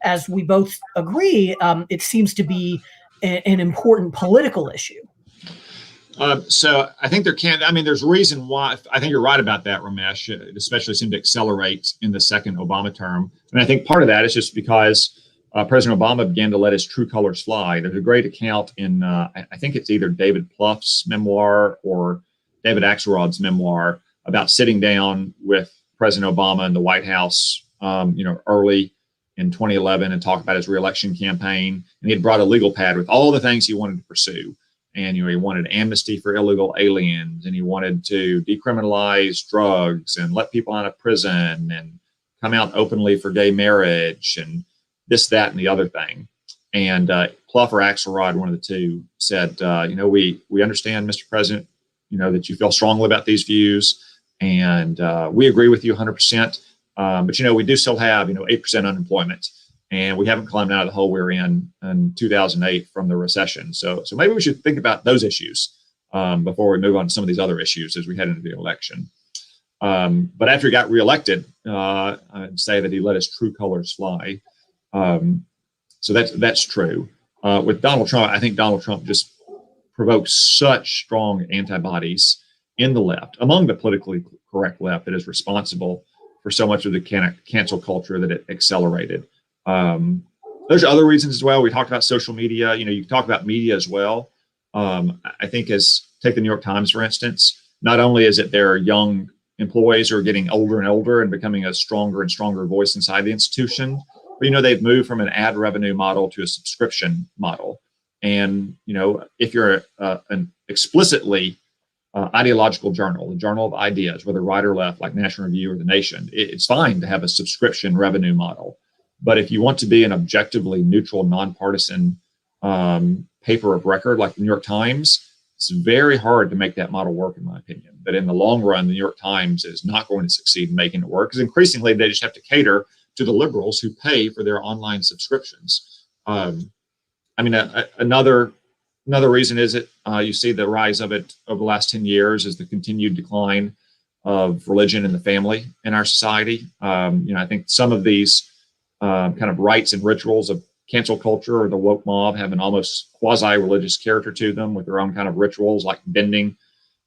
S9: as we both agree, it seems to be an important political issue?
S10: So I think there's reason why. I think you're right about that, Ramesh. It especially seemed to accelerate in the second Obama term. And I think part of that is just because President Obama began to let his true colors fly. There's a great account in, I think it's either David Plouffe's memoir or David Axelrod's memoir, about sitting down with President Obama in the White House early in 2011 and talked about his reelection campaign. And he had brought a legal pad with all the things he wanted to pursue. And, he wanted amnesty for illegal aliens, and he wanted to decriminalize drugs and let people out of prison and come out openly for gay marriage and this, that, and the other thing. And Plouffe or Axelrod, one of the two, said, we understand, Mr. President, that you feel strongly about these views, and we agree with you 100%. But, we do still have, 8% unemployment, and we haven't climbed out of the hole we were in 2008 from the recession. So maybe we should think about those issues before we move on to some of these other issues as we head into the election. But after he got reelected, I'd say that he let his true colors fly. So that's true. With Donald Trump, I think Donald Trump just provoked such strong antibodies in the left, among the politically correct left, that is responsible for so much of the cancel culture that it accelerated. There's other reasons as well. We talked about social media. You can talk about media as well. I think take the New York Times, for instance. Not only is it their young employees who are getting older and older and becoming a stronger and stronger voice inside the institution, but, they've moved from an ad revenue model to a subscription model. And, if you're an explicitly ideological journal, a journal of ideas, whether right or left, like National Review or The Nation, it's fine to have a subscription revenue model. But if you want to be an objectively neutral, nonpartisan paper of record like the New York Times, it's very hard to make that model work, in my opinion. But in the long run, the New York Times is not going to succeed in making it work, because increasingly they just have to cater to the liberals who pay for their online subscriptions. Another reason is that you see the rise of it over the last 10 years is the continued decline of religion and the family in our society. I think some of these kind of rites and rituals of cancel culture or the woke mob have an almost quasi-religious character to them, with their own kind of rituals, like bending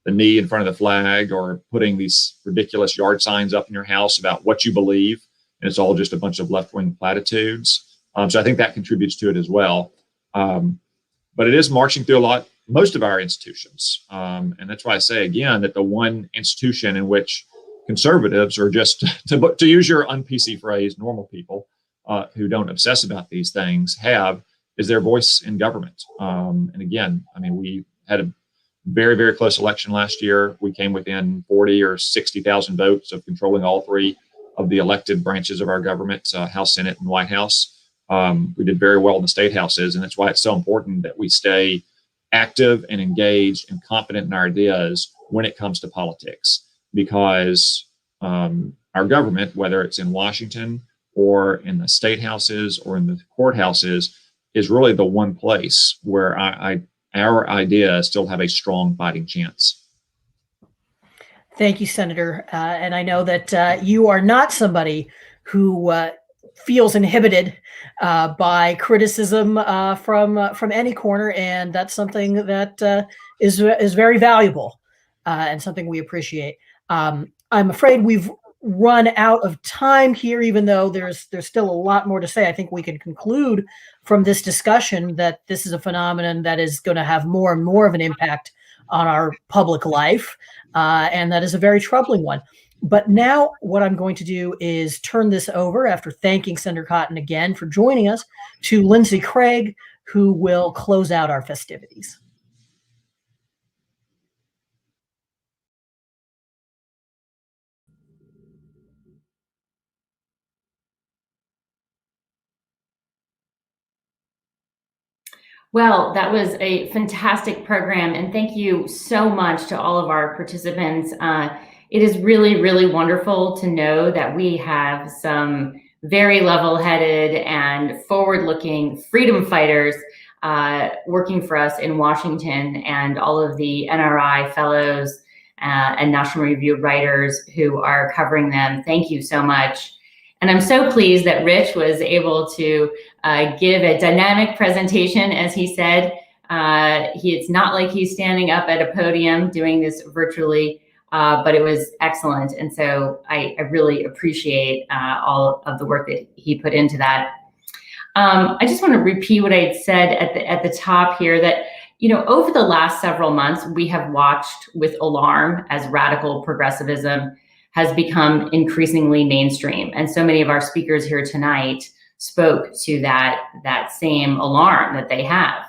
S10: the knee in front of the flag or putting these ridiculous yard signs up in your house about what you believe. And it's all just a bunch of left-wing platitudes. So I think that contributes to it as well. But it is marching through most of our institutions. And that's why I say again that the one institution in which conservatives are just, to use your un-PC phrase, normal people who don't obsess about these things is their voice in government. And again, we had a very, very close election last year. We came within 40 or 60,000 votes of controlling all three of the elected branches of our government, House, Senate, and White House. We did very well in the state houses, and that's why it's so important that we stay active and engaged and confident in our ideas when it comes to politics, because our government, whether it's in Washington or in the state houses or in the courthouses, is really the one place where our ideas still have a strong fighting chance.
S9: Thank you, Senator. And I know that you are not somebody who feels inhibited by criticism from any corner, and that's something that is very valuable and something we appreciate. I'm afraid we've run out of time here, even though there's still a lot more to say. I think we can conclude from this discussion that this is a phenomenon that is going to have more and more of an impact on our public life, and that is a very troubling one. But now what I'm going to do is turn this over, after thanking Senator Cotton again for joining us, to Lindsey Craig, who will close out our festivities.
S1: Well, that was a fantastic program, and thank you so much to all of our participants. It is really, really wonderful to know that we have some very level-headed and forward-looking freedom fighters working for us in Washington, and all of the NRI fellows and National Review writers who are covering them. Thank you so much. And I'm so pleased that Rich was able to give a dynamic presentation, as he said. It's not like he's standing up at a podium doing this virtually, but it was excellent. And so I really appreciate all of the work that he put into that. I just want to repeat what I had said at the top here, that over the last several months, we have watched with alarm as radical progressivism has become increasingly mainstream. And so many of our speakers here tonight spoke to that same alarm that they have.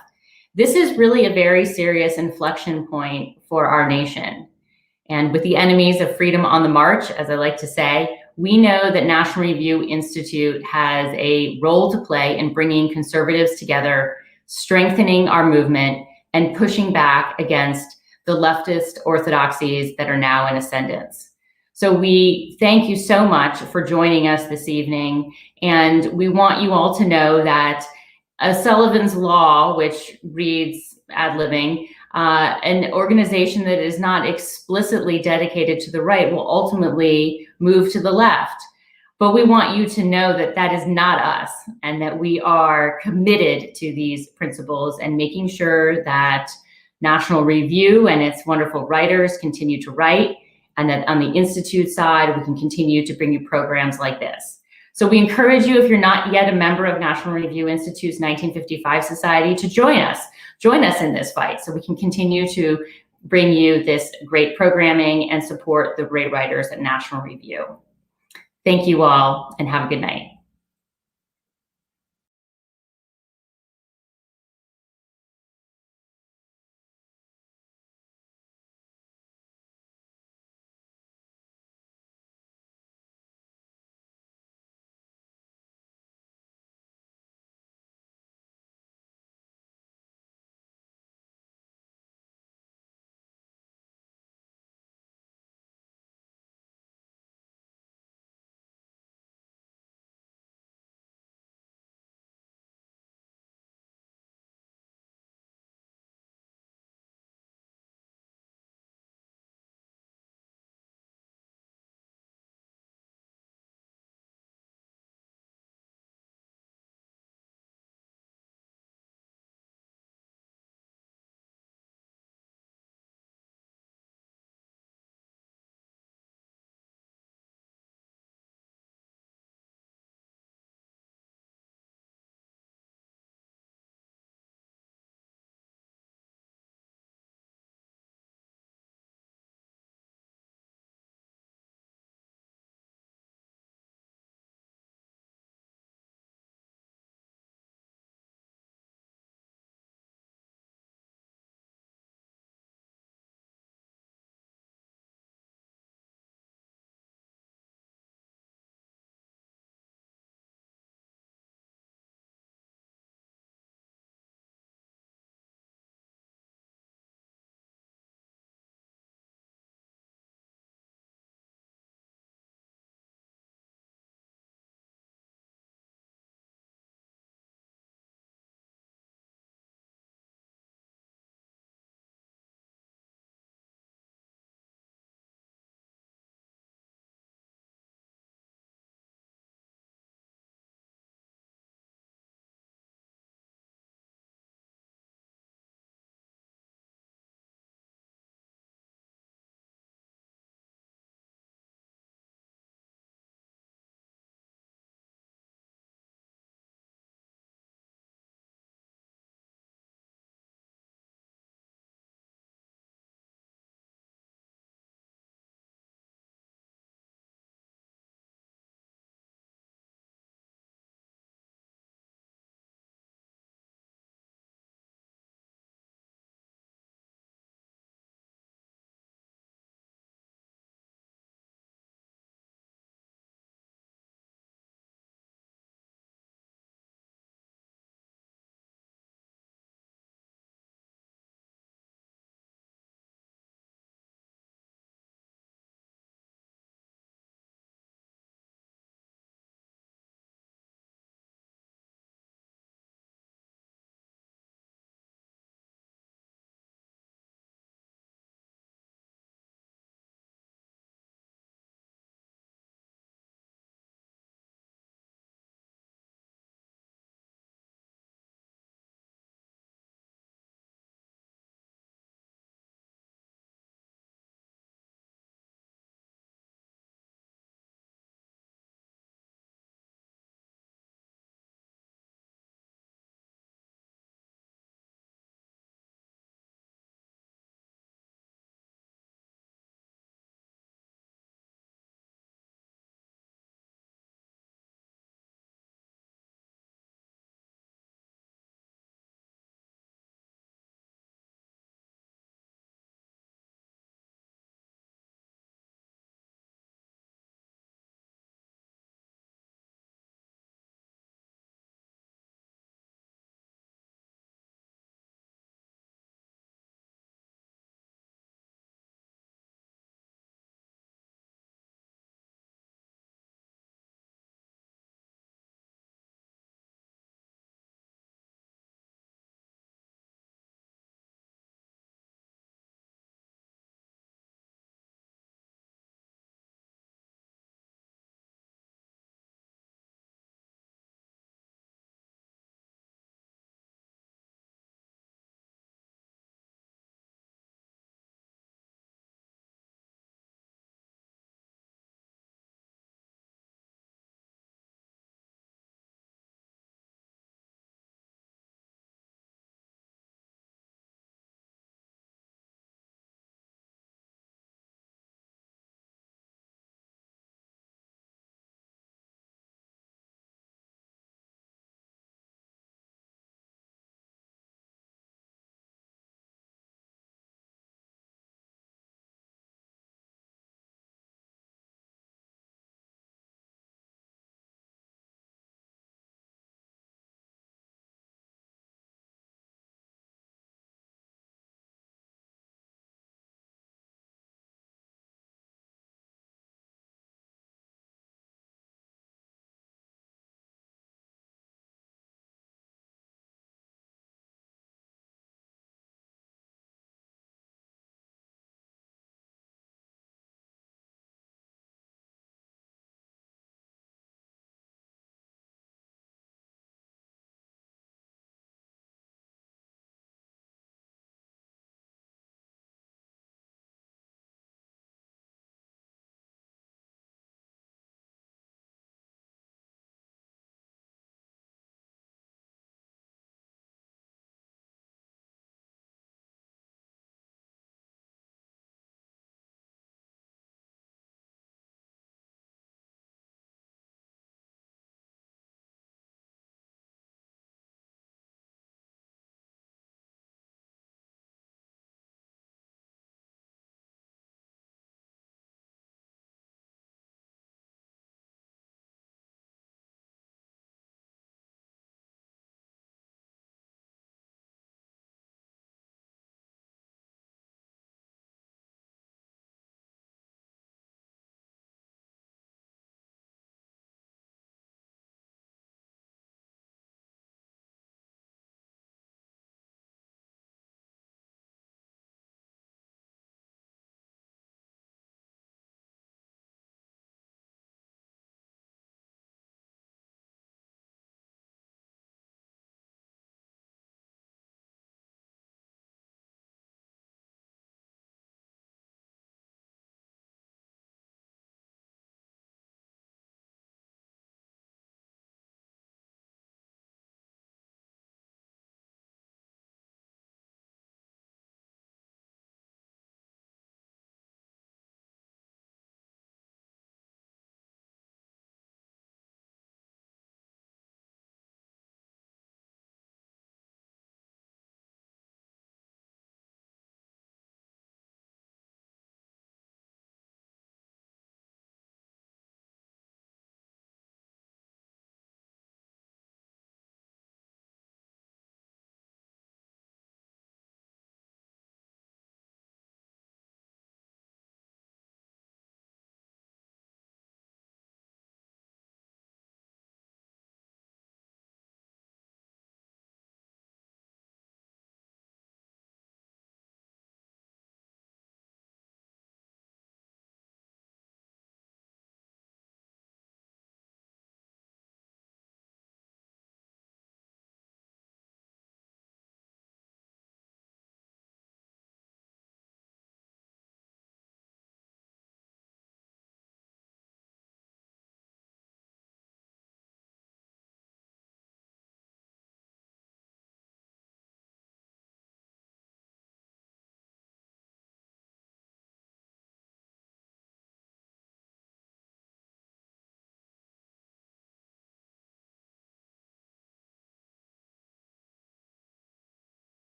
S1: This is really a very serious inflection point for our nation. And with the enemies of freedom on the march, as I like to say, we know that National Review Institute has a role to play in bringing conservatives together, strengthening our movement, and pushing back against the leftist orthodoxies that are now in ascendance. So we thank you so much for joining us this evening. And we want you all to know that Sullivan's Law, which reads ad-libbing, an organization that is not explicitly dedicated to the right will ultimately move to the left. But we want you to know that that is not us, and that we are committed to these principles and making sure that National Review and its wonderful writers continue to write, and that on the Institute side, we can continue to bring you programs like this. So we encourage you, if you're not yet a member of National Review Institute's 1955 Society, to join us in this fight so we can continue to bring you this great programming and support the great writers at National Review. Thank you all, and have a good night.